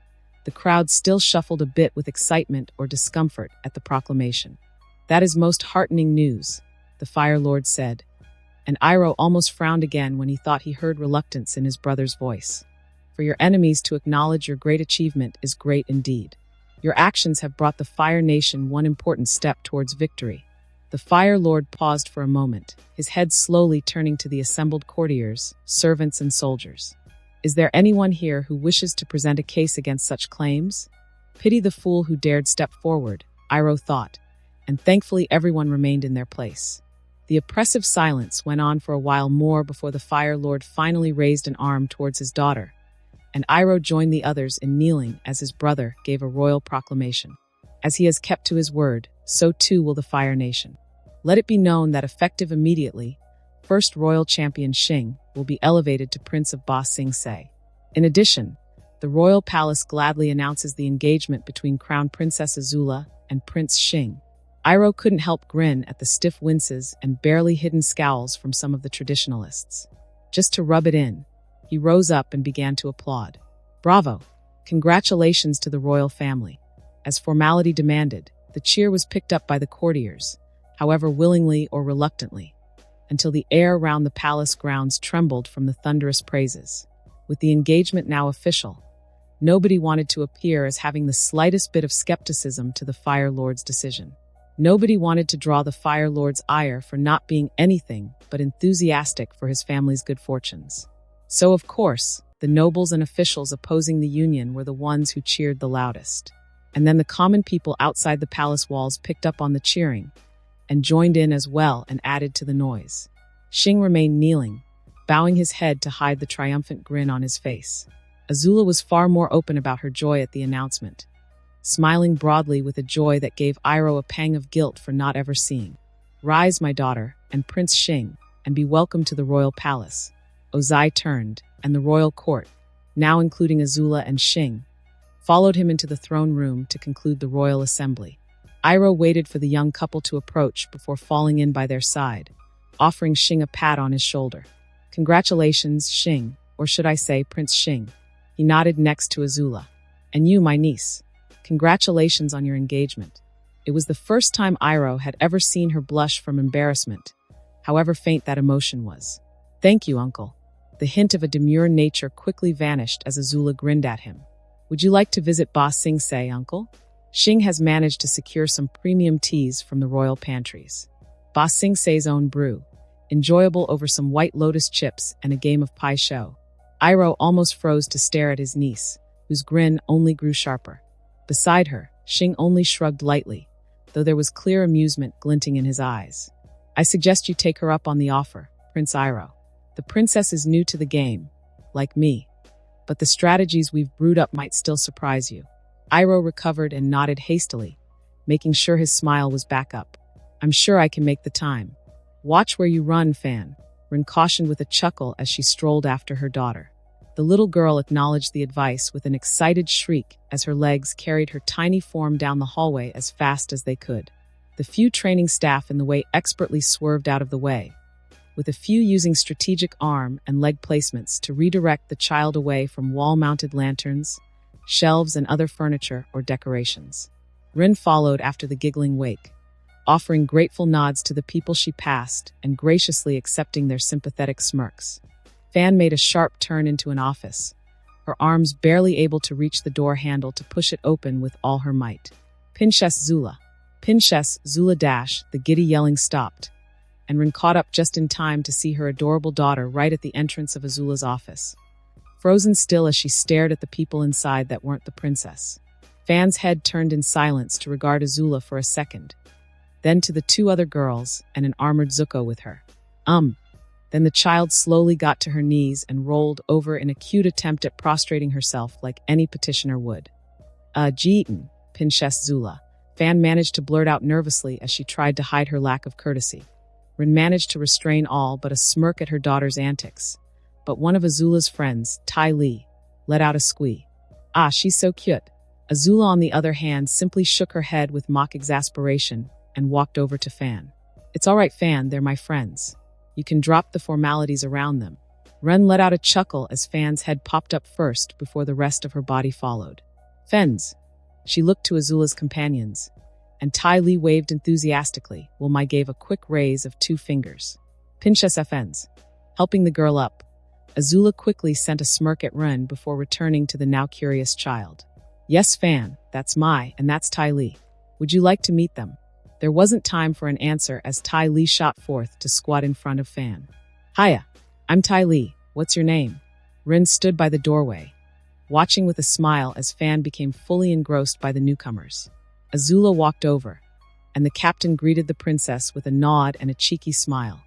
the crowd still shuffled a bit with excitement or discomfort at the proclamation. "That is most heartening news," the Fire Lord said, and Iroh almost frowned again when he thought he heard reluctance in his brother's voice. "For your enemies to acknowledge your great achievement is great indeed. Your actions have brought the Fire Nation one important step towards victory." The Fire Lord paused for a moment, his head slowly turning to the assembled courtiers, servants, and soldiers. "Is there anyone here who wishes to present a case against such claims? Pity the fool who dared step forward," Iroh thought, and thankfully everyone remained in their place. The oppressive silence went on for a while more before the Fire Lord finally raised an arm towards his daughter, and Iroh joined the others in kneeling as his brother gave a royal proclamation. As he has kept to his word, so too will the Fire Nation. Let it be known that effective immediately, first royal champion Xing will be elevated to Prince of Ba Sing Se. In addition, the royal palace gladly announces the engagement between Crown Princess AZULA and Prince Xing. Iroh couldn't help grin at the stiff winces and barely hidden scowls from some of the traditionalists. Just to rub it in, he rose up and began to applaud. "Bravo! Congratulations to the royal family." As formality demanded, the cheer was picked up by the courtiers, however willingly or reluctantly, until the air round the palace grounds trembled from the thunderous praises. With the engagement now official, nobody wanted to appear as having the slightest bit of skepticism to the Fire Lord's decision. Nobody wanted to draw the Fire Lord's ire for not being anything but enthusiastic for his family's good fortunes. So, of course, the nobles and officials opposing the union were the ones who cheered the loudest. And then the common people outside the palace walls picked up on the cheering and joined in as well and added to the noise. Xing remained kneeling, bowing his head to hide the triumphant grin on his face. AZULA was far more open about her joy at the announcement, smiling broadly with a joy that gave Iroh a pang of guilt for not ever seeing. "Rise, my daughter, and Prince Xing, and be welcome to the royal palace." Ozai turned, and the royal court, now including AZULA and Xing, followed him into the throne room to conclude the royal assembly. Iroh waited for the young couple to approach before falling in by their side, offering Xing a pat on his shoulder. "Congratulations, Xing, or should I say Prince Xing." He nodded next to AZULA. "And you, my niece. Congratulations on your engagement." It was the first time Iroh had ever seen her blush from embarrassment, however faint that emotion was. "Thank you, uncle." The hint of a demure nature quickly vanished as AZULA grinned at him. "Would you like to visit Ba Sing Se, uncle? Xing has managed to secure some premium teas from the royal pantries. Ba Sing Se's own brew, enjoyable over some White Lotus chips and a game of pai shou." Iroh almost froze to stare at his niece, whose grin only grew sharper. Beside her, Xing only shrugged lightly, though there was clear amusement glinting in his eyes. "I suggest you take her up on the offer, Prince Iroh. The princess is new to the game, like me, but the strategies we've brewed up might still surprise you." Iroh recovered and nodded hastily, making sure his smile was back up. "I'm sure I can make the time." "Watch where you run, Fan," Rin cautioned with a chuckle as she strolled after her daughter. The little girl acknowledged the advice with an excited shriek as her legs carried her tiny form down the hallway as fast as they could. The few training staff in the way expertly swerved out of the way, with a few using strategic arm and leg placements to redirect the child away from wall-mounted lanterns, shelves, and other furniture or decorations. Rin followed after the giggling wake, offering grateful nods to the people she passed and graciously accepting their sympathetic smirks. Fan made a sharp turn into an office, her arms barely able to reach the door handle to push it open with all her might. "Princess Zula." Princess Zula dash, the giddy yelling stopped, and Rin caught up just in time to see her adorable daughter right at the entrance of Azula's office, frozen still as she stared at the people inside that weren't the princess. Fan's head turned in silence to regard Azula for a second, then to the two other girls and an armored Zuko with her. Then the child slowly got to her knees and rolled over in a cute attempt at prostrating herself like any petitioner would. Jeeton, Princess Zula," Fan managed to blurt out nervously as she tried to hide her lack of courtesy. Rin managed to restrain all but a smirk at her daughter's antics, but one of Azula's friends, Tai Li, let out a squeak. "Ah, she's so cute. Azula, on the other hand, simply shook her head with mock exasperation and walked over to Fan. It's all right, Fan, they're my friends. You can drop the formalities around them. Ren let out a chuckle as Fan's head popped up first before the rest of her body followed. Fens. She looked to Azula's companions, and Ty Lee waved enthusiastically, while Mai gave a quick raise of 2 fingers. Pinchas FNs. Helping the girl up, Azula quickly sent a smirk at Ren before returning to the now curious child. Yes, Fan, that's Mai, and that's Ty Lee. Would you like to meet them? There wasn't time for an answer as Ty Lee shot forth to squat in front of Fan. Hiya, I'm Ty Lee. What's your name? Ren stood by the doorway, watching with a smile as Fan became fully engrossed by the newcomers. Azula walked over, and the captain greeted the princess with a nod and a cheeky smile.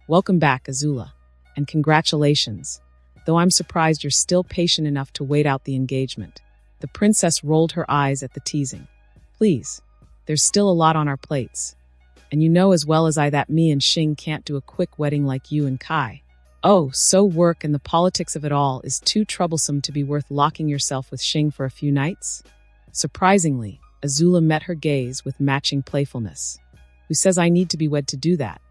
Welcome back, Azula, and congratulations, though I'm surprised you're still patient enough to wait out the engagement. The princess rolled her eyes at the teasing. Please, there's still a lot on our plates, and you know as well as I that me and Xing can't do a quick wedding like you and Kai. Oh, so work and the politics of it all is too troublesome to be worth locking yourself with Xing for a few nights? Surprisingly, Azula met her gaze with matching playfulness. Who says I need to be wed to do that?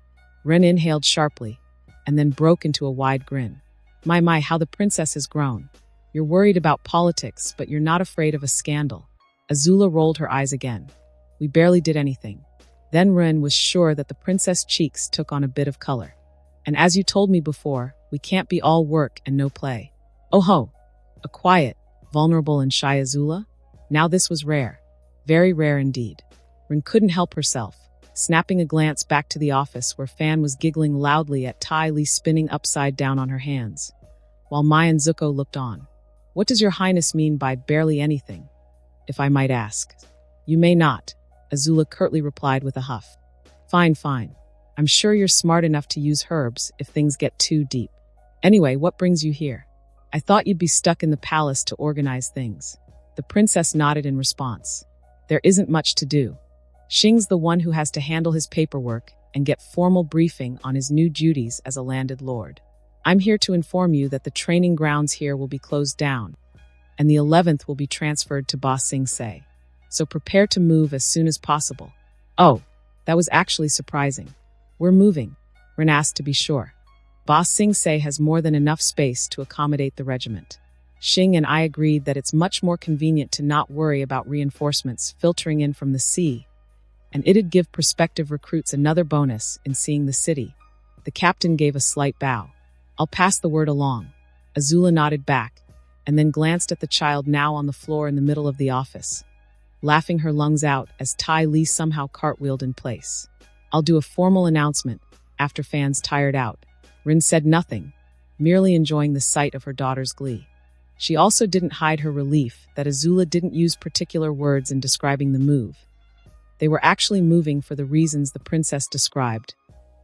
Ren inhaled sharply, and then broke into a wide grin. My, how the princess has grown. You're worried about politics, but you're not afraid of a scandal. Azula rolled her eyes again. We barely did anything. Then Ren was sure that the princess' cheeks took on a bit of color. And as you told me before, we can't be all work and no play. Oh ho! A quiet, vulnerable and shy Azula? Now this was rare. Very rare indeed. Ren couldn't help herself, snapping a glance back to the office where Fan was giggling loudly at Ty Lee spinning upside down on her hands, while Mai and Zuko looked on. What does your highness mean by barely anything, if I might ask? You may not, Azula curtly replied with a huff. Fine. I'm sure you're smart enough to use herbs if things get too deep. Anyway, what brings you here? I thought you'd be stuck in the palace to organize things. The princess nodded in response. There isn't much to do. Xing's the one who has to handle his paperwork and get formal briefing on his new duties as a landed lord. I'm here to inform you that the training grounds here will be closed down, and the 11th will be transferred to Omni-sensei. So prepare to move as soon as possible. Oh, that was actually surprising. We're moving, Ren asked to be sure. Omni-sensei has more than enough space to accommodate the regiment. Xing and I agreed that it's much more convenient to not worry about reinforcements filtering in from the sea, and it'd give prospective recruits another bonus in seeing the city. The captain gave a slight bow. I'll pass the word along. Azula nodded back, and then glanced at the child now on the floor in the middle of the office, laughing her lungs out as Ty Lee somehow cartwheeled in place. I'll do a formal announcement after Fan's tired out. Rin said nothing, merely enjoying the sight of her daughter's glee. She also didn't hide her relief that Azula didn't use particular words in describing the move. They were actually moving for the reasons the princess described,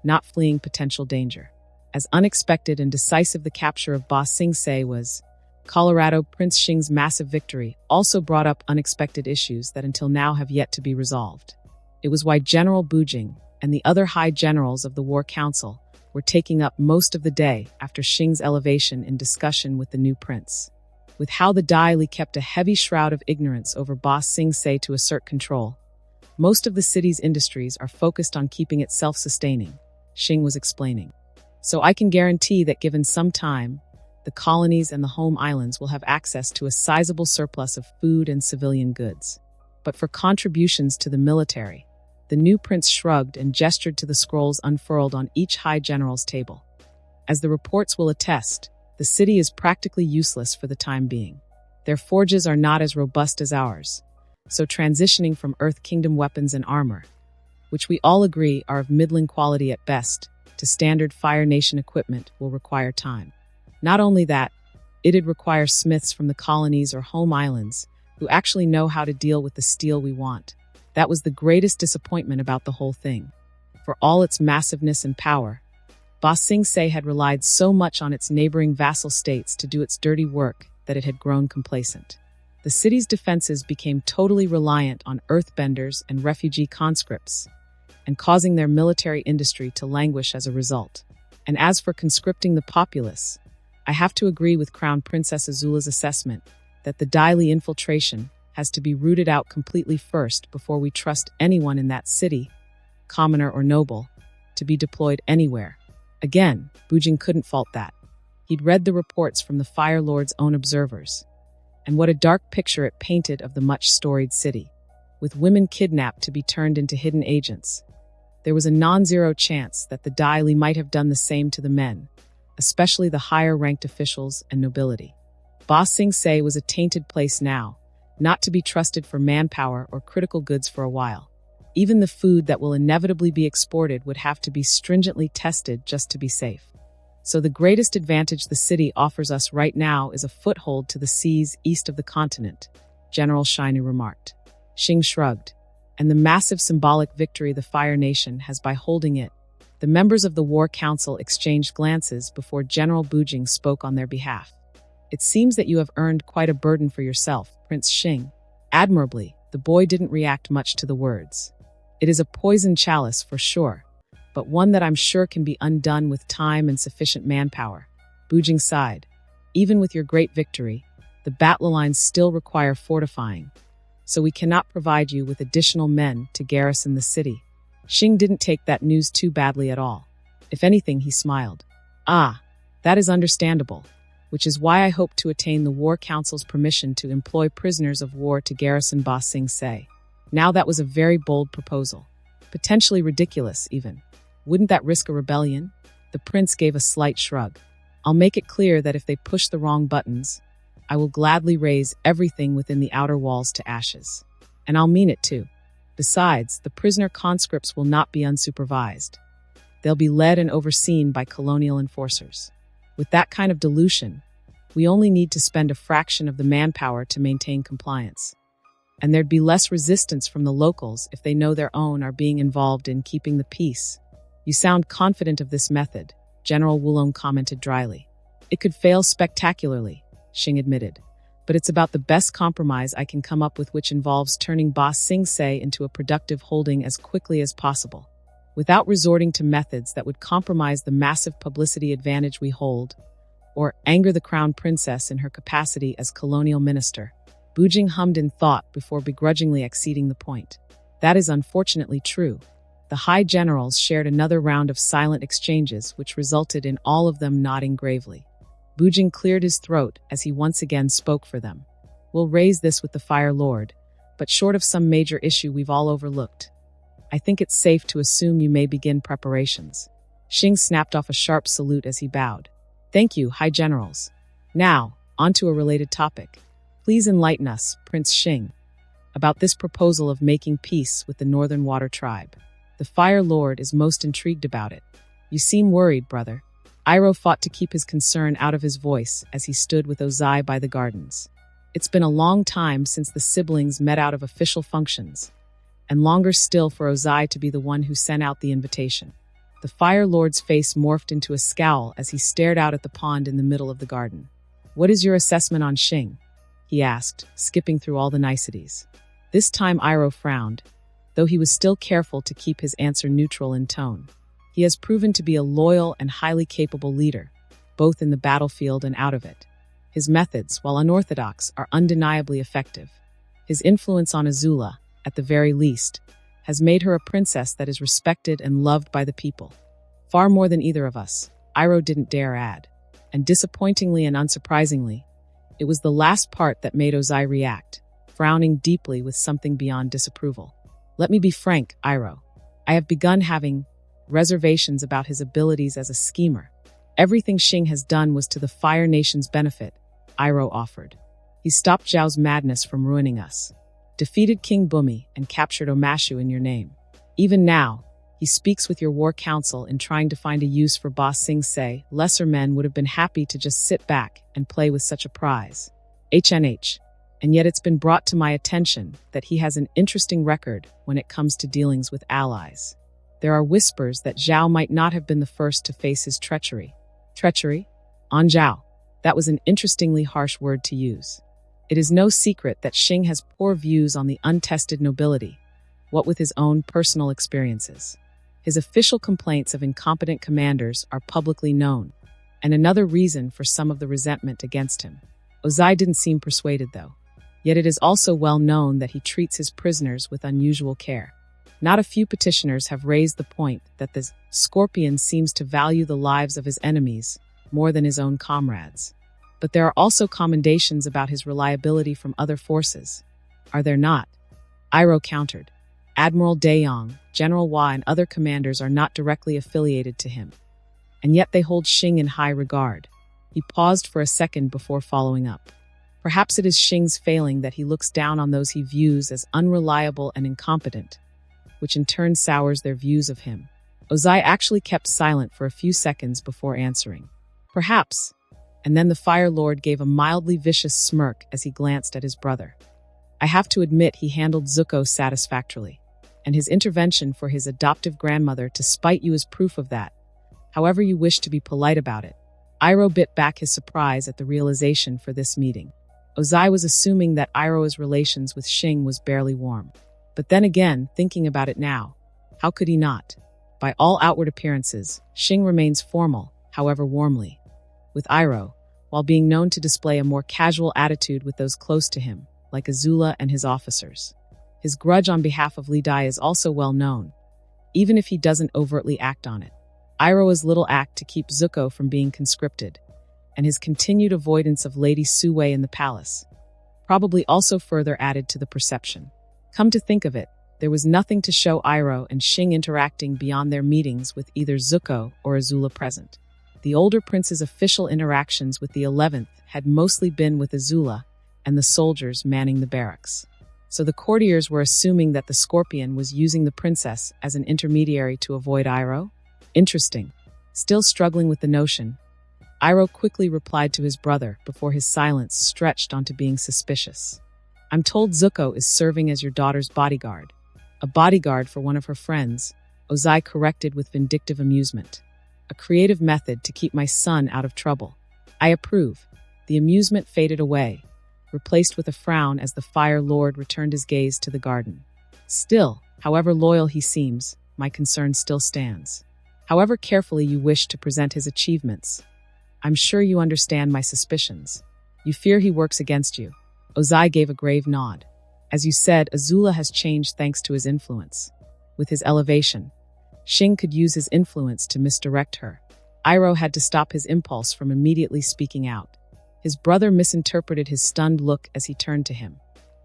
not fleeing potential danger. As unexpected and decisive the capture of Omni-sensei was, Colorado Prince Xing's massive victory also brought up unexpected issues that until now have yet to be resolved. It was why General Bujing and the other high generals of the War Council were taking up most of the day after Xing's elevation in discussion with the new prince. With how the Dai Li kept a heavy shroud of ignorance over Omni-sensei to assert control, most of the city's industries are focused on keeping it self-sustaining, Xing was explaining. So I can guarantee that given some time, the colonies and the home islands will have access to a sizable surplus of food and civilian goods. But for contributions to the military, the new prince shrugged and gestured to the scrolls unfurled on each high general's table. As the reports will attest, the city is practically useless for the time being. Their forges are not as robust as ours, so transitioning from Earth Kingdom weapons and armor, which we all agree are of middling quality at best, to standard Fire Nation equipment will require time. Not only that, it'd require smiths from the colonies or home islands who actually know how to deal with the steel we want. That was the greatest disappointment about the whole thing. For all its massiveness and power, Omni-sensei had relied so much on its neighboring vassal states to do its dirty work that it had grown complacent. The city's defenses became totally reliant on earthbenders and refugee conscripts, and causing their military industry to languish as a result. And as for conscripting the populace, I have to agree with Crown Princess Azula's assessment that the Dai Li infiltration has to be rooted out completely first before we trust anyone in that city, commoner or noble, to be deployed anywhere. Again, Bujing couldn't fault that. He'd read the reports from the Fire Lord's own observers. And what a dark picture it painted of the much-storied city, with women kidnapped to be turned into hidden agents. There was a non-zero chance that the Dai Li might have done the same to the men, especially the higher-ranked officials and nobility. Ba Sing Se was a tainted place now, not to be trusted for manpower or critical goods for a while. Even the food that will inevitably be exported would have to be stringently tested just to be safe. So the greatest advantage the city offers us right now is a foothold to the seas east of the continent, General Shinu remarked. Xing shrugged. And the massive symbolic victory the Fire Nation has by holding it. The members of the War Council exchanged glances before General Bujing spoke on their behalf. It seems that you have earned quite a burden for yourself, Prince Xing. Admirably, the boy didn't react much to the words. It is a poisoned chalice for sure, but one that I'm sure can be undone with time and sufficient manpower. Bujing sighed. Even with your great victory, the battle lines still require fortifying, so we cannot provide you with additional men to garrison the city. Xing didn't take that news too badly at all. If anything, he smiled. Ah, that is understandable, which is why I hope to attain the War Council's permission to employ prisoners of war to garrison Ba Sing Se. Now that was a very bold proposal. Potentially ridiculous, even. Wouldn't that risk a rebellion? The prince gave a slight shrug. I'll make it clear that if they push the wrong buttons, I will gladly raise everything within the outer walls to ashes. And I'll mean it too. Besides, the prisoner conscripts will not be unsupervised. They'll be led and overseen by colonial enforcers. With that kind of dilution, we only need to spend a fraction of the manpower to maintain compliance. And there'd be less resistance from the locals if they know their own are being involved in keeping the peace. You sound confident of this method, General Wulong commented dryly. It could fail spectacularly, Xing admitted, but it's about the best compromise I can come up with, which involves turning Ba Sing Se into a productive holding as quickly as possible, without resorting to methods that would compromise the massive publicity advantage we hold, or anger the crown princess in her capacity as colonial minister. Bujing hummed in thought before begrudgingly acceding the point. That is unfortunately true. The high generals shared another round of silent exchanges, which resulted in all of them nodding gravely. Bujing cleared his throat as he once again spoke for them. We'll raise this with the Fire Lord, but short of some major issue we've all overlooked, I think it's safe to assume you may begin preparations. Xing snapped off a sharp salute as he bowed. Thank you, High Generals. Now, on to a related topic. Please enlighten us, Prince Xing, about this proposal of making peace with the Northern Water Tribe. The Fire Lord is most intrigued about it. You seem worried, brother. Iroh fought to keep his concern out of his voice as he stood with Ozai by the gardens. It's been a long time since the siblings met out of official functions, and longer still for Ozai to be the one who sent out the invitation. The Fire Lord's face morphed into a scowl as he stared out at the pond in the middle of the garden. What is your assessment on Xing? He asked, skipping through all the niceties. This time Iroh frowned, though he was still careful to keep his answer neutral in tone. He has proven to be a loyal and highly capable leader, both in the battlefield and out of it. His methods, while unorthodox, are undeniably effective. His influence on AZULA, at the very least, has made her a princess that is respected and loved by the people. Far more than either of us, Iroh didn't dare add. And disappointingly and unsurprisingly, it was the last part that made Ozai react, frowning deeply with something beyond disapproval. Let me be frank, Iroh. I have begun having reservations about his abilities as a schemer. Everything Xing has done was to the Fire Nation's benefit, Iroh offered. He stopped Zhao's madness from ruining us, defeated King Bumi, and captured Omashu in your name. Even now, he speaks with your war council in trying to find a use for Ba Sing Se. Lesser men would have been happy to just sit back and play with such a prize. HNH. And yet it's been brought to my attention that he has an interesting record when it comes to dealings with allies. There are whispers that Zhao might not have been the first to face his treachery. Treachery? On Zhao. That was an interestingly harsh word to use. It is no secret that Xing has poor views on the untested nobility, what with his own personal experiences. His official complaints of incompetent commanders are publicly known, and another reason for some of the resentment against him. Ozai didn't seem persuaded, though. Yet it is also well known that he treats his prisoners with unusual care. Not a few petitioners have raised the point that the Scorpion seems to value the lives of his enemies more than his own comrades. But there are also commendations about his reliability from other forces. Are there not? Iroh countered. Admiral Daeyong, General Hua, and other commanders are not directly affiliated to him. And yet they hold Xing in high regard. He paused for a second before following up. Perhaps it is Xing's failing that he looks down on those he views as unreliable and incompetent, which in turn sours their views of him. Ozai actually kept silent for a few seconds before answering. Perhaps. And then the Fire Lord gave a mildly vicious smirk as he glanced at his brother. I have to admit he handled Zuko satisfactorily, and his intervention for his adoptive grandmother to spite you is proof of that. However you wish to be polite about it. Iroh bit back his surprise at the realization for this meeting. Ozai was assuming that Iroh's relations with Xing was barely warm. But then again, thinking about it now, how could he not? By all outward appearances, Xing remains formal, however warmly, with Iroh, while being known to display a more casual attitude with those close to him, like AZULA and his officers. His grudge on behalf of Li Dai is also well known, even if he doesn't overtly act on it. Iroh's little act to keep Zuko from being conscripted, and his continued avoidance of Lady Suwei in the palace, probably also further added to the perception. Come to think of it, there was nothing to show Iroh and Xing interacting beyond their meetings with either Zuko or AZULA present. The older prince's official interactions with the 11th had mostly been with AZULA and the soldiers manning the barracks. So the courtiers were assuming that the Scorpion was using the princess as an intermediary to avoid Iroh? Interesting. Still struggling with the notion, Iroh quickly replied to his brother before his silence stretched onto being suspicious. I'm told Zuko is serving as your daughter's bodyguard. A bodyguard for one of her friends, Ozai corrected with vindictive amusement. A creative method to keep my son out of trouble. I approve. The amusement faded away, replaced with a frown as the Fire Lord returned his gaze to the garden. Still, however loyal he seems, my concern still stands. However carefully you wish to present his achievements, I'm sure you understand my suspicions. You fear he works against you. Ozai gave a grave nod. As you said, AZULA has changed thanks to his influence. With his elevation, Xing could use his influence to misdirect her. Iroh had to stop his impulse from immediately speaking out. His brother misinterpreted his stunned look as he turned to him.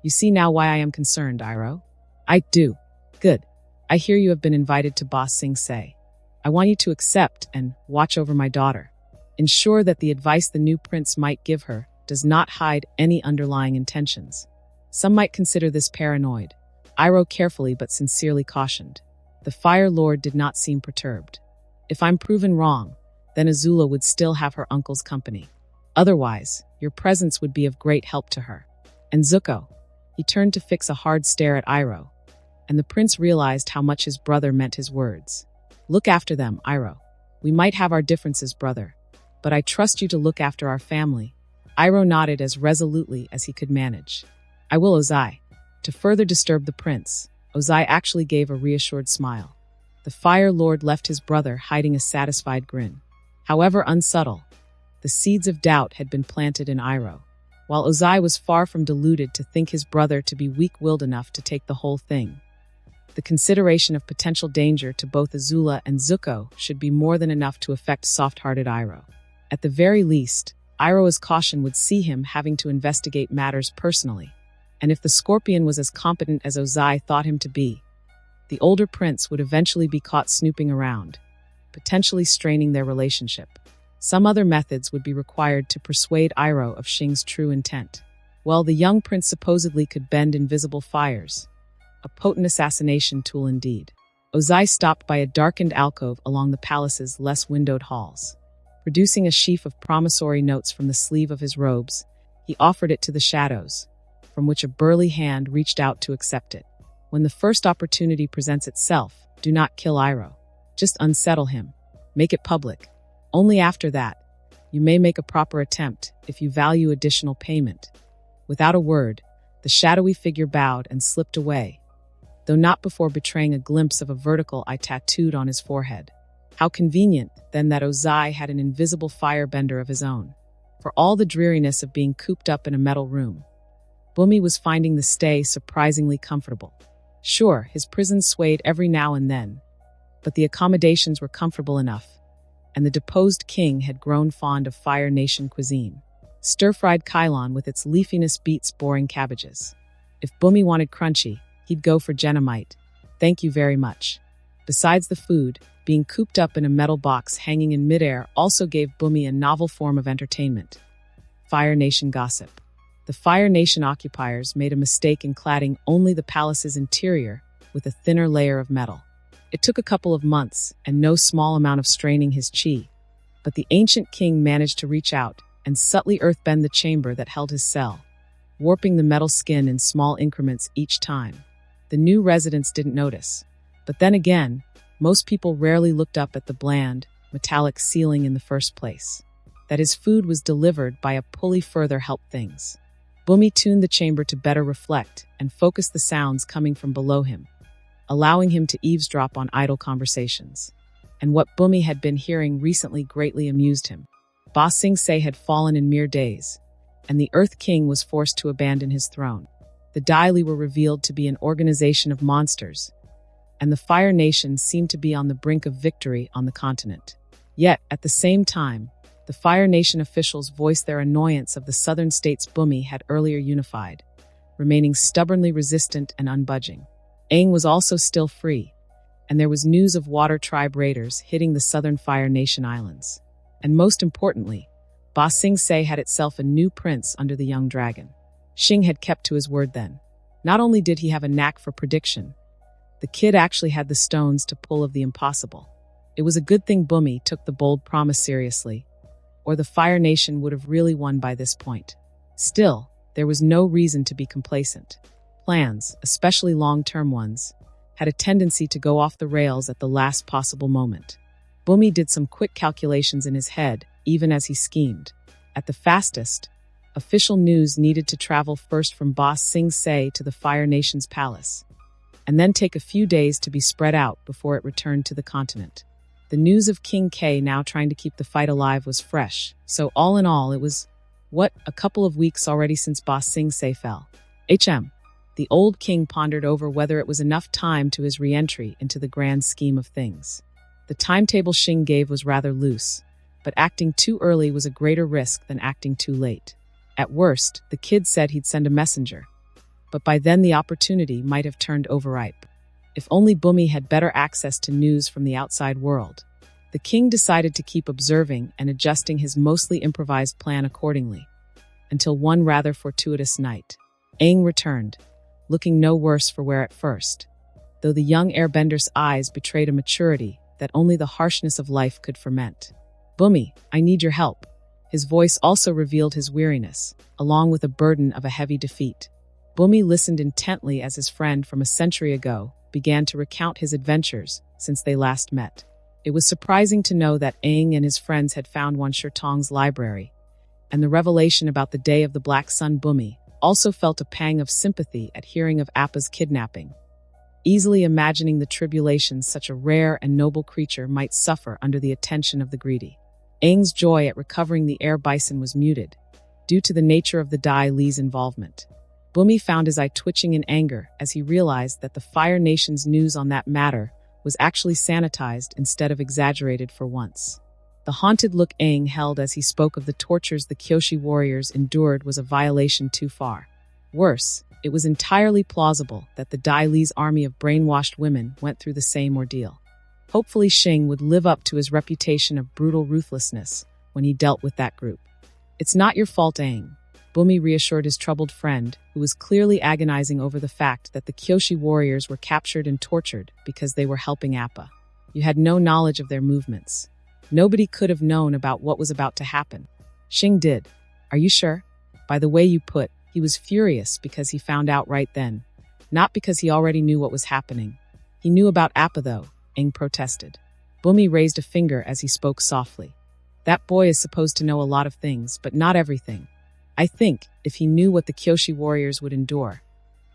You see now why I am concerned, Iroh? I do. Good. I hear you have been invited to Boss Sing Se. I want you to accept and watch over my daughter. Ensure that the advice the new prince might give her does not hide any underlying intentions. Some might consider this paranoid. Iroh carefully but sincerely cautioned. The Fire Lord did not seem perturbed. If I'm proven wrong, then AZULA would still have her uncle's company. Otherwise, your presence would be of great help to her. And Zuko, he turned to fix a hard stare at Iroh, and the prince realized how much his brother meant his words. Look after them, Iroh. We might have our differences, brother, but I trust you to look after our family. Iroh nodded as resolutely as he could manage. I will, Ozai. To further disturb the prince, Ozai actually gave a reassured smile. The Fire Lord left his brother hiding a satisfied grin. However unsubtle, the seeds of doubt had been planted in Iroh, while Ozai was far from deluded to think his brother to be weak-willed enough to take the whole thing. The consideration of potential danger to both AZULA and Zuko should be more than enough to affect soft-hearted Iroh. At the very least, Iroh's caution would see him having to investigate matters personally. And if the Scorpion was as competent as Ozai thought him to be, the older prince would eventually be caught snooping around, potentially straining their relationship. Some other methods would be required to persuade Iroh of Xing's true intent. Well, the young prince supposedly could bend invisible fires. A potent assassination tool indeed. Ozai stopped by a darkened alcove along the palace's less windowed halls. Producing a sheaf of promissory notes from the sleeve of his robes, he offered it to the shadows, from which a burly hand reached out to accept it. When the first opportunity presents itself, do not kill Iroh. Just unsettle him. Make it public. Only after that, you may make a proper attempt if you value additional payment. Without a word, the shadowy figure bowed and slipped away, though not before betraying a glimpse of a vertical eye tattooed on his forehead. How convenient, then, that Ozai had an invisible firebender of his own. For all the dreariness of being cooped up in a metal room, Bumi was finding the stay surprisingly comfortable. Sure, his prison swayed every now and then, but the accommodations were comfortable enough, and the deposed king had grown fond of Fire Nation cuisine. Stir-fried kailan with its leafiness beats boring cabbages. If Bumi wanted crunchy, he'd go for Genomite. Thank you very much. Besides the food, being cooped up in a metal box hanging in midair also gave Bumi a novel form of entertainment. Fire Nation gossip. The Fire Nation occupiers made a mistake in cladding only the palace's interior with a thinner layer of metal. It took a couple of months and no small amount of straining his chi, but the ancient king managed to reach out and subtly earthbend the chamber that held his cell, warping the metal skin in small increments each time. The new residents didn't notice, but then again, most people rarely looked up at the bland, metallic ceiling in the first place. That his food was delivered by a pulley further helped things. Bumi tuned the chamber to better reflect and focus the sounds coming from below him, allowing him to eavesdrop on idle conversations. And what Bumi had been hearing recently greatly amused him. Ba Sing Se had fallen in mere days, and the Earth King was forced to abandon his throne. The Daili were revealed to be an organization of monsters, and the Fire Nation seemed to be on the brink of victory on the continent. Yet, at the same time, the Fire Nation officials voiced their annoyance of the southern states Bumi had earlier unified, remaining stubbornly resistant and unbudging. Aang was also still free, and there was news of Water Tribe raiders hitting the southern Fire Nation islands. And most importantly, Ba Sing Se had itself a new prince under the young dragon. Xing had kept to his word then. Not only did he have a knack for prediction, the kid actually had the stones to pull of the impossible. It was a good thing Bumi took the bold promise seriously, or the Fire Nation would have really won by this point. Still, there was no reason to be complacent. Plans, especially long-term ones, had a tendency to go off the rails at the last possible moment. Bumi did some quick calculations in his head, even as he schemed. At the fastest, official news needed to travel first from Ba Sing Se to the Fire Nation's palace, and then take a few days to be spread out before it returned to the continent. The news of King K now trying to keep the fight alive was fresh, so all in all it was, a couple of weeks already since Ba Sing Se fell. The old king pondered over whether it was enough time to his re-entry into the grand scheme of things. The timetable Xing gave was rather loose, but acting too early was a greater risk than acting too late. At worst, the kid said he'd send a messenger, but by then the opportunity might have turned overripe. If only Bumi had better access to news from the outside world. The king decided to keep observing and adjusting his mostly improvised plan accordingly, until one rather fortuitous night. Aang returned, looking no worse for wear at first, though the young airbender's eyes betrayed a maturity that only the harshness of life could ferment. Bumi, I need your help. His voice also revealed his weariness, along with a burden of a heavy defeat. Bumi listened intently as his friend from a century ago began to recount his adventures since they last met. It was surprising to know that Aang and his friends had found Wan Shirtong's library, and the revelation about the day of the Black Sun. Bumi also felt a pang of sympathy at hearing of Appa's kidnapping, easily imagining the tribulations such a rare and noble creature might suffer under the attention of the greedy. Aang's joy at recovering the air bison was muted, due to the nature of the Dai Li's involvement. Bumi found his eye twitching in anger as he realized that the Fire Nation's news on that matter was actually sanitized instead of exaggerated for once. The haunted look Aang held as he spoke of the tortures the Kyoshi warriors endured was a violation too far. Worse, it was entirely plausible that the Dai Li's army of brainwashed women went through the same ordeal. Hopefully Xing would live up to his reputation of brutal ruthlessness when he dealt with that group. It's not your fault, Aang, Bumi reassured his troubled friend, who was clearly agonizing over the fact that the Kyoshi warriors were captured and tortured because they were helping Appa. You had no knowledge of their movements. Nobody could have known about what was about to happen. Xing did. Are you sure? By the way you put, he was furious because he found out right then, not because he already knew what was happening. He knew about Appa though, Aang protested. Bumi raised a finger as he spoke softly. That boy is supposed to know a lot of things, but not everything. I think, if he knew what the Kyoshi warriors would endure,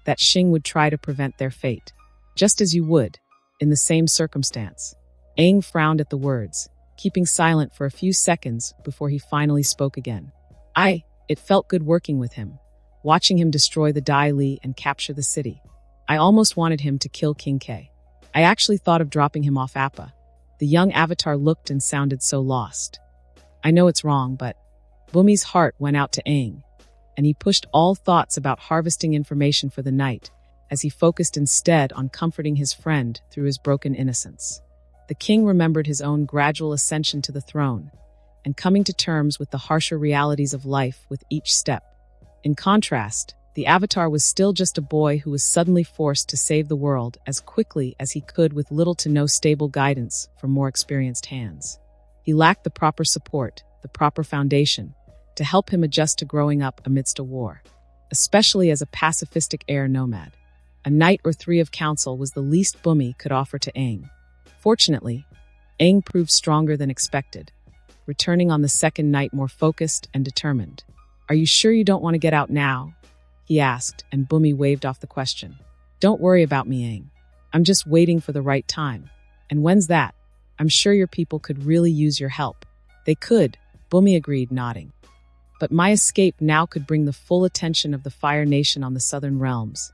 that Xing would try to prevent their fate. Just as you would, in the same circumstance. Aang frowned at the words, keeping silent for a few seconds before he finally spoke again. It felt good working with him. watching him destroy the Dai Li and capture the city. I almost wanted him to kill King K. I actually thought of dropping him off Appa. The young avatar looked and sounded so lost. I know it's wrong, but Bumi's heart went out to Aang, and he pushed all thoughts about harvesting information for the night as he focused instead on comforting his friend through his broken innocence. The king remembered his own gradual ascension to the throne and coming to terms with the harsher realities of life with each step. In contrast, the Avatar was still just a boy who was suddenly forced to save the world as quickly as he could with little to no stable guidance from more experienced hands. He lacked the proper support, the proper foundation, to help him adjust to growing up amidst a war, especially as a pacifistic air nomad. A night or three of counsel was the least Bumi could offer to Aang. Fortunately, Aang proved stronger than expected, returning on the second night more focused and determined. "Are you sure you don't want to get out now?" he asked, and Bumi waved off the question. "Don't worry about me, Aang. I'm just waiting for the right time. And when's that? I'm sure your people could really use your help." "They could," Bumi agreed, nodding. "But my escape now could bring the full attention of the Fire Nation on the Southern Realms,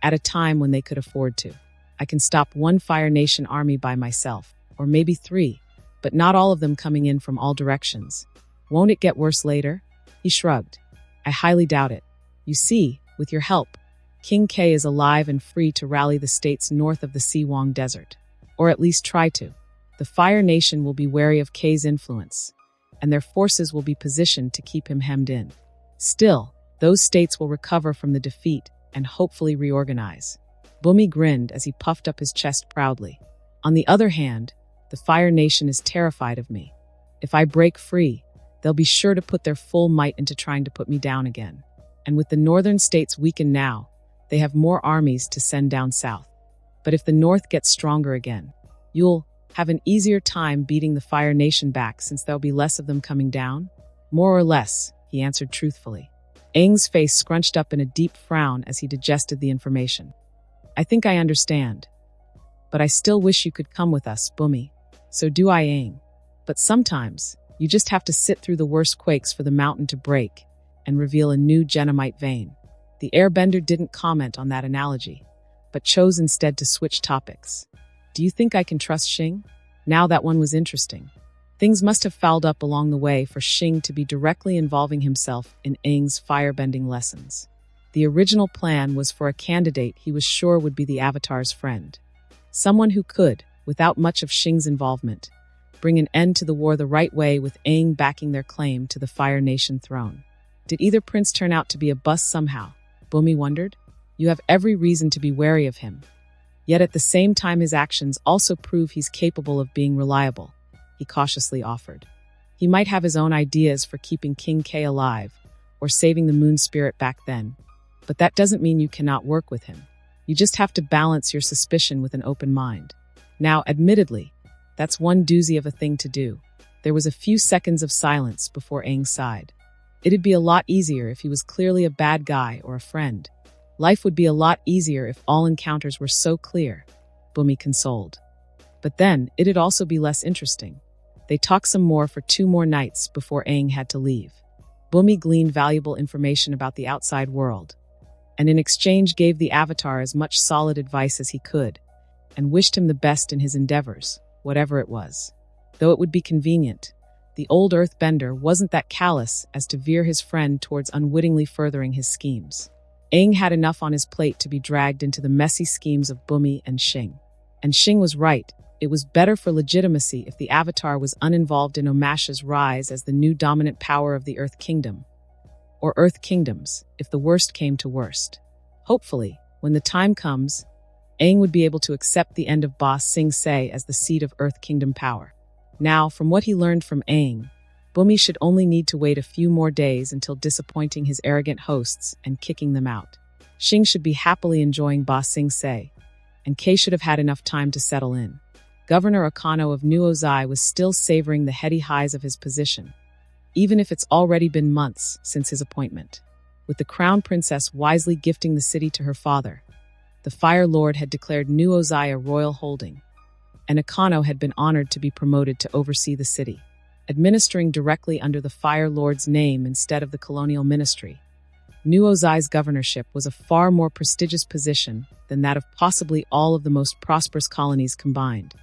at a time when they could afford to. I can stop one Fire Nation army by myself, or maybe 3, but not all of them coming in from all directions. Won't it get worse later?" He shrugged. "I highly doubt it. You see, with your help, King K is alive and free to rally the states north of the Siwang Desert. Or at least try to. The Fire Nation will be wary of K's influence, and their forces will be positioned to keep him hemmed in. Still, those states will recover from the defeat and hopefully reorganize." Bumi grinned as he puffed up his chest proudly. "On the other hand, the Fire Nation is terrified of me. If I break free, they'll be sure to put their full might into trying to put me down again. And with the northern states weakened now, they have more armies to send down south. But if the north gets stronger again, you'll have an easier time beating the Fire Nation back since there'll be less of them coming down?" "More or less," he answered truthfully. Aang's face scrunched up in a deep frown as he digested the information. "I think I understand. But I still wish you could come with us, Bumi. So do I, Aang. But sometimes, you just have to sit through the worst quakes for the mountain to break and reveal a new Genomite vein." The airbender didn't comment on that analogy, but chose instead to switch topics. "Do you think I can trust Xing?" Now that one was interesting. Things must have fouled up along the way for Xing to be directly involving himself in Aang's firebending lessons. The original plan was for a candidate he was sure would be the Avatar's friend. Someone who could, without much of Xing's involvement, bring an end to the war the right way with Aang backing their claim to the Fire Nation throne. Did either prince turn out to be a bust somehow? Bumi wondered. You have every reason to be wary of him. Yet at the same time his actions also prove he's capable of being reliable, he cautiously offered. He might have his own ideas for keeping King K alive, or saving the moon spirit back then, but that doesn't mean you cannot work with him. You just have to balance your suspicion with an open mind. Now, admittedly, that's one doozy of a thing to do. There was a few seconds of silence before Aang sighed. It'd be a lot easier if he was clearly a bad guy or a friend. Life would be a lot easier if all encounters were so clear, Bumi consoled. But then, it'd also be less interesting. They talked some more for 2 more nights before Aang had to leave. Bumi gleaned valuable information about the outside world, and in exchange gave the Avatar as much solid advice as he could, and wished him the best in his endeavors, whatever it was. Though it would be convenient, the old earthbender wasn't that callous as to veer his friend towards unwittingly furthering his schemes. Aang had enough on his plate to be dragged into the messy schemes of Bumi and Xing. And Xing was right. It was better for legitimacy if the Avatar was uninvolved in Omasha's rise as the new dominant power of the Earth Kingdom. Or Earth Kingdoms, if the worst came to worst. Hopefully, when the time comes, Aang would be able to accept the end of Ba Sing Se as the seat of Earth Kingdom power. Now, from what he learned from Aang, Bumi should only need to wait a few more days until disappointing his arrogant hosts and kicking them out. Xing should be happily enjoying Ba Sing Se, and Kei should have had enough time to settle in. Governor Akano of New Ozai was still savoring the heady highs of his position, even if it's already been months since his appointment. With the crown princess wisely gifting the city to her father, the Fire Lord had declared New Ozai a royal holding, and Akano had been honored to be promoted to oversee the city, administering directly under the Fire Lord's name instead of the colonial ministry. New Ozai's governorship was a far more prestigious position than that of possibly all of the most prosperous colonies combined.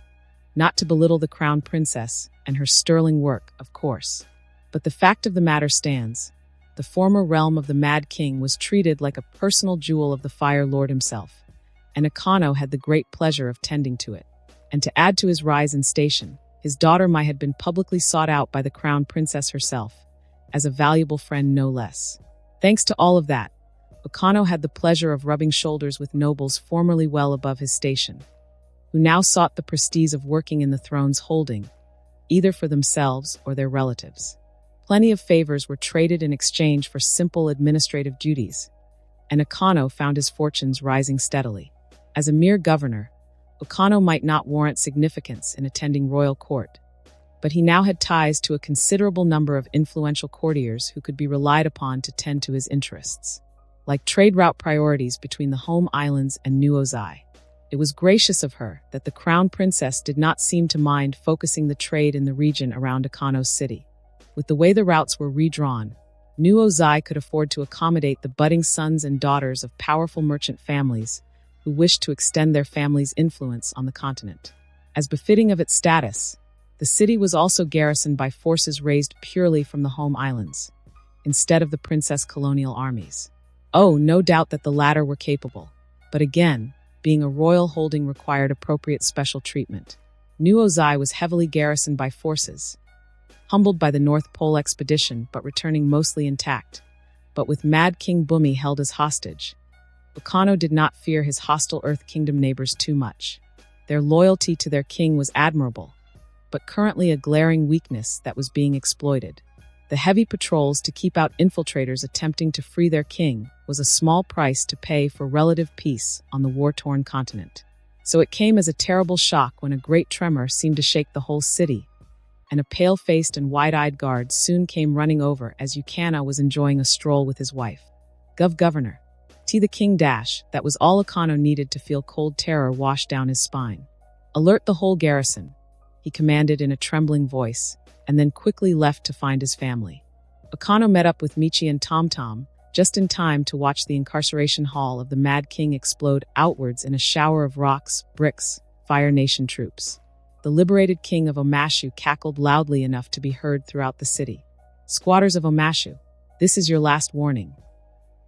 Not to belittle the crown princess and her sterling work, of course. But the fact of the matter stands. The former realm of the Mad King was treated like a personal jewel of the Fire Lord himself, and Akano had the great pleasure of tending to it. And to add to his rise in station, his daughter might have been publicly sought out by the crown princess herself, as a valuable friend no less. Thanks to all of that, Akano had the pleasure of rubbing shoulders with nobles formerly well above his station, who now sought the prestige of working in the throne's holding, either for themselves or their relatives. Plenty of favors were traded in exchange for simple administrative duties, and Akano found his fortunes rising steadily. As a mere governor, Akano might not warrant significance in attending royal court, but he now had ties to a considerable number of influential courtiers who could be relied upon to tend to his interests. Like trade route priorities between the home islands and New Ozai, it was gracious of her that the crown princess did not seem to mind focusing the trade in the region around Akano's city. With the way the routes were redrawn, New Ozai could afford to accommodate the budding sons and daughters of powerful merchant families who wished to extend their family's influence on the continent. As befitting of its status, the city was also garrisoned by forces raised purely from the home islands, instead of the princess colonial armies. Oh, no doubt that the latter were capable, but again, being a royal holding required appropriate special treatment. New Ozai was heavily garrisoned by forces, humbled by the North Pole expedition but returning mostly intact, but with Mad King Bumi held as hostage. Akano did not fear his hostile Earth Kingdom neighbors too much. Their loyalty to their king was admirable, but currently a glaring weakness that was being exploited. The heavy patrols to keep out infiltrators attempting to free their king was a small price to pay for relative peace on the war-torn continent. So it came as a terrible shock when a great tremor seemed to shake the whole city, and a pale-faced and wide-eyed guard soon came running over as Yukana was enjoying a stroll with his wife. Governor. The king dash, that was all Akano needed to feel cold terror wash down his spine. Alert the whole garrison, he commanded in a trembling voice, and then quickly left to find his family. Akano met up with Michi and Tom Tom, just in time to watch the incarceration hall of the Mad King explode outwards in a shower of rocks, bricks, Fire Nation troops. The liberated king of Omashu cackled loudly enough to be heard throughout the city. Squatters of Omashu, this is your last warning.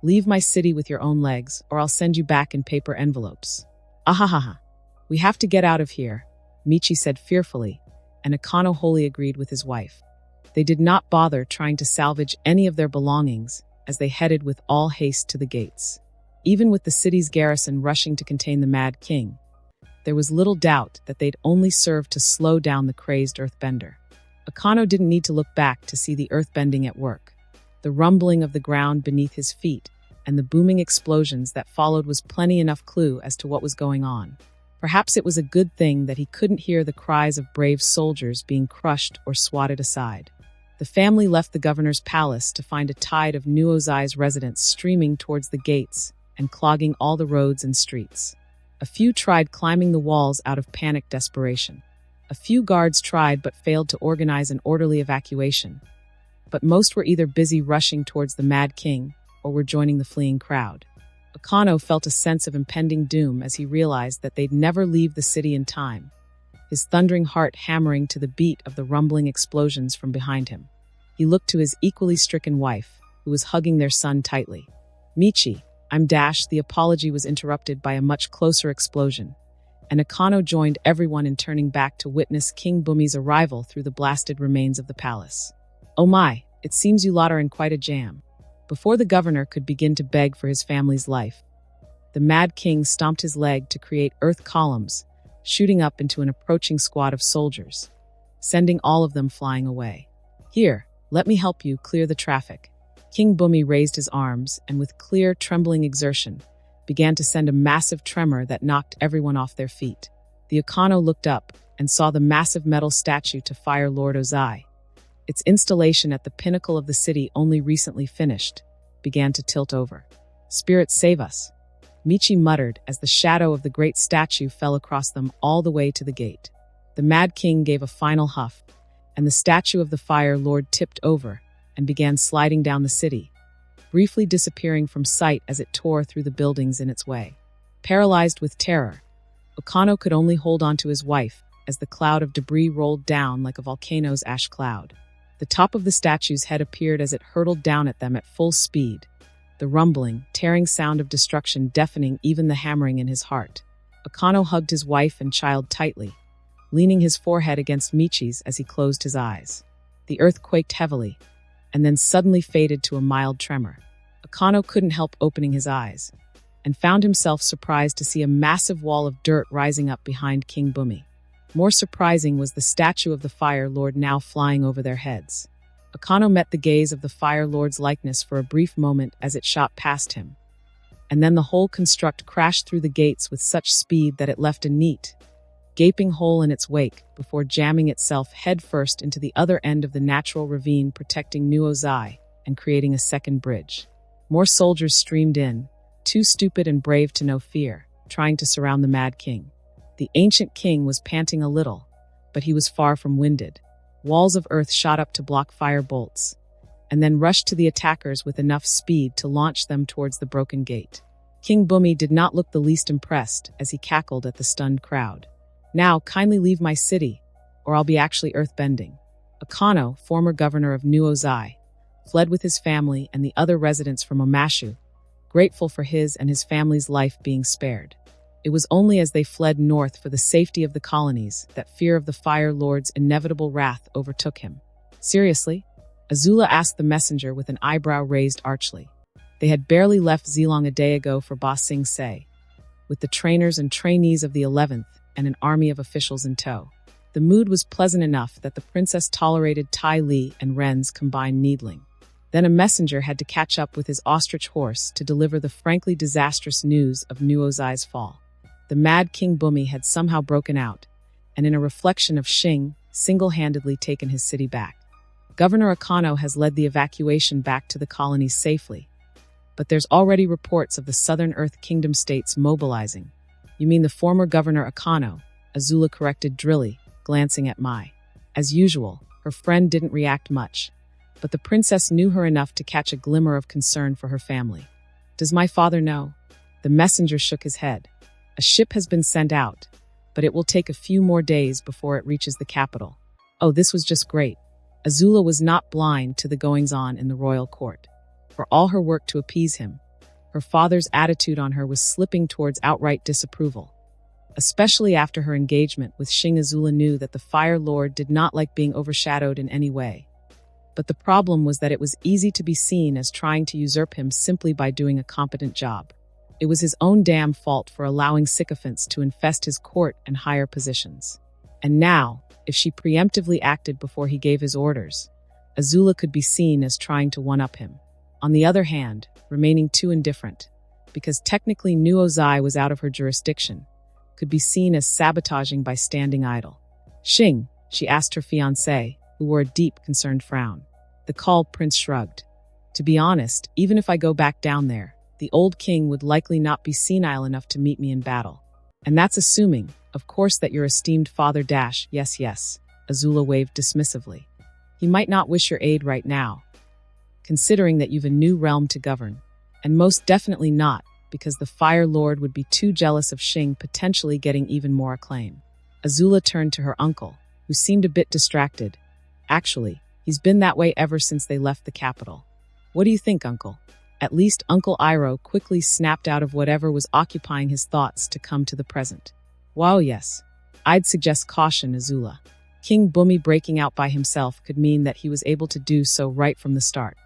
Leave my city with your own legs, or I'll send you back in paper envelopes. Ahahaha. We have to get out of here, Michi said fearfully, and Akano wholly agreed with his wife. They did not bother trying to salvage any of their belongings as they headed with all haste to the gates. Even with the city's garrison rushing to contain the Mad King, there was little doubt that they'd only serve to slow down the crazed earthbender. Akano didn't need to look back to see the earthbending at work. The rumbling of the ground beneath his feet and the booming explosions that followed was plenty enough clue as to what was going on. Perhaps it was a good thing that he couldn't hear the cries of brave soldiers being crushed or swatted aside. The family left the governor's palace to find a tide of New Ozai's residents streaming towards the gates and clogging all the roads and streets. A few tried climbing the walls out of panic desperation. A few guards tried but failed to organize an orderly evacuation. But most were either busy rushing towards the Mad King or were joining the fleeing crowd. Akano felt a sense of impending doom as he realized that they'd never leave the city in time, his thundering heart hammering to the beat of the rumbling explosions from behind him. He looked to his equally stricken wife, who was hugging their son tightly. Michi, I'm Dash. The apology was interrupted by a much closer explosion, and Akano joined everyone in turning back to witness King Bumi's arrival through the blasted remains of the palace. Oh my, it seems you lot are in quite a jam. Before the governor could begin to beg for his family's life, the Mad King stomped his leg to create earth columns, shooting up into an approaching squad of soldiers, sending all of them flying away. Here, let me help you clear the traffic. King Bumi raised his arms and with clear, trembling exertion, began to send a massive tremor that knocked everyone off their feet. The Akano looked up and saw the massive metal statue to Fire Lord Ozai. Its installation at the pinnacle of the city, only recently finished, began to tilt over. Spirits save us, Michi muttered as the shadow of the great statue fell across them all the way to the gate. The Mad King gave a final huff, and the statue of the Fire Lord tipped over and began sliding down the city, briefly disappearing from sight as it tore through the buildings in its way. Paralyzed with terror, Okano could only hold on to his wife as the cloud of debris rolled down like a volcano's ash cloud. The top of the statue's head appeared as it hurtled down at them at full speed, the rumbling, tearing sound of destruction deafening even the hammering in his heart. Okano hugged his wife and child tightly, leaning his forehead against Michi's as he closed his eyes. The earth quaked heavily, and then suddenly faded to a mild tremor. Okano couldn't help opening his eyes, and found himself surprised to see a massive wall of dirt rising up behind King Bumi. More surprising was the statue of the Fire Lord now flying over their heads. Okano met the gaze of the Fire Lord's likeness for a brief moment as it shot past him, and then the whole construct crashed through the gates with such speed that it left a neat, gaping hole in its wake before jamming itself headfirst into the other end of the natural ravine protecting New Ozai and creating a second bridge. More soldiers streamed in, too stupid and brave to know fear, trying to surround the Mad King. The ancient king was panting a little, but he was far from winded. Walls of earth shot up to block fire bolts, and then rushed to the attackers with enough speed to launch them towards the broken gate. King Bumi did not look the least impressed as he cackled at the stunned crowd. "Now, kindly leave my city, or I'll be actually earthbending." Okano, former governor of New Ozai, fled with his family and the other residents from Omashu, grateful for his and his family's life being spared. It was only as they fled north for the safety of the colonies that fear of the Fire Lord's inevitable wrath overtook him. "Seriously?" AZULA asked the messenger with an eyebrow raised archly. They had barely left Zilong a day ago for Ba Sing Se, with the trainers and trainees of the 11th and an army of officials in tow. The mood was pleasant enough that the princess tolerated Tai Li and Ren's combined needling. Then a messenger had to catch up with his ostrich horse to deliver the frankly disastrous news of New Ozai's fall. The Mad King Bumi had somehow broken out, and in a reflection of Xing, single-handedly taken his city back. Governor Okano has led the evacuation back to the colonies safely, but there's already reports of the Southern Earth Kingdom states mobilizing. "You mean the former Governor Okano?" AZULA corrected Drilly, glancing at Mai. As usual, her friend didn't react much, but the princess knew her enough to catch a glimmer of concern for her family. "Does my father know?" The messenger shook his head. "A ship has been sent out, but it will take a few more days before it reaches the capital." Oh, this was just great. AZULA was not blind to the goings-on in the royal court. For all her work to appease him, her father's attitude on her was slipping towards outright disapproval. Especially after her engagement with Xing, AZULA knew that the Fire Lord did not like being overshadowed in any way. But the problem was that it was easy to be seen as trying to usurp him simply by doing a competent job. It was his own damn fault for allowing sycophants to infest his court and higher positions. And now, if she preemptively acted before he gave his orders, AZULA could be seen as trying to one-up him. On the other hand, remaining too indifferent, because technically New Ozai was out of her jurisdiction, could be seen as sabotaging by standing idle. "Xing," she asked her fiancé, who wore a deep, concerned frown. The called prince shrugged. "To be honest, even if I go back down there, the old king would likely not be senile enough to meet me in battle. And that's assuming, of course, that your esteemed father yes, AZULA waved dismissively. He might not wish your aid right now, considering that you've a new realm to govern. And most definitely not, because the Fire Lord would be too jealous of Xing potentially getting even more acclaim." AZULA turned to her uncle, who seemed a bit distracted. "Actually, he's been that way ever since they left the capital. What do you think, uncle?" At least Uncle Iroh quickly snapped out of whatever was occupying his thoughts to come to the present. "Wow, yes. I'd suggest caution, AZULA." King Bumi breaking out by himself could mean that he was able to do so right from the start,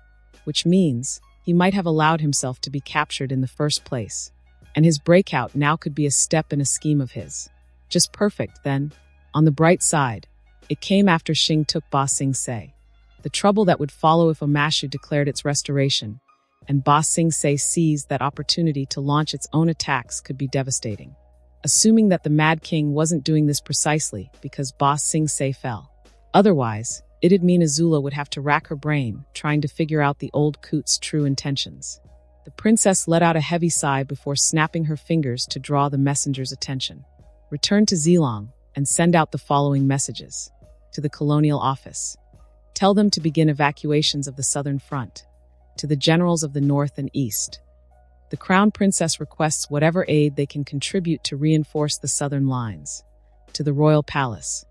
which means he might have allowed himself to be captured in the first place. And his breakout now could be a step in a scheme of his. Just perfect, then. On the bright side, it came after Xing took Ba Sing Se. The trouble that would follow if Omashu declared its restoration, and Ba Sing Se seized that opportunity to launch its own attacks, could be devastating. Assuming that the Mad King wasn't doing this precisely because Ba Sing Se fell. Otherwise, it'd mean AZULA would have to rack her brain trying to figure out the old coot's true intentions. The princess let out a heavy sigh before snapping her fingers to draw the messenger's attention. "Return to Zilong and send out the following messages. To the colonial office. Tell them to begin evacuations of the southern front. to the generals of the north and east. The crown princess requests whatever aid they can contribute to reinforce the southern lines. To the royal palace.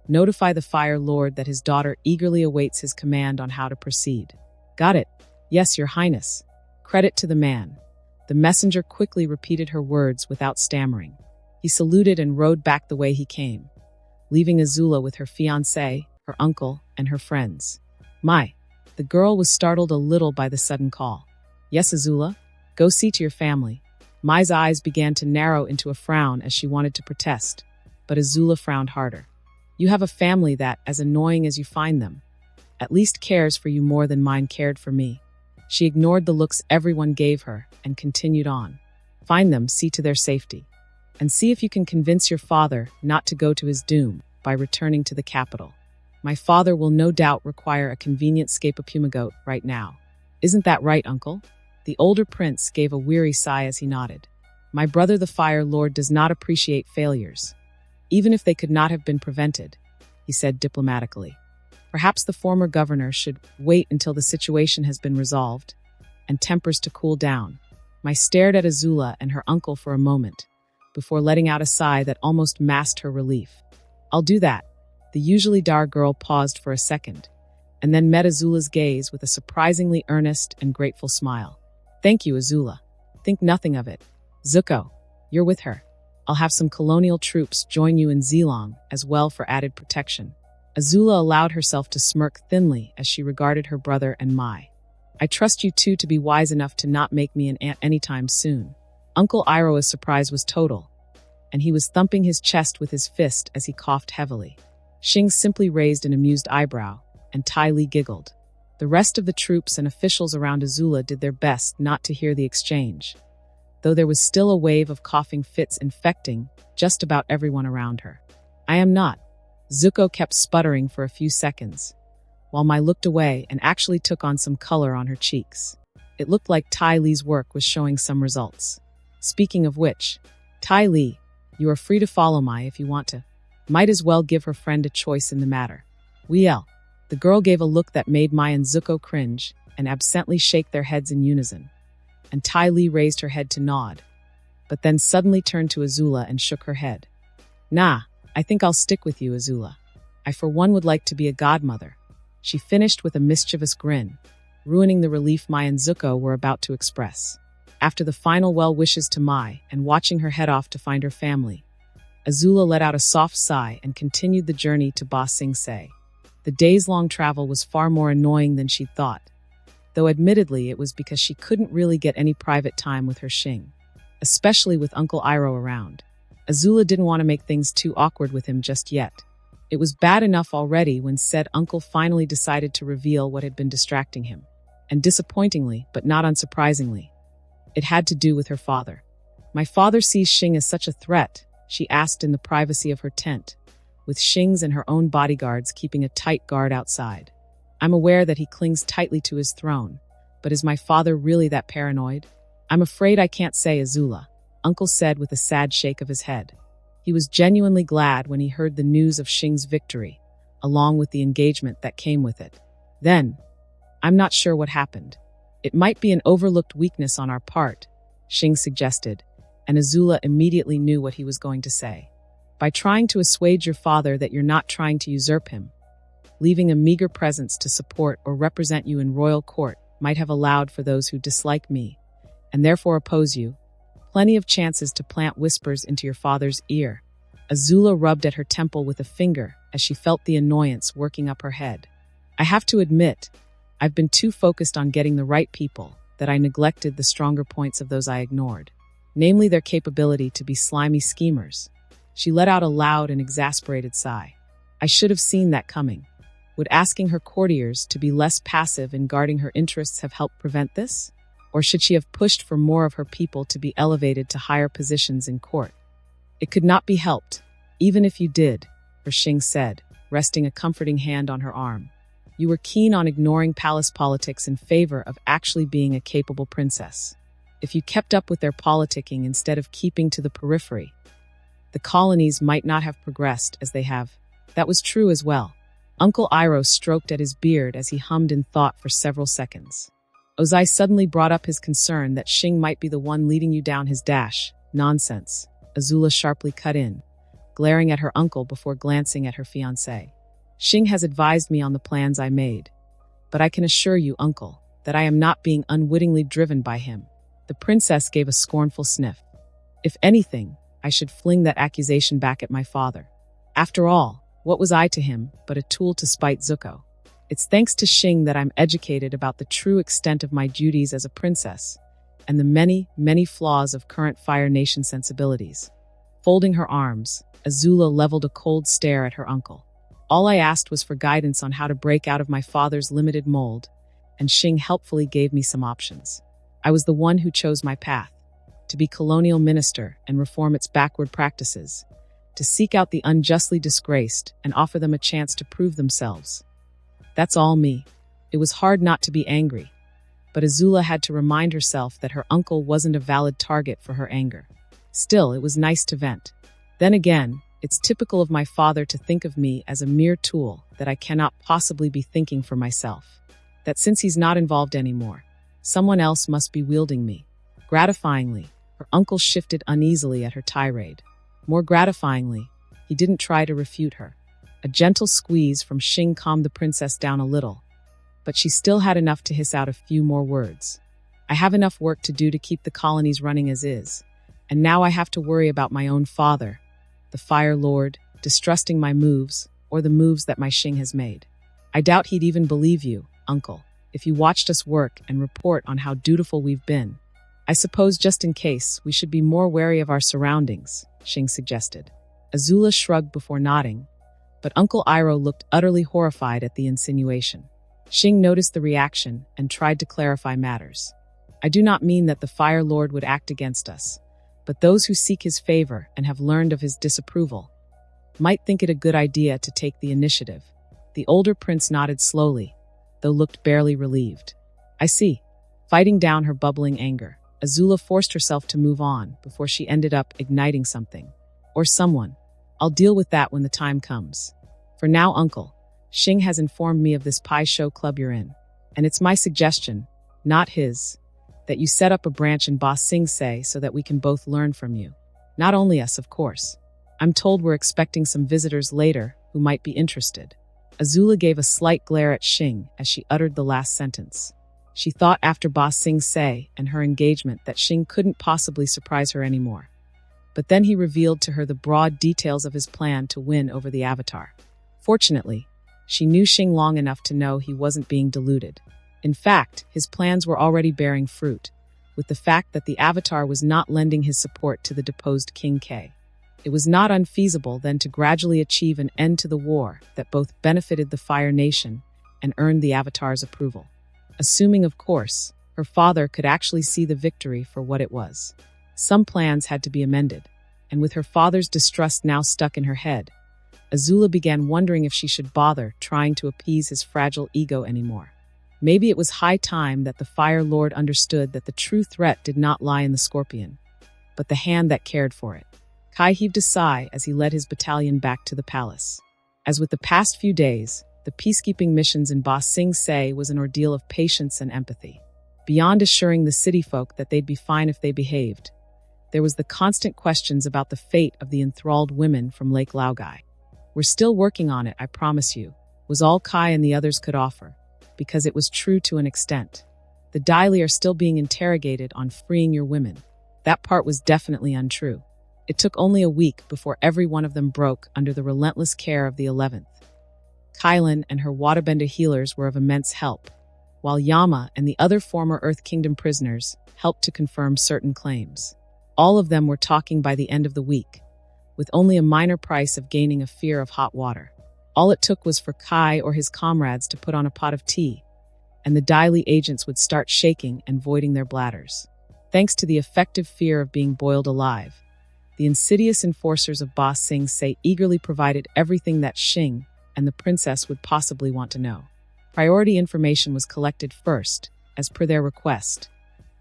Notify the Fire Lord that his daughter eagerly awaits his command on how to proceed. Got it. Yes, Your Highness. Credit to the man. The messenger quickly repeated her words without stammering. He saluted and rode back the way he came, leaving AZULA with her fiancé, her uncle, and her friends. The girl was startled a little by the sudden call. Yes, AZULA? Go see to your family. Mai's eyes began to narrow into a frown as she wanted to protest, but AZULA frowned harder. You have a family that, as annoying as you find them, at least cares for you more than mine cared for me. She ignored the looks everyone gave her and continued on. Find them, see to their safety, and see if you can convince your father not to go to his doom by returning to the capital. My father will no doubt require a convenient scapegoat right now. Isn't that right, uncle? The older prince gave a weary sigh as he nodded. My brother the Fire Lord does not appreciate failures, even if they could not have been prevented, he said diplomatically. Perhaps the former governor should wait until the situation has been resolved and tempers to cool down. Mai stared at AZULA and her uncle for a moment, before letting out a sigh that almost masked her relief. I'll do that. The usually dour girl paused for a second, and then met AZULA's gaze with a surprisingly earnest and grateful smile. Thank you, AZULA. Think nothing of it. Zuko, you're with her. I'll have some colonial troops join you in Zilong as well for added protection. AZULA allowed herself to smirk thinly as she regarded her brother and Mai. I trust you two to be wise enough to not make me an aunt anytime soon. Uncle Iroha's surprise was total, and he was thumping his chest with his fist as he coughed heavily. Xing simply raised an amused eyebrow, and Ty Lee giggled. The rest of the troops and officials around AZULA did their best not to hear the exchange, though there was still a wave of coughing fits infecting just about everyone around her. I am not. Zuko kept sputtering for a few seconds, while Mai looked away and actually took on some color on her cheeks. It looked like Ty Lee's work was showing some results. Speaking of which, Ty Lee, you are free to follow Mai if you want to. Might as well give her friend a choice in the matter. The girl gave a look that made Mai and Zuko cringe and absently shake their heads in unison, and Ty Lee raised her head to nod, but then suddenly turned to AZULA and shook her head. Nah, I think I'll stick with you, AZULA. I for one would like to be a godmother. She finished with a mischievous grin, ruining the relief Mai and Zuko were about to express. After the final well wishes to Mai and watching her head off to find her family, AZULA let out a soft sigh and continued the journey to Ba Sing Se. The days-long travel was far more annoying than she'd thought, though admittedly it was because she couldn't really get any private time with her Xing, especially with Uncle Iroh around. AZULA didn't want to make things too awkward with him just yet. It was bad enough already when said uncle finally decided to reveal what had been distracting him. And disappointingly, but not unsurprisingly, it had to do with her father. My father sees Xing as such a threat, she asked in the privacy of her tent, with Xing's and her own bodyguards keeping a tight guard outside. I'm aware that he clings tightly to his throne, but is my father really that paranoid? I'm afraid I can't say, AZULA, Uncle said with a sad shake of his head. He was genuinely glad when he heard the news of Xing's victory, along with the engagement that came with it. Then, I'm not sure what happened. It might be an overlooked weakness on our part, Xing suggested, and AZULA immediately knew what he was going to say. By trying to assuage your father that you're not trying to usurp him, leaving a meager presence to support or represent you in royal court might have allowed for those who dislike me, and therefore oppose you, plenty of chances to plant whispers into your father's ear. AZULA rubbed at her temple with a finger as she felt the annoyance working up her head. I have to admit, I've been too focused on getting the right people that I neglected the stronger points of those I ignored, namely their capability to be slimy schemers. She let out a loud and exasperated sigh. I should have seen that coming. Would asking her courtiers to be less passive in guarding her interests have helped prevent this? Or should she have pushed for more of her people to be elevated to higher positions in court? It could not be helped, even if you did, Xing said, resting a comforting hand on her arm. You were keen on ignoring palace politics in favor of actually being a capable princess. If you kept up with their politicking instead of keeping to the periphery, the colonies might not have progressed as they have. That was true as well. Uncle Iroh stroked at his beard as he hummed in thought for several seconds. Ozai suddenly brought up his concern that Xing might be the one leading you down his dash. Nonsense. Azula sharply cut in, glaring at her uncle before glancing at her fiancé. Xing has advised me on the plans I made. But I can assure you, uncle, that I am not being unwittingly driven by him. The princess gave a scornful sniff. If anything, I should fling that accusation back at my father. After all, what was I to him but a tool to spite Zuko? It's thanks to Xing that I'm educated about the true extent of my duties as a princess, and the many, many flaws of current Fire Nation sensibilities. Folding her arms, Azula leveled a cold stare at her uncle. All I asked was for guidance on how to break out of my father's limited mold, and Xing helpfully gave me some options. I was the one who chose my path, to be colonial minister and reform its backward practices, to seek out the unjustly disgraced and offer them a chance to prove themselves. That's all me. It was hard not to be angry, but Azula had to remind herself that her uncle wasn't a valid target for her anger. Still, it was nice to vent. Then again, it's typical of my father to think of me as a mere tool that I cannot possibly be thinking for myself. That since he's not involved anymore, someone else must be wielding me. Gratifyingly, her uncle shifted uneasily at her tirade. More gratifyingly, he didn't try to refute her. A gentle squeeze from Xing calmed the princess down a little, but she still had enough to hiss out a few more words. I have enough work to do to keep the colonies running as is, and now I have to worry about my own father, the Fire Lord, distrusting my moves, or the moves that my Xing has made. I doubt he'd even believe you, uncle, if you watched us work and report on how dutiful we've been. I suppose just in case, we should be more wary of our surroundings, Xing suggested. Azula shrugged before nodding, but Uncle Iroh looked utterly horrified at the insinuation. Xing noticed the reaction and tried to clarify matters. I do not mean that the Fire Lord would act against us, but those who seek his favor and have learned of his disapproval might think it a good idea to take the initiative. The older prince nodded slowly, though looked barely relieved. I see. Fighting down her bubbling anger, Azula forced herself to move on before she ended up igniting something. Or someone. I'll deal with that when the time comes. For now, uncle, Xing has informed me of this pie show club you're in, and it's my suggestion, not his, that you set up a branch in Ba Sing Se so that we can both learn from you. Not only us, of course. I'm told we're expecting some visitors later who might be interested. Azula gave a slight glare at Xing as she uttered the last sentence. She thought after Ba Sing Se and her engagement that Xing couldn't possibly surprise her anymore. But then he revealed to her the broad details of his plan to win over the Avatar. Fortunately, she knew Xing long enough to know he wasn't being deluded. In fact, his plans were already bearing fruit, with the fact that the Avatar was not lending his support to the deposed King K. It was not unfeasible then to gradually achieve an end to the war that both benefited the Fire Nation and earned the Avatar's approval. Assuming, of course, her father could actually see the victory for what it was. Some plans had to be amended, and with her father's distrust now stuck in her head, Azula began wondering if she should bother trying to appease his fragile ego anymore. Maybe it was high time that the Fire Lord understood that the true threat did not lie in the scorpion, but the hand that cared for it. Kai heaved a sigh as he led his battalion back to the palace. As with the past few days, the peacekeeping missions in Ba Sing Se was an ordeal of patience and empathy. Beyond assuring the city folk that they'd be fine if they behaved, there was the constant questions about the fate of the enthralled women from Lake Laogai. We're still working on it, I promise you, was all Kai and the others could offer, because it was true to an extent. The Dai Li are still being interrogated on freeing your women. That part was definitely untrue. It took only a week before every one of them broke under the relentless care of the 11th. Kylan and her waterbender healers were of immense help, while Yama and the other former Earth Kingdom prisoners helped to confirm certain claims. All of them were talking by the end of the week, with only a minor price of gaining a fear of hot water. All it took was for Kai or his comrades to put on a pot of tea, and the Dai Li agents would start shaking and voiding their bladders. Thanks to the effective fear of being boiled alive, the insidious enforcers of Ba Sing Se eagerly provided everything that Xing and the princess would possibly want to know. Priority information was collected first, as per their request,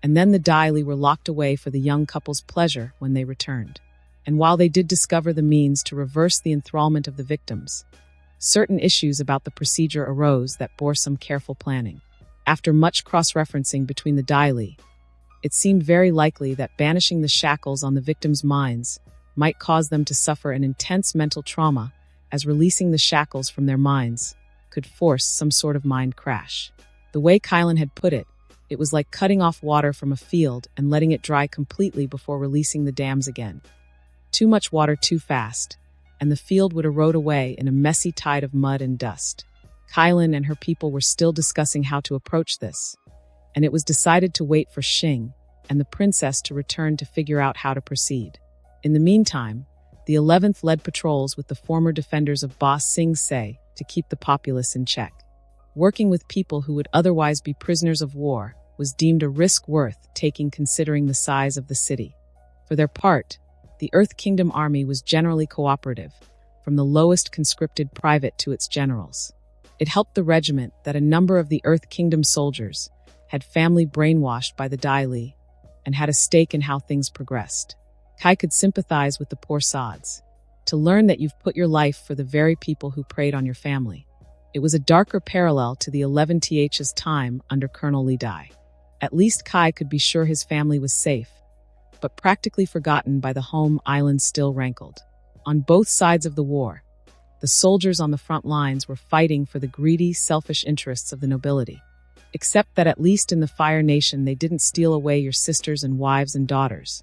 and then the Dai Li were locked away for the young couple's pleasure when they returned. And while they did discover the means to reverse the enthrallment of the victims, certain issues about the procedure arose that bore some careful planning. After much cross-referencing between the daily, it seemed very likely that banishing the shackles on the victims' minds might cause them to suffer an intense mental trauma, as releasing the shackles from their minds could force some sort of mind crash. The way Kylan had put it, it was like cutting off water from a field and letting it dry completely before releasing the dams again. Too much water too fast, and the field would erode away in a messy tide of mud and dust. Kylan and her people were still discussing how to approach this, and it was decided to wait for Xing and the princess to return to figure out how to proceed. In the meantime, the 11th led patrols with the former defenders of Ba Sing Se to keep the populace in check. Working with people who would otherwise be prisoners of war was deemed a risk worth taking considering the size of the city. For their part, the Earth Kingdom army was generally cooperative, from the lowest conscripted private to its generals. It helped the regiment that a number of the Earth Kingdom soldiers had family brainwashed by the Dai Li and had a stake in how things progressed. Kai could sympathize with the poor sods, to learn that you've put your life for the very people who preyed on your family. It was a darker parallel to the 11th's time under Colonel Li Dai. At least Kai could be sure his family was safe, but practically forgotten by the home island still rankled. On both sides of the war, the soldiers on the front lines were fighting for the greedy, selfish interests of the nobility. Except that at least in the Fire Nation they didn't steal away your sisters and wives and daughters.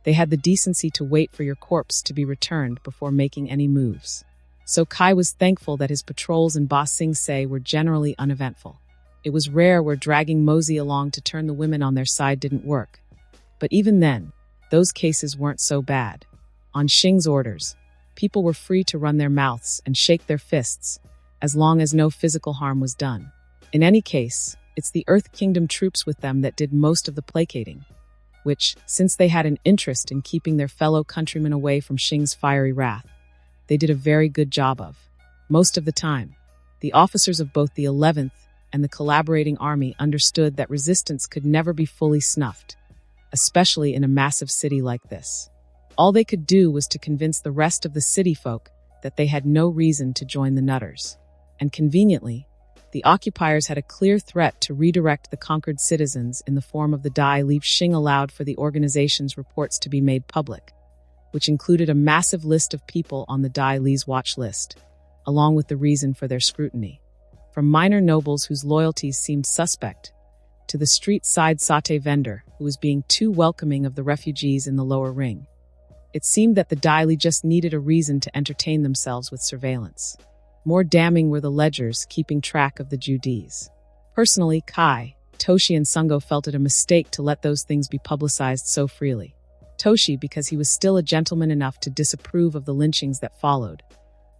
They had the decency to wait for your corpse to be returned before making any moves. So Kai was thankful that his patrols in Ba Sing Se were generally uneventful. It was rare where dragging Mosey along to turn the women on their side didn't work. But even then, those cases weren't so bad. On Xing's orders, people were free to run their mouths and shake their fists, as long as no physical harm was done. In any case, it's the Earth Kingdom troops with them that did most of the placating, which, since they had an interest in keeping their fellow countrymen away from Xing's fiery wrath, they did a very good job of. Most of the time, the officers of both the 11th and the collaborating army understood that resistance could never be fully snuffed, especially in a massive city like this. All they could do was to convince the rest of the city folk that they had no reason to join the Nutters. And conveniently, the occupiers had a clear threat to redirect the conquered citizens in the form of the Dai Li. Xing allowed for the organization's reports to be made public, which included a massive list of people on the Dai Li's watch list, along with the reason for their scrutiny. From minor nobles whose loyalties seemed suspect, to the street-side satay vendor who was being too welcoming of the refugees in the lower ring. It seemed that the Dai Li just needed a reason to entertain themselves with surveillance. More damning were the ledgers keeping track of the Judees. Personally, Kai, Toshi and Sungo felt it a mistake to let those things be publicized so freely. Toshi because he was still a gentleman enough to disapprove of the lynchings that followed,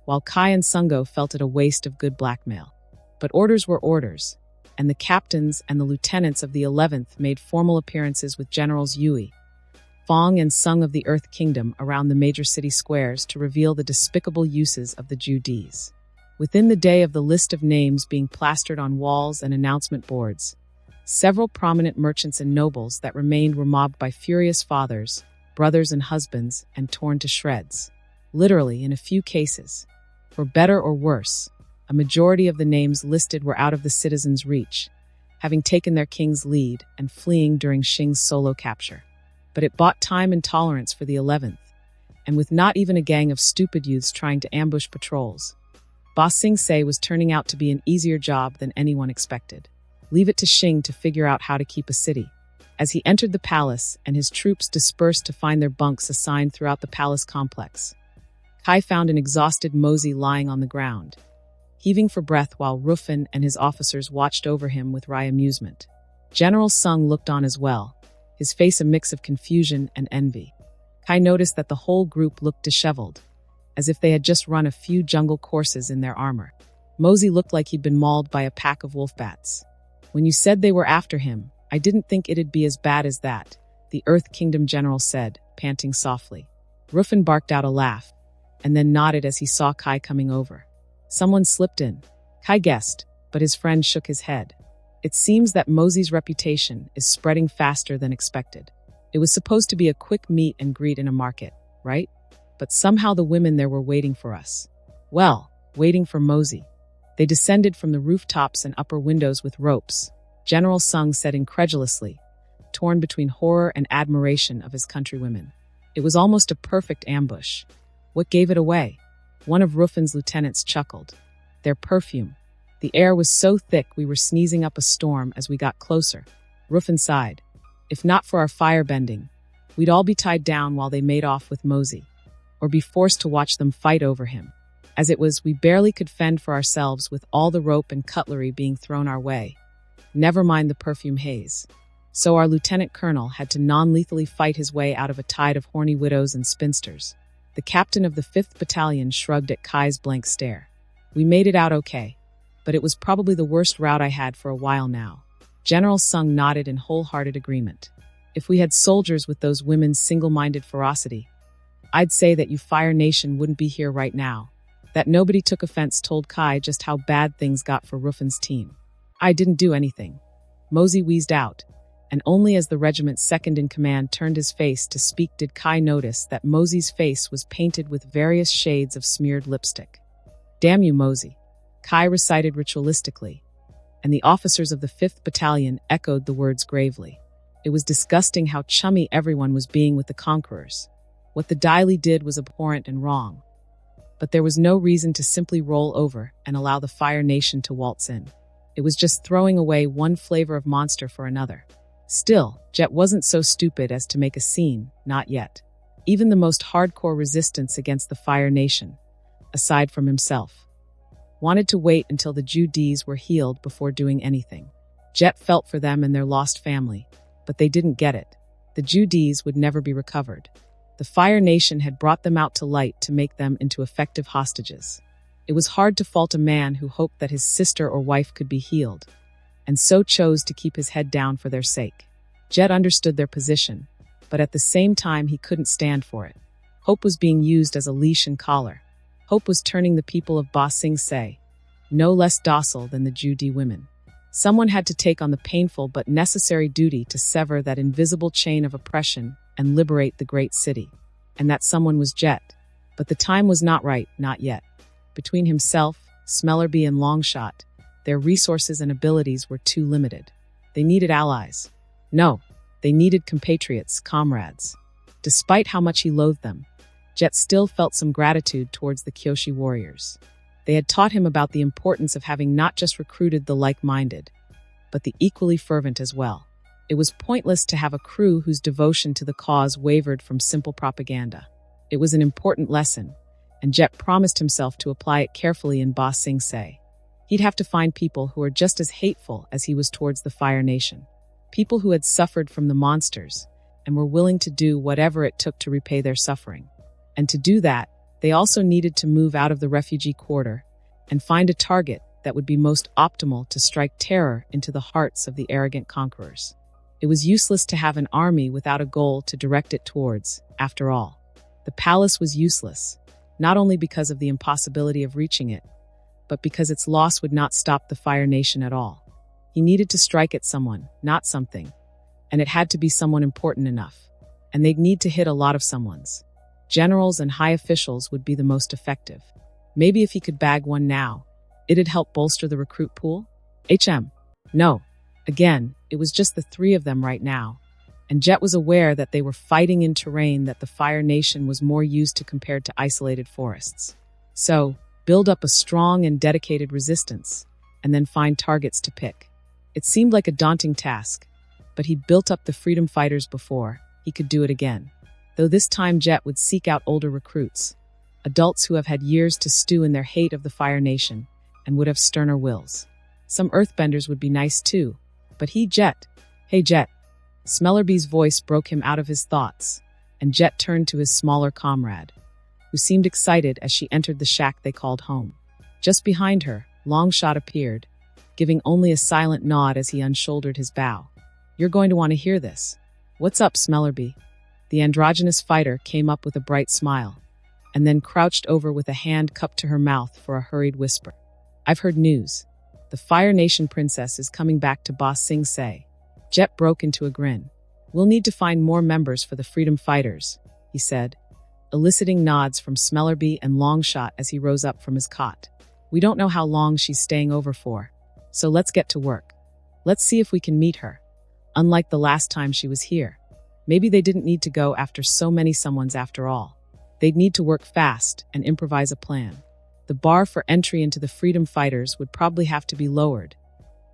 while Kai and Sungo felt it a waste of good blackmail. But orders were orders, and the captains and the lieutenants of the 11th made formal appearances with Generals Yui, Fong and Sung of the Earth Kingdom around the major city squares to reveal the despicable uses of the Judees. Within the day of the list of names being plastered on walls and announcement boards, several prominent merchants and nobles that remained were mobbed by furious fathers, brothers and husbands, and torn to shreds. Literally, in a few cases. For better or worse, a majority of the names listed were out of the citizens' reach, having taken their king's lead and fleeing during Xing's solo capture. But it bought time and tolerance for the 11th, and with not even a gang of stupid youths trying to ambush patrols, Ba Sing Se was turning out to be an easier job than anyone expected. Leave it to Xing to figure out how to keep a city. As he entered the palace and his troops dispersed to find their bunks assigned throughout the palace complex, Kai found an exhausted Mosey lying on the ground, heaving for breath while Rufin and his officers watched over him with wry amusement. General Sung looked on as well, his face a mix of confusion and envy. Kai noticed that the whole group looked disheveled, as if they had just run a few jungle courses in their armor. Mosey looked like he'd been mauled by a pack of wolf bats. When you said they were after him, I didn't think it'd be as bad as that, the Earth Kingdom general said, panting softly. Rufin barked out a laugh, and then nodded as he saw Kai coming over. Someone slipped in. Kai guessed, but his friend shook his head. It seems that Mosey's reputation is spreading faster than expected. It was supposed to be a quick meet and greet in a market, right? But somehow the women there were waiting for us. Well, waiting for Mosey. They descended from the rooftops and upper windows with ropes, General Sung said incredulously, torn between horror and admiration of his countrywomen. It was almost a perfect ambush. What gave it away? One of Ruffin's lieutenants chuckled. Their perfume. The air was so thick we were sneezing up a storm as we got closer. Ruffin sighed. If not for our firebending, we'd all be tied down while they made off with Mosey, or be forced to watch them fight over him. As it was, we barely could fend for ourselves with all the rope and cutlery being thrown our way. Never mind the perfume haze. So our lieutenant colonel had to non-lethally fight his way out of a tide of horny widows and spinsters. The captain of the 5th Battalion shrugged at Kai's blank stare. We made it out okay, but it was probably the worst rout I had for a while now. General Sung nodded in wholehearted agreement. If we had soldiers with those women's single-minded ferocity, I'd say that you Fire Nation wouldn't be here right now. That nobody took offense told Kai just how bad things got for Ruffin's team. I didn't do anything. Mosey wheezed out, and only as the regiment's second-in-command turned his face to speak did Kai notice that Mosey's face was painted with various shades of smeared lipstick. Damn you, Mosey, Kai recited ritualistically, and the officers of the 5th Battalion echoed the words gravely. It was disgusting how chummy everyone was being with the conquerors. What the Daily did was abhorrent and wrong. But there was no reason to simply roll over and allow the Fire Nation to waltz in. It was just throwing away one flavor of monster for another. Still, Jet wasn't so stupid as to make a scene, not yet. Even the most hardcore resistance against the Fire Nation, aside from himself, wanted to wait until the Judees were healed before doing anything. Jet felt for them and their lost family, but they didn't get it. The Judees would never be recovered. The Fire Nation had brought them out to light to make them into effective hostages. It was hard to fault a man who hoped that his sister or wife could be healed, and so chose to keep his head down for their sake. Jet understood their position, but at the same time he couldn't stand for it. Hope was being used as a leash and collar. Hope was turning the people of Ba Sing Se no less docile than the Judee women. Someone had to take on the painful but necessary duty to sever that invisible chain of oppression and liberate the great city. And that someone was Jet. But the time was not right, not yet. Between himself, Smellerby, and Longshot, their resources and abilities were too limited. They needed allies. No, they needed compatriots, comrades. Despite how much he loathed them, Jet still felt some gratitude towards the Kyoshi warriors. They had taught him about the importance of having not just recruited the like-minded, but the equally fervent as well. It was pointless to have a crew whose devotion to the cause wavered from simple propaganda. It was an important lesson, and Jet promised himself to apply it carefully in Ba Sing Se. He'd have to find people who were just as hateful as he was towards the Fire Nation. People who had suffered from the monsters and were willing to do whatever it took to repay their suffering. And to do that, they also needed to move out of the refugee quarter and find a target that would be most optimal to strike terror into the hearts of the arrogant conquerors. It was useless to have an army without a goal to direct it towards, after all. The palace was useless, not only because of the impossibility of reaching it, but because its loss would not stop the Fire Nation at all. He needed to strike at someone, not something, and it had to be someone important enough, and they'd need to hit a lot of someones. Generals and high officials would be the most effective. Maybe if he could bag one now, it'd help bolster the recruit pool? No. Again, it was just the three of them right now, and Jet was aware that they were fighting in terrain that the Fire Nation was more used to compared to isolated forests. So, build up a strong and dedicated resistance, and then find targets to pick. It seemed like a daunting task, but he'd built up the freedom fighters before. He could do it again. Though this time Jet would seek out older recruits, adults who have had years to stew in their hate of the Fire Nation and would have sterner wills. Some earthbenders would be nice too, but Jet. Hey Jet. Smellerby's voice broke him out of his thoughts, and Jet turned to his smaller comrade, who seemed excited as she entered the shack they called home. Just behind her, Longshot appeared, giving only a silent nod as he unshouldered his bow. You're going to want to hear this. What's up, Smellerby? The androgynous fighter came up with a bright smile, and then crouched over with a hand cupped to her mouth for a hurried whisper. I've heard news. The Fire Nation princess is coming back to Ba Sing Se. Jet broke into a grin. We'll need to find more members for the freedom fighters, he said, eliciting nods from Smellerby and Longshot as he rose up from his cot. We don't know how long she's staying over for, so let's get to work. Let's see if we can meet her. Unlike the last time she was here. Maybe they didn't need to go after so many someones after all. They'd need to work fast and improvise a plan. The bar for entry into the freedom fighters would probably have to be lowered,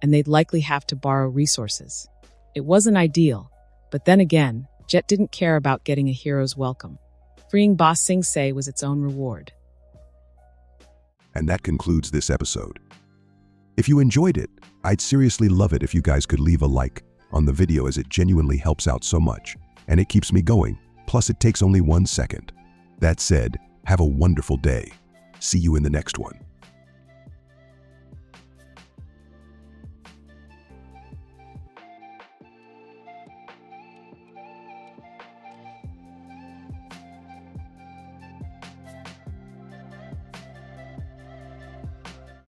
and they'd likely have to borrow resources. It wasn't ideal, but then again, Jet didn't care about getting a hero's welcome. Freeing Boss Sing Se was its own reward. And that concludes this episode. If you enjoyed it, I'd seriously love it if you guys could leave a like on the video, as it genuinely helps out so much, and it keeps me going, plus it takes only 1 second. That said, have a wonderful day. See you in the next one.